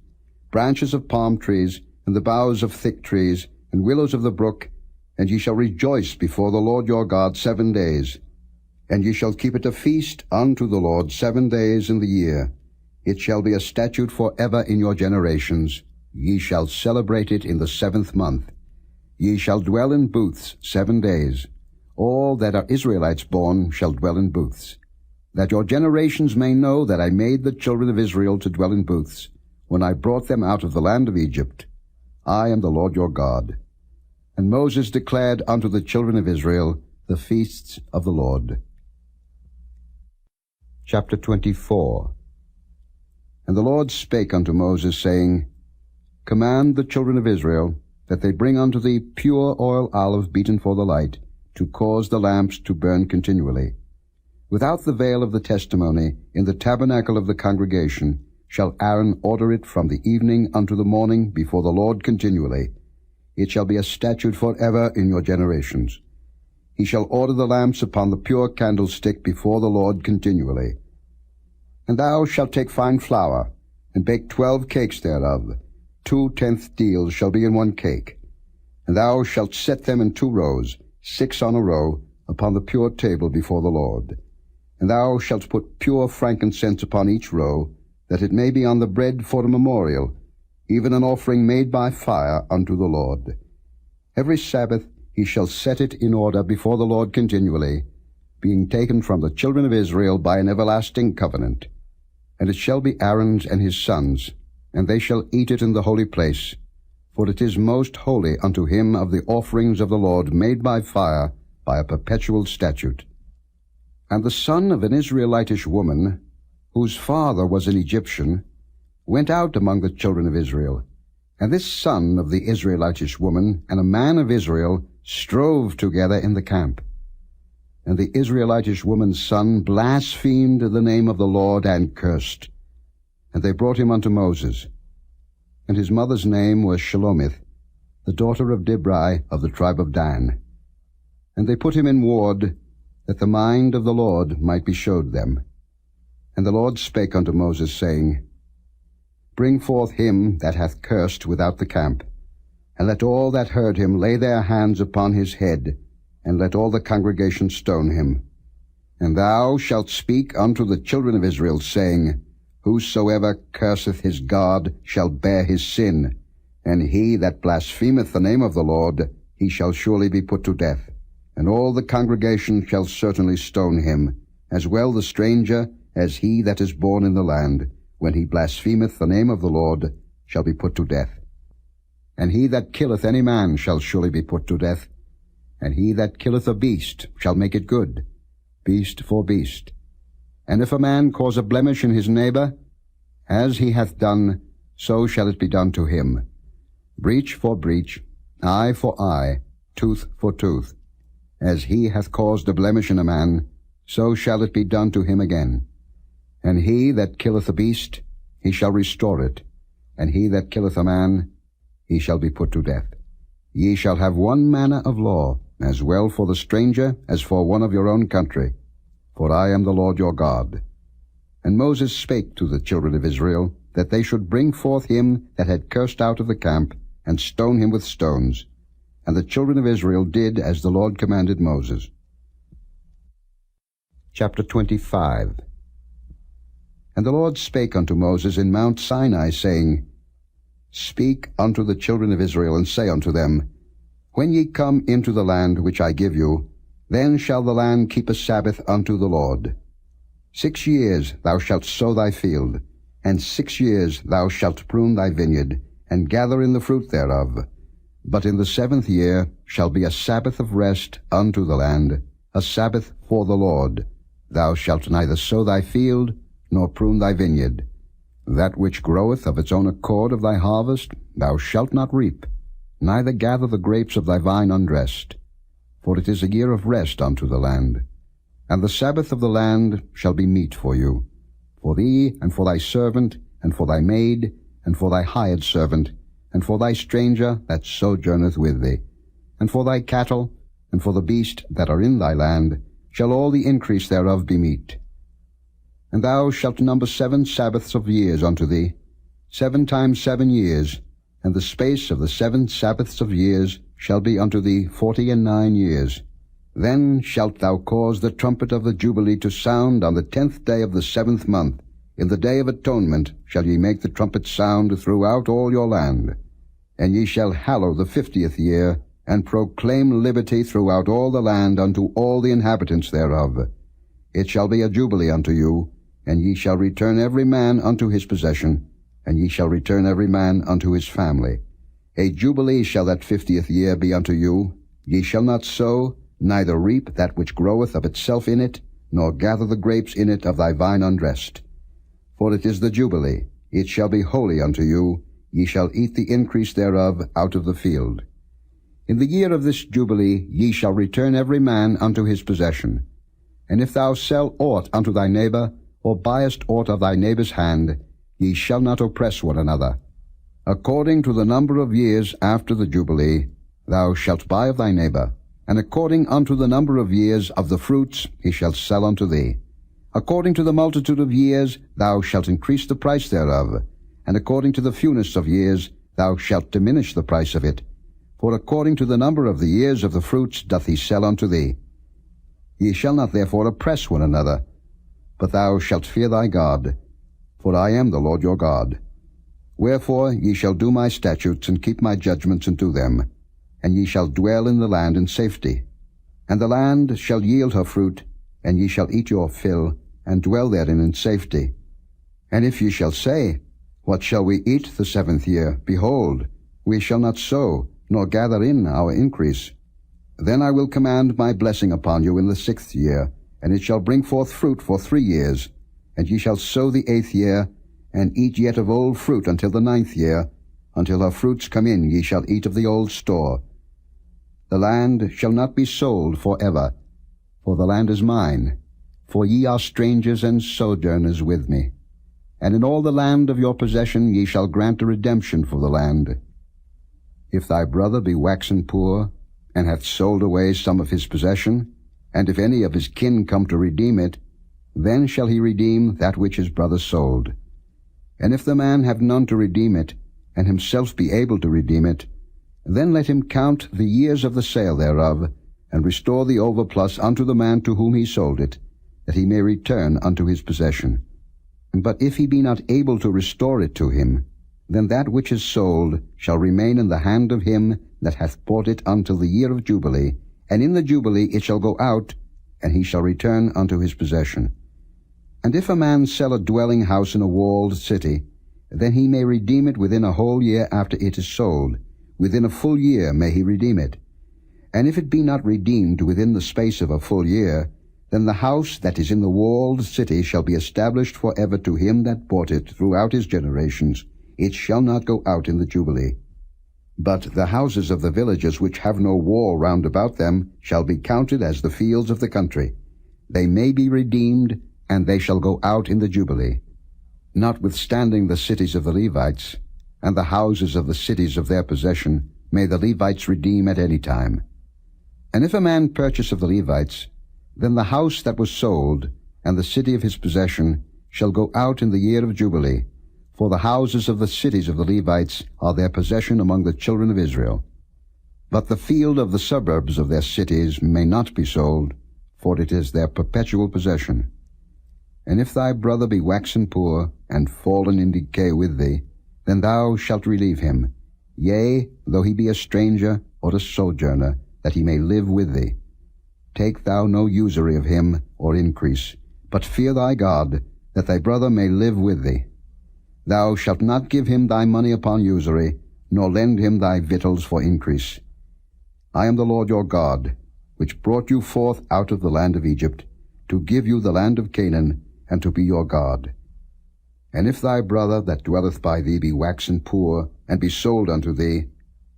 branches of palm trees, and the boughs of thick trees, and willows of the brook, and ye shall rejoice before the Lord your God 7 days. And ye shall keep it a feast unto the Lord 7 days in the year. It shall be a statute for ever in your generations. Ye shall celebrate it in the 7th month. Ye shall dwell in booths 7 days. All that are Israelites born shall dwell in booths. That your generations may know that I made the children of Israel to dwell in booths, when I brought them out of the land of Egypt. I am the Lord your God. And Moses declared unto the children of Israel the feasts of the Lord. Chapter 24. And the Lord spake unto Moses, saying, Command the children of Israel that they bring unto thee pure oil olive beaten for the light, to cause the lamps to burn continually. Without the veil of the testimony, in the tabernacle of the congregation, shall Aaron order it from the evening unto the morning before the Lord continually. It shall be a statute for ever in your generations. He shall order the lamps upon the pure candlestick before the Lord continually. And thou shalt take fine flour, and bake 12 cakes thereof. 2 tenth deals shall be in 1 cake. And thou shalt set them in 2 rows, 6 on a row, upon the pure table before the Lord. And thou shalt put pure frankincense upon each row, that it may be on the bread for a memorial, even an offering made by fire unto the Lord. Every Sabbath he shall set it in order before the Lord continually, being taken from the children of Israel by an everlasting covenant. And it shall be Aaron's and his sons, and they shall eat it in the holy place, for it is most holy unto him of the offerings of the Lord made by fire, by a perpetual statute. And the son of an Israelitish woman, whose father was an Egyptian, went out among the children of Israel. And this son of the Israelitish woman and a man of Israel strove together in the camp. And the Israelitish woman's son blasphemed the name of the Lord and cursed. And they brought him unto Moses. And his mother's name was Shelomith, the daughter of Dibri of the tribe of Dan. And they put him in ward, that the mind of the Lord might be showed them. And the Lord spake unto Moses, saying, Bring forth him that hath cursed without the camp, and let all that heard him lay their hands upon his head, and let all the congregation stone him. And thou shalt speak unto the children of Israel, saying, Whosoever curseth his God shall bear his sin, and he that blasphemeth the name of the Lord, he shall surely be put to death. And all the congregation shall certainly stone him, as well the stranger as he that is born in the land, when he blasphemeth the name of the Lord, shall be put to death. And he that killeth any man shall surely be put to death. And he that killeth a beast shall make it good, beast for beast. And if a man cause a blemish in his neighbor, as he hath done, so shall it be done to him. Breach for breach, eye for eye, tooth for tooth. As he hath caused a blemish in a man, so shall it be done to him again. And he that killeth a beast, he shall restore it. And he that killeth a man, he shall be put to death. Ye shall have one manner of law, as well for the stranger as for one of your own country, for I am the Lord your God. And Moses spake to the children of Israel, that they should bring forth him that had cursed out of the camp, and stone him with stones. And the children of Israel did as the Lord commanded Moses. Chapter 25. And the Lord spake unto Moses in Mount Sinai, saying, Speak unto the children of Israel, and say unto them, When ye come into the land which I give you, then shall the land keep a Sabbath unto the Lord. 6 years thou shalt sow thy field, and 6 years thou shalt prune thy vineyard, and gather in the fruit thereof. But in the 7th year shall be a Sabbath of rest unto the land, a Sabbath for the Lord. Thou shalt neither sow thy field, nor prune thy vineyard. That which groweth of its own accord of thy harvest thou shalt not reap, neither gather the grapes of thy vine undressed. For it is a year of rest unto the land. And the Sabbath of the land shall be meat for you, for thee, and for thy servant, and for thy maid, and for thy hired servant, and for thy stranger that sojourneth with thee, and for thy cattle, and for the beast that are in thy land, shall all the increase thereof be meat. And thou shalt number 7 Sabbaths of years unto thee, 7 times 7 years, and the space of the 7 Sabbaths of years shall be unto thee 49 years. Then shalt thou cause the trumpet of the Jubilee to sound on the 10th day of the 7th month. In the day of atonement shall ye make the trumpet sound throughout all your land. And ye shall hallow the 50th year, and proclaim liberty throughout all the land unto all the inhabitants thereof. It shall be a jubilee unto you, and ye shall return every man unto his possession, and ye shall return every man unto his family. A jubilee shall that 50th year be unto you. Ye shall not sow, neither reap that which groweth of itself in it, nor gather the grapes in it of thy vine undressed. For it is the jubilee, it shall be holy unto you, ye shall eat the increase thereof out of the field. In the year of this jubilee ye shall return every man unto his possession. And if thou sell aught unto thy neighbor, or buyest aught of thy neighbor's hand, ye shall not oppress one another. According to the number of years after the jubilee thou shalt buy of thy neighbor, and according unto the number of years of the fruits he shall sell unto thee. According to the multitude of years thou shalt increase the price thereof, and according to the fewness of years thou shalt diminish the price of it. For according to the number of the years of the fruits doth he sell unto thee. Ye shall not therefore oppress one another, but thou shalt fear thy God, for I am the Lord your God. Wherefore ye shall do my statutes, and keep my judgments, and do them, and ye shall dwell in the land in safety. And the land shall yield her fruit, and ye shall eat your fill, and dwell therein in safety. And if ye shall say, What shall we eat the 7th year? Behold, we shall not sow, nor gather in our increase. Then I will command my blessing upon you in the 6th year, and it shall bring forth fruit for 3 years. And ye shall sow the 8th year, and eat yet of old fruit until the 9th year. Until her fruits come in ye shall eat of the old store. The land shall not be sold for ever, for the land is mine, for ye are strangers and sojourners with me. And in all the land of your possession ye shall grant a redemption for the land. If thy brother be waxen poor, and hath sold away some of his possession, and if any of his kin come to redeem it, then shall he redeem that which his brother sold. And if the man have none to redeem it, and himself be able to redeem it, then let him count the years of the sale thereof, and restore the overplus unto the man to whom he sold it, that he may return unto his possession. But if he be not able to restore it to him, then that which is sold shall remain in the hand of him that hath bought it until the year of Jubilee, and in the Jubilee it shall go out, and he shall return unto his possession. And if a man sell a dwelling house in a walled city, then he may redeem it within a whole year after it is sold. Within a full year may he redeem it. And if it be not redeemed within the space of a full year, then the house that is in the walled city shall be established for ever to him that bought it throughout his generations. It shall not go out in the Jubilee. But the houses of the villages which have no wall round about them shall be counted as the fields of the country. They may be redeemed, and they shall go out in the Jubilee. Notwithstanding the cities of the Levites, and the houses of the cities of their possession, may the Levites redeem at any time. And if a man purchase of the Levites, then the house that was sold, and the city of his possession, shall go out in the year of Jubilee, for the houses of the cities of the Levites are their possession among the children of Israel. But the field of the suburbs of their cities may not be sold, for it is their perpetual possession. And if thy brother be waxen poor, and fallen in decay with thee, then thou shalt relieve him, yea, though he be a stranger or a sojourner, that he may live with thee. Take thou no usury of him or increase, but fear thy God, that thy brother may live with thee. Thou shalt not give him thy money upon usury, nor lend him thy victuals for increase. I am the Lord your God, which brought you forth out of the land of Egypt, to give you the land of Canaan, and to be your God. And if thy brother that dwelleth by thee be waxen poor, and be sold unto thee,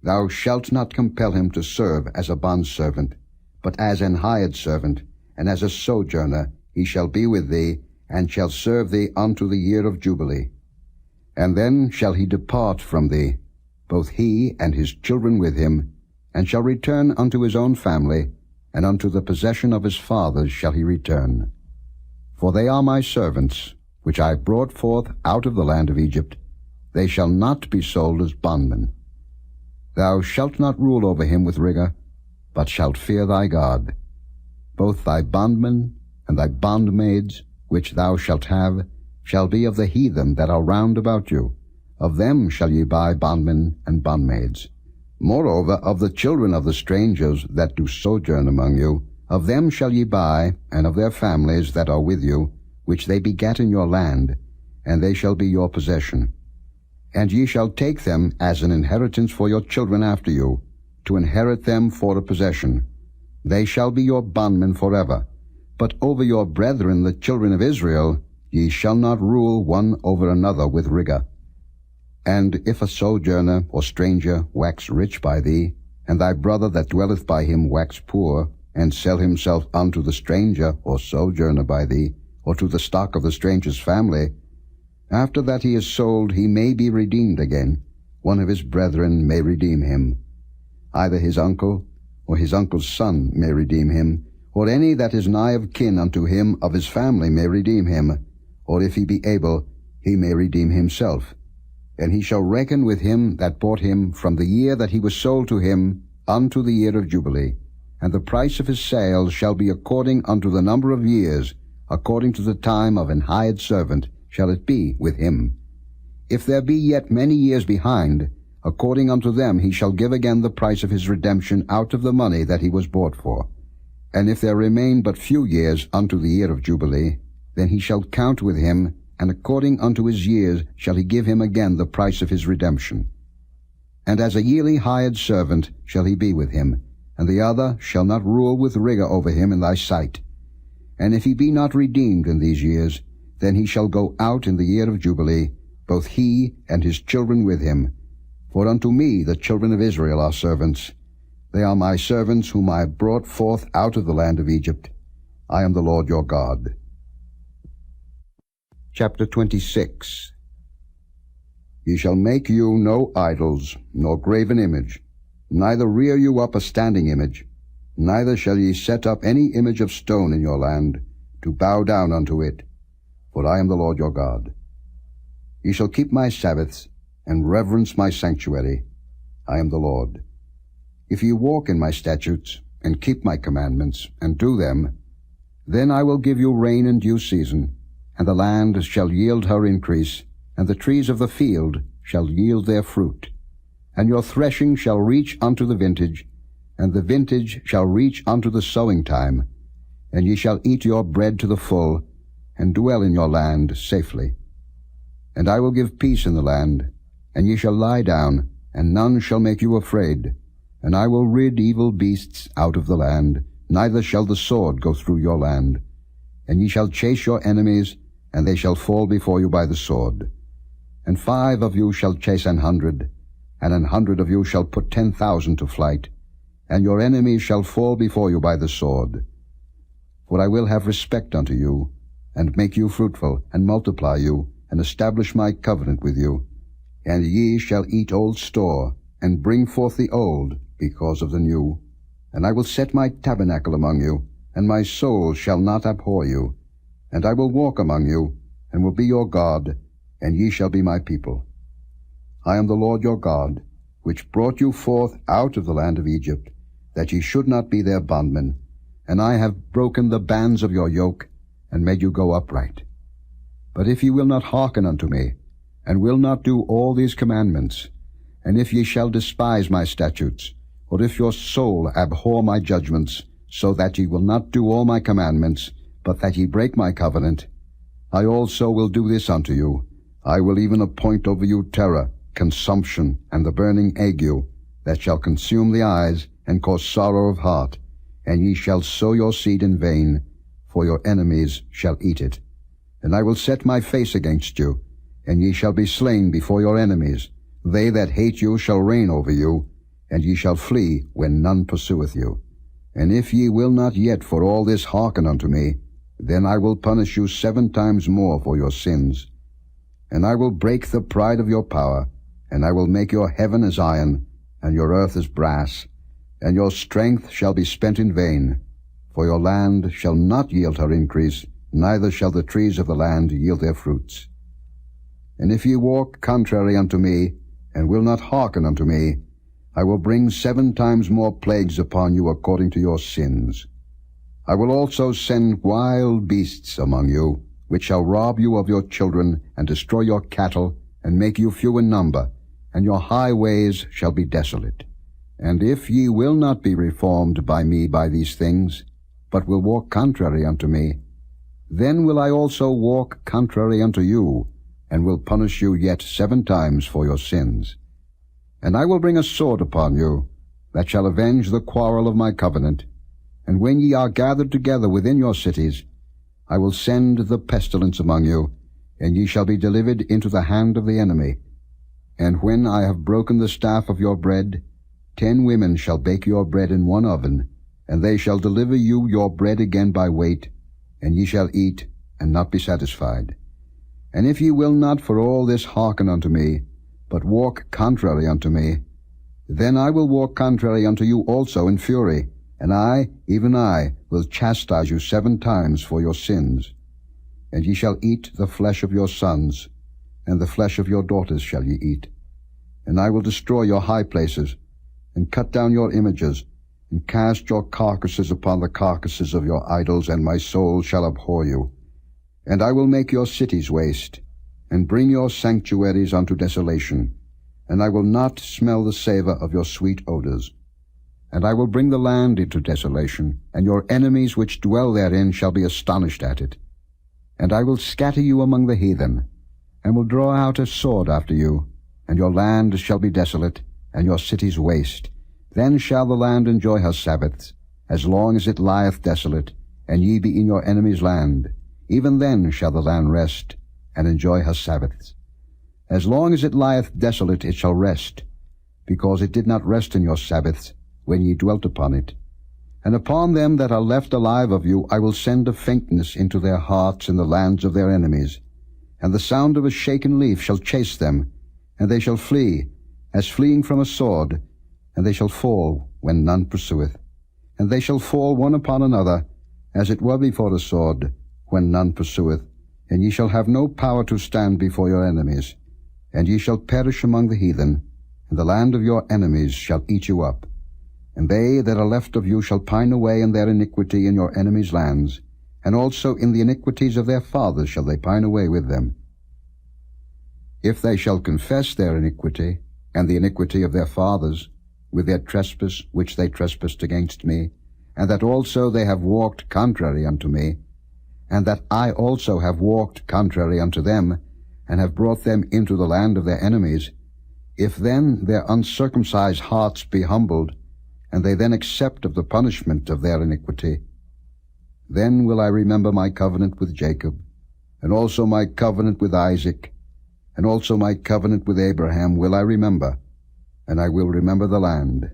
thou shalt not compel him to serve as a bondservant, but as an hired servant, and as a sojourner he shall be with thee, and shall serve thee unto the year of Jubilee. And then shall he depart from thee, both he and his children with him, and shall return unto his own family, and unto the possession of his fathers shall he return. For they are my servants, which I brought forth out of the land of Egypt. They shall not be sold as bondmen. Thou shalt not rule over him with rigor, but shalt fear thy God. Both thy bondmen and thy bondmaids, which thou shalt have, shall be of the heathen that are round about you. Of them shall ye buy bondmen and bondmaids. Moreover, of the children of the strangers that do sojourn among you, of them shall ye buy, and of their families that are with you, which they begat in your land, and they shall be your possession. And ye shall take them as an inheritance for your children after you, to inherit them for a possession. They shall be your bondmen forever. But over your brethren the children of Israel ye shall not rule one over another with rigor. And if a sojourner or stranger wax rich by thee, and thy brother that dwelleth by him wax poor, and sell himself unto the stranger or sojourner by thee, or to the stock of the stranger's family, after that he is sold he may be redeemed again. One of his brethren may redeem him. Either his uncle, or his uncle's son may redeem him, or any that is nigh of kin unto him of his family may redeem him, or if he be able, he may redeem himself. And he shall reckon with him that bought him from the year that he was sold to him unto the year of Jubilee. And the price of his sale shall be according unto the number of years, according to the time of an hired servant shall it be with him. If there be yet many years behind, according unto them he shall give again the price of his redemption out of the money that he was bought for. And if there remain but few years unto the year of Jubilee, then he shall count with him, and according unto his years shall he give him again the price of his redemption. And as a yearly hired servant shall he be with him, and the other shall not rule with rigor over him in thy sight. And if he be not redeemed in these years, then he shall go out in the year of Jubilee, both he and his children with him. For unto me the children of Israel are servants. They are my servants whom I have brought forth out of the land of Egypt. I am the Lord your God. Chapter 26. Ye shall make you no idols, nor graven image, neither rear you up a standing image, neither shall ye set up any image of stone in your land, to bow down unto it, for I am the Lord your God. Ye shall keep my Sabbaths, and reverence my sanctuary. I am the Lord. If ye walk in my statutes, and keep my commandments, and do them, then I will give you rain in due season, and the land shall yield her increase, and the trees of the field shall yield their fruit. And your threshing shall reach unto the vintage, and the vintage shall reach unto the sowing time, and ye shall eat your bread to the full, and dwell in your land safely. And I will give peace in the land, and ye shall lie down, and none shall make you afraid. And I will rid evil beasts out of the land, neither shall the sword go through your land. And ye shall chase your enemies, and they shall fall before you by the sword. And 5 of you shall chase 100, and 100 of you shall put 10,000 to flight, and your enemies shall fall before you by the sword. For I will have respect unto you, and make you fruitful, and multiply you, and establish my covenant with you. And ye shall eat old store, and bring forth the old, because of the new. And I will set my tabernacle among you, and my soul shall not abhor you. And I will walk among you, and will be your God, and ye shall be my people. I am the Lord your God, which brought you forth out of the land of Egypt, that ye should not be their bondmen. And I have broken the bands of your yoke, and made you go upright. But if ye will not hearken unto me, and will not do all these commandments, and if ye shall despise my statutes, or if your soul abhor my judgments, so that ye will not do all my commandments, but that ye break my covenant, I also will do this unto you. I will even appoint over you terror, consumption, and the burning ague, that shall consume the eyes, and cause sorrow of heart. And ye shall sow your seed in vain, for your enemies shall eat it. And I will set my face against you, and ye shall be slain before your enemies. They that hate you shall reign over you, and ye shall flee when none pursueth you. And if ye will not yet for all this hearken unto me, then I will punish you 7 times more for your sins. And I will break the pride of your power, and I will make your heaven as iron, and your earth as brass, and your strength shall be spent in vain. For your land shall not yield her increase, neither shall the trees of the land yield their fruits. And if ye walk contrary unto me, and will not hearken unto me, I will bring 7 times more plagues upon you according to your sins. I will also send wild beasts among you, which shall rob you of your children, and destroy your cattle, and make you few in number, and your highways shall be desolate. And if ye will not be reformed by me by these things, but will walk contrary unto me, then will I also walk contrary unto you, and will punish you yet 7 times for your sins. And I will bring a sword upon you, that shall avenge the quarrel of my covenant. And when ye are gathered together within your cities, I will send the pestilence among you, and ye shall be delivered into the hand of the enemy. And when I have broken the staff of your bread, 10 women shall bake your bread in one oven, and they shall deliver you your bread again by weight, and ye shall eat, and not be satisfied. And if ye will not for all this hearken unto me, but walk contrary unto me, then I will walk contrary unto you also in fury, and I, even I, will chastise you 7 times for your sins. And ye shall eat the flesh of your sons, and the flesh of your daughters shall ye eat. And I will destroy your high places, and cut down your images, and cast your carcasses upon the carcasses of your idols, and my soul shall abhor you. And I will make your cities waste, and bring your sanctuaries unto desolation, and I will not smell the savour of your sweet odours. And I will bring the land into desolation, and your enemies which dwell therein shall be astonished at it. And I will scatter you among the heathen, and will draw out a sword after you, and your land shall be desolate, and your cities waste. Then shall the land enjoy her Sabbaths, as long as it lieth desolate, and ye be in your enemy's land. Even then shall the land rest, and enjoy her Sabbaths. As long as it lieth desolate it shall rest, because it did not rest in your Sabbaths, when ye dwelt upon it. And upon them that are left alive of you I will send a faintness into their hearts in the lands of their enemies. And the sound of a shaken leaf shall chase them, and they shall flee, as fleeing from a sword, and they shall fall when none pursueth. And they shall fall one upon another, as it were before a sword, when none pursueth. And ye shall have no power to stand before your enemies. And ye shall perish among the heathen, and the land of your enemies shall eat you up. And they that are left of you shall pine away in their iniquity in your enemies' lands, and also in the iniquities of their fathers shall they pine away with them. If they shall confess their iniquity, and the iniquity of their fathers, with their trespass which they trespassed against me, and that also they have walked contrary unto me, and that I also have walked contrary unto them, and have brought them into the land of their enemies, if then their uncircumcised hearts be humbled, and they then accept of the punishment of their iniquity, then will I remember my covenant with Jacob, and also my covenant with Isaac, and also my covenant with Abraham will I remember, and I will remember the land.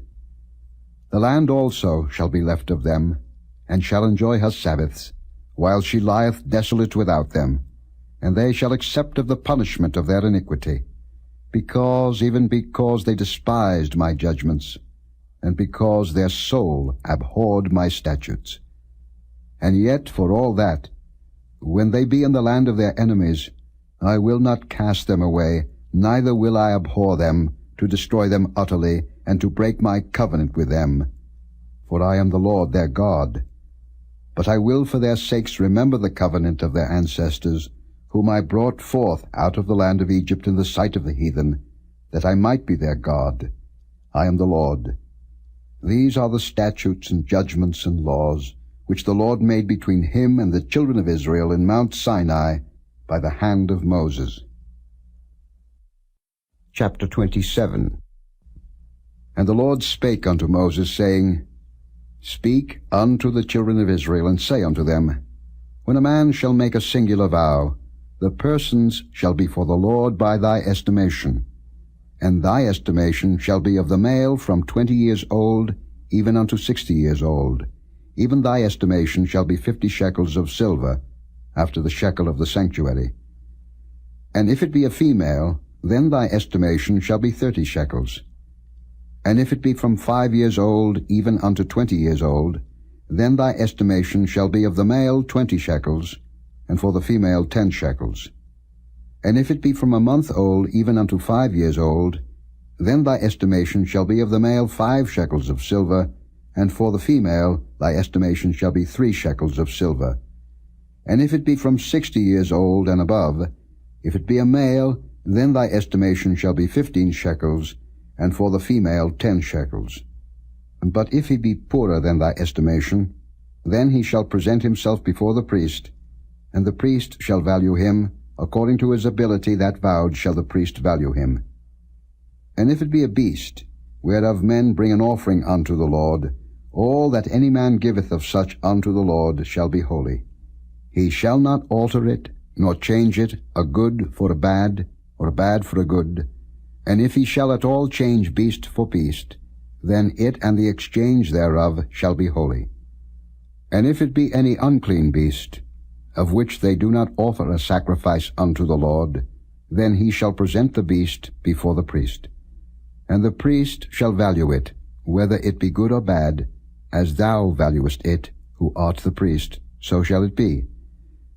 The land also shall be left of them, and shall enjoy her Sabbaths, while she lieth desolate without them, and they shall accept of the punishment of their iniquity, because they despised my judgments, and because their soul abhorred my statutes. And yet, for all that, when they be in the land of their enemies, I will not cast them away, neither will I abhor them, to destroy them utterly, and to break my covenant with them. For I am the Lord their God. But I will for their sakes remember the covenant of their ancestors, whom I brought forth out of the land of Egypt in the sight of the heathen, that I might be their God. I am the Lord. These are the statutes and judgments and laws, which the Lord made between him and the children of Israel in Mount Sinai by the hand of Moses. Chapter 27. And the Lord spake unto Moses, saying, Speak unto the children of Israel, and say unto them, When a man shall make a singular vow, the persons shall be for the Lord by thy estimation. And thy estimation shall be of the male from 20 years old even unto 60 years old. Even thy estimation shall be 50 shekels of silver, after the shekel of the sanctuary. And if it be a female, then thy estimation shall be 30 shekels. And if it be from 5 years old even unto 20 years old, then thy estimation shall be of the male 20 shekels, and for the female 10 shekels. And if it be from a month old even unto 5 years old, then thy estimation shall be of the male 5 shekels of silver, and for the female thy estimation shall be 3 shekels of silver. And if it be from 60 years old and above, if it be a male, then thy estimation shall be 15 shekels, and for the female 10 shekels. But if he be poorer than thy estimation, then he shall present himself before the priest, and the priest shall value him, according to his ability that vowed shall the priest value him. And if it be a beast, whereof men bring an offering unto the Lord, all that any man giveth of such unto the Lord shall be holy. He shall not alter it, nor change it, a good for a bad, or a bad for a good. And if he shall at all change beast for beast, then it and the exchange thereof shall be holy. And if it be any unclean beast, of which they do not offer a sacrifice unto the Lord, then he shall present the beast before the priest. And the priest shall value it, whether it be good or bad, as thou valuest it, who art the priest, so shall it be.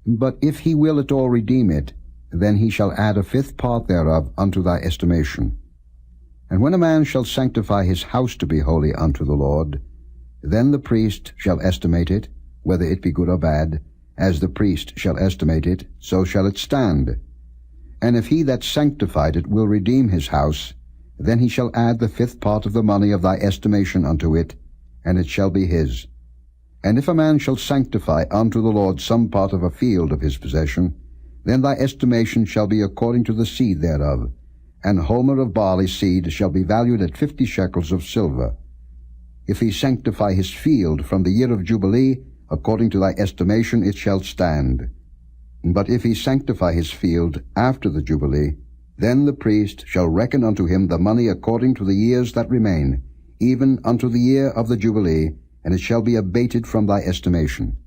But if he will at all redeem it, then he shall add a 5th part thereof unto thy estimation. And when a man shall sanctify his house to be holy unto the Lord, then the priest shall estimate it, whether it be good or bad, as the priest shall estimate it, so shall it stand. And if he that sanctified it will redeem his house, then he shall add the 5th part of the money of thy estimation unto it, and it shall be his. And if a man shall sanctify unto the Lord some part of a field of his possession, then thy estimation shall be according to the seed thereof. An homer of barley seed shall be valued at 50 shekels of silver. If he sanctify his field from the year of Jubilee, according to thy estimation it shall stand. But if he sanctify his field after the Jubilee, then the priest shall reckon unto him the money according to the years that remain, even unto the year of the Jubilee, and it shall be abated from thy estimation.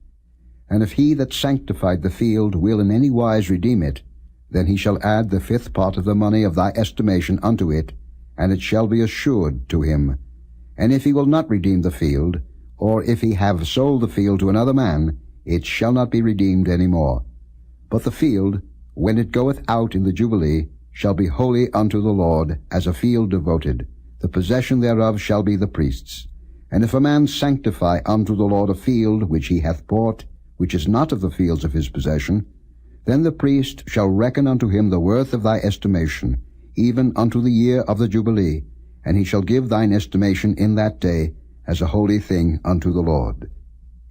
And if he that sanctified the field will in any wise redeem it, then he shall add the 5th part of the money of thy estimation unto it, and it shall be assured to him. And if he will not redeem the field, or if he have sold the field to another man, it shall not be redeemed any more. But the field, when it goeth out in the Jubilee, shall be holy unto the Lord, as a field devoted. The possession thereof shall be the priest's. And if a man sanctify unto the Lord a field which he hath bought, which is not of the fields of his possession, then the priest shall reckon unto him the worth of thy estimation, even unto the year of the Jubilee, and he shall give thine estimation in that day, as a holy thing unto the Lord.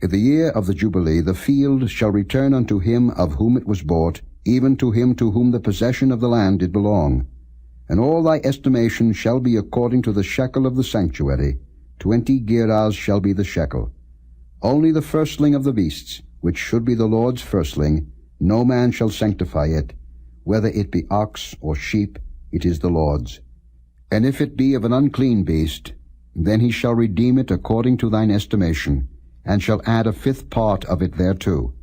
In the year of the Jubilee the field shall return unto him of whom it was bought, even to him to whom the possession of the land did belong. And all thy estimation shall be according to the shekel of the sanctuary. 20 gerahs shall be the shekel. Only the firstling of the beasts, which should be the Lord's firstling, no man shall sanctify it. Whether it be ox or sheep, it is the Lord's. And if it be of an unclean beast, then he shall redeem it according to thine estimation, and shall add a 5th part of it thereto.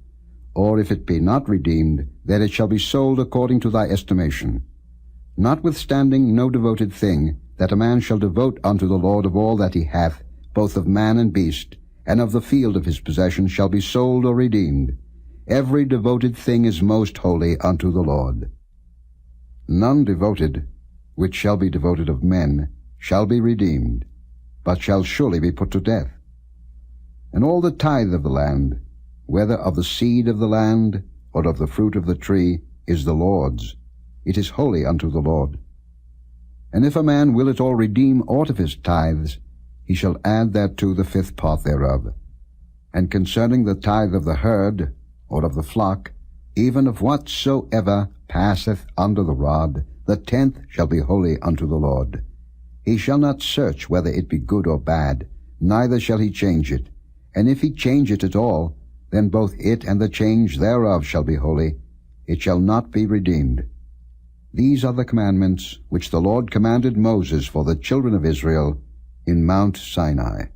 Or if it be not redeemed, then it shall be sold according to thy estimation. Notwithstanding no devoted thing, that a man shall devote unto the Lord of all that he hath, both of man and beast, and of the field of his possession, shall be sold or redeemed. Every devoted thing is most holy unto the Lord. None devoted, which shall be devoted of men, shall be redeemed, but shall surely be put to death. And all the tithe of the land, whether of the seed of the land, or of the fruit of the tree, is the Lord's. It is holy unto the Lord. And if a man will at all redeem aught of his tithes, he shall add thereto the 5th part thereof. And concerning the tithe of the herd, or of the flock, even of whatsoever passeth under the rod, the 10th shall be holy unto the Lord. He shall not search whether it be good or bad, neither shall he change it. And if he change it at all, then both it and the change thereof shall be holy. It shall not be redeemed. These are the commandments which the Lord commanded Moses for the children of Israel in Mount Sinai.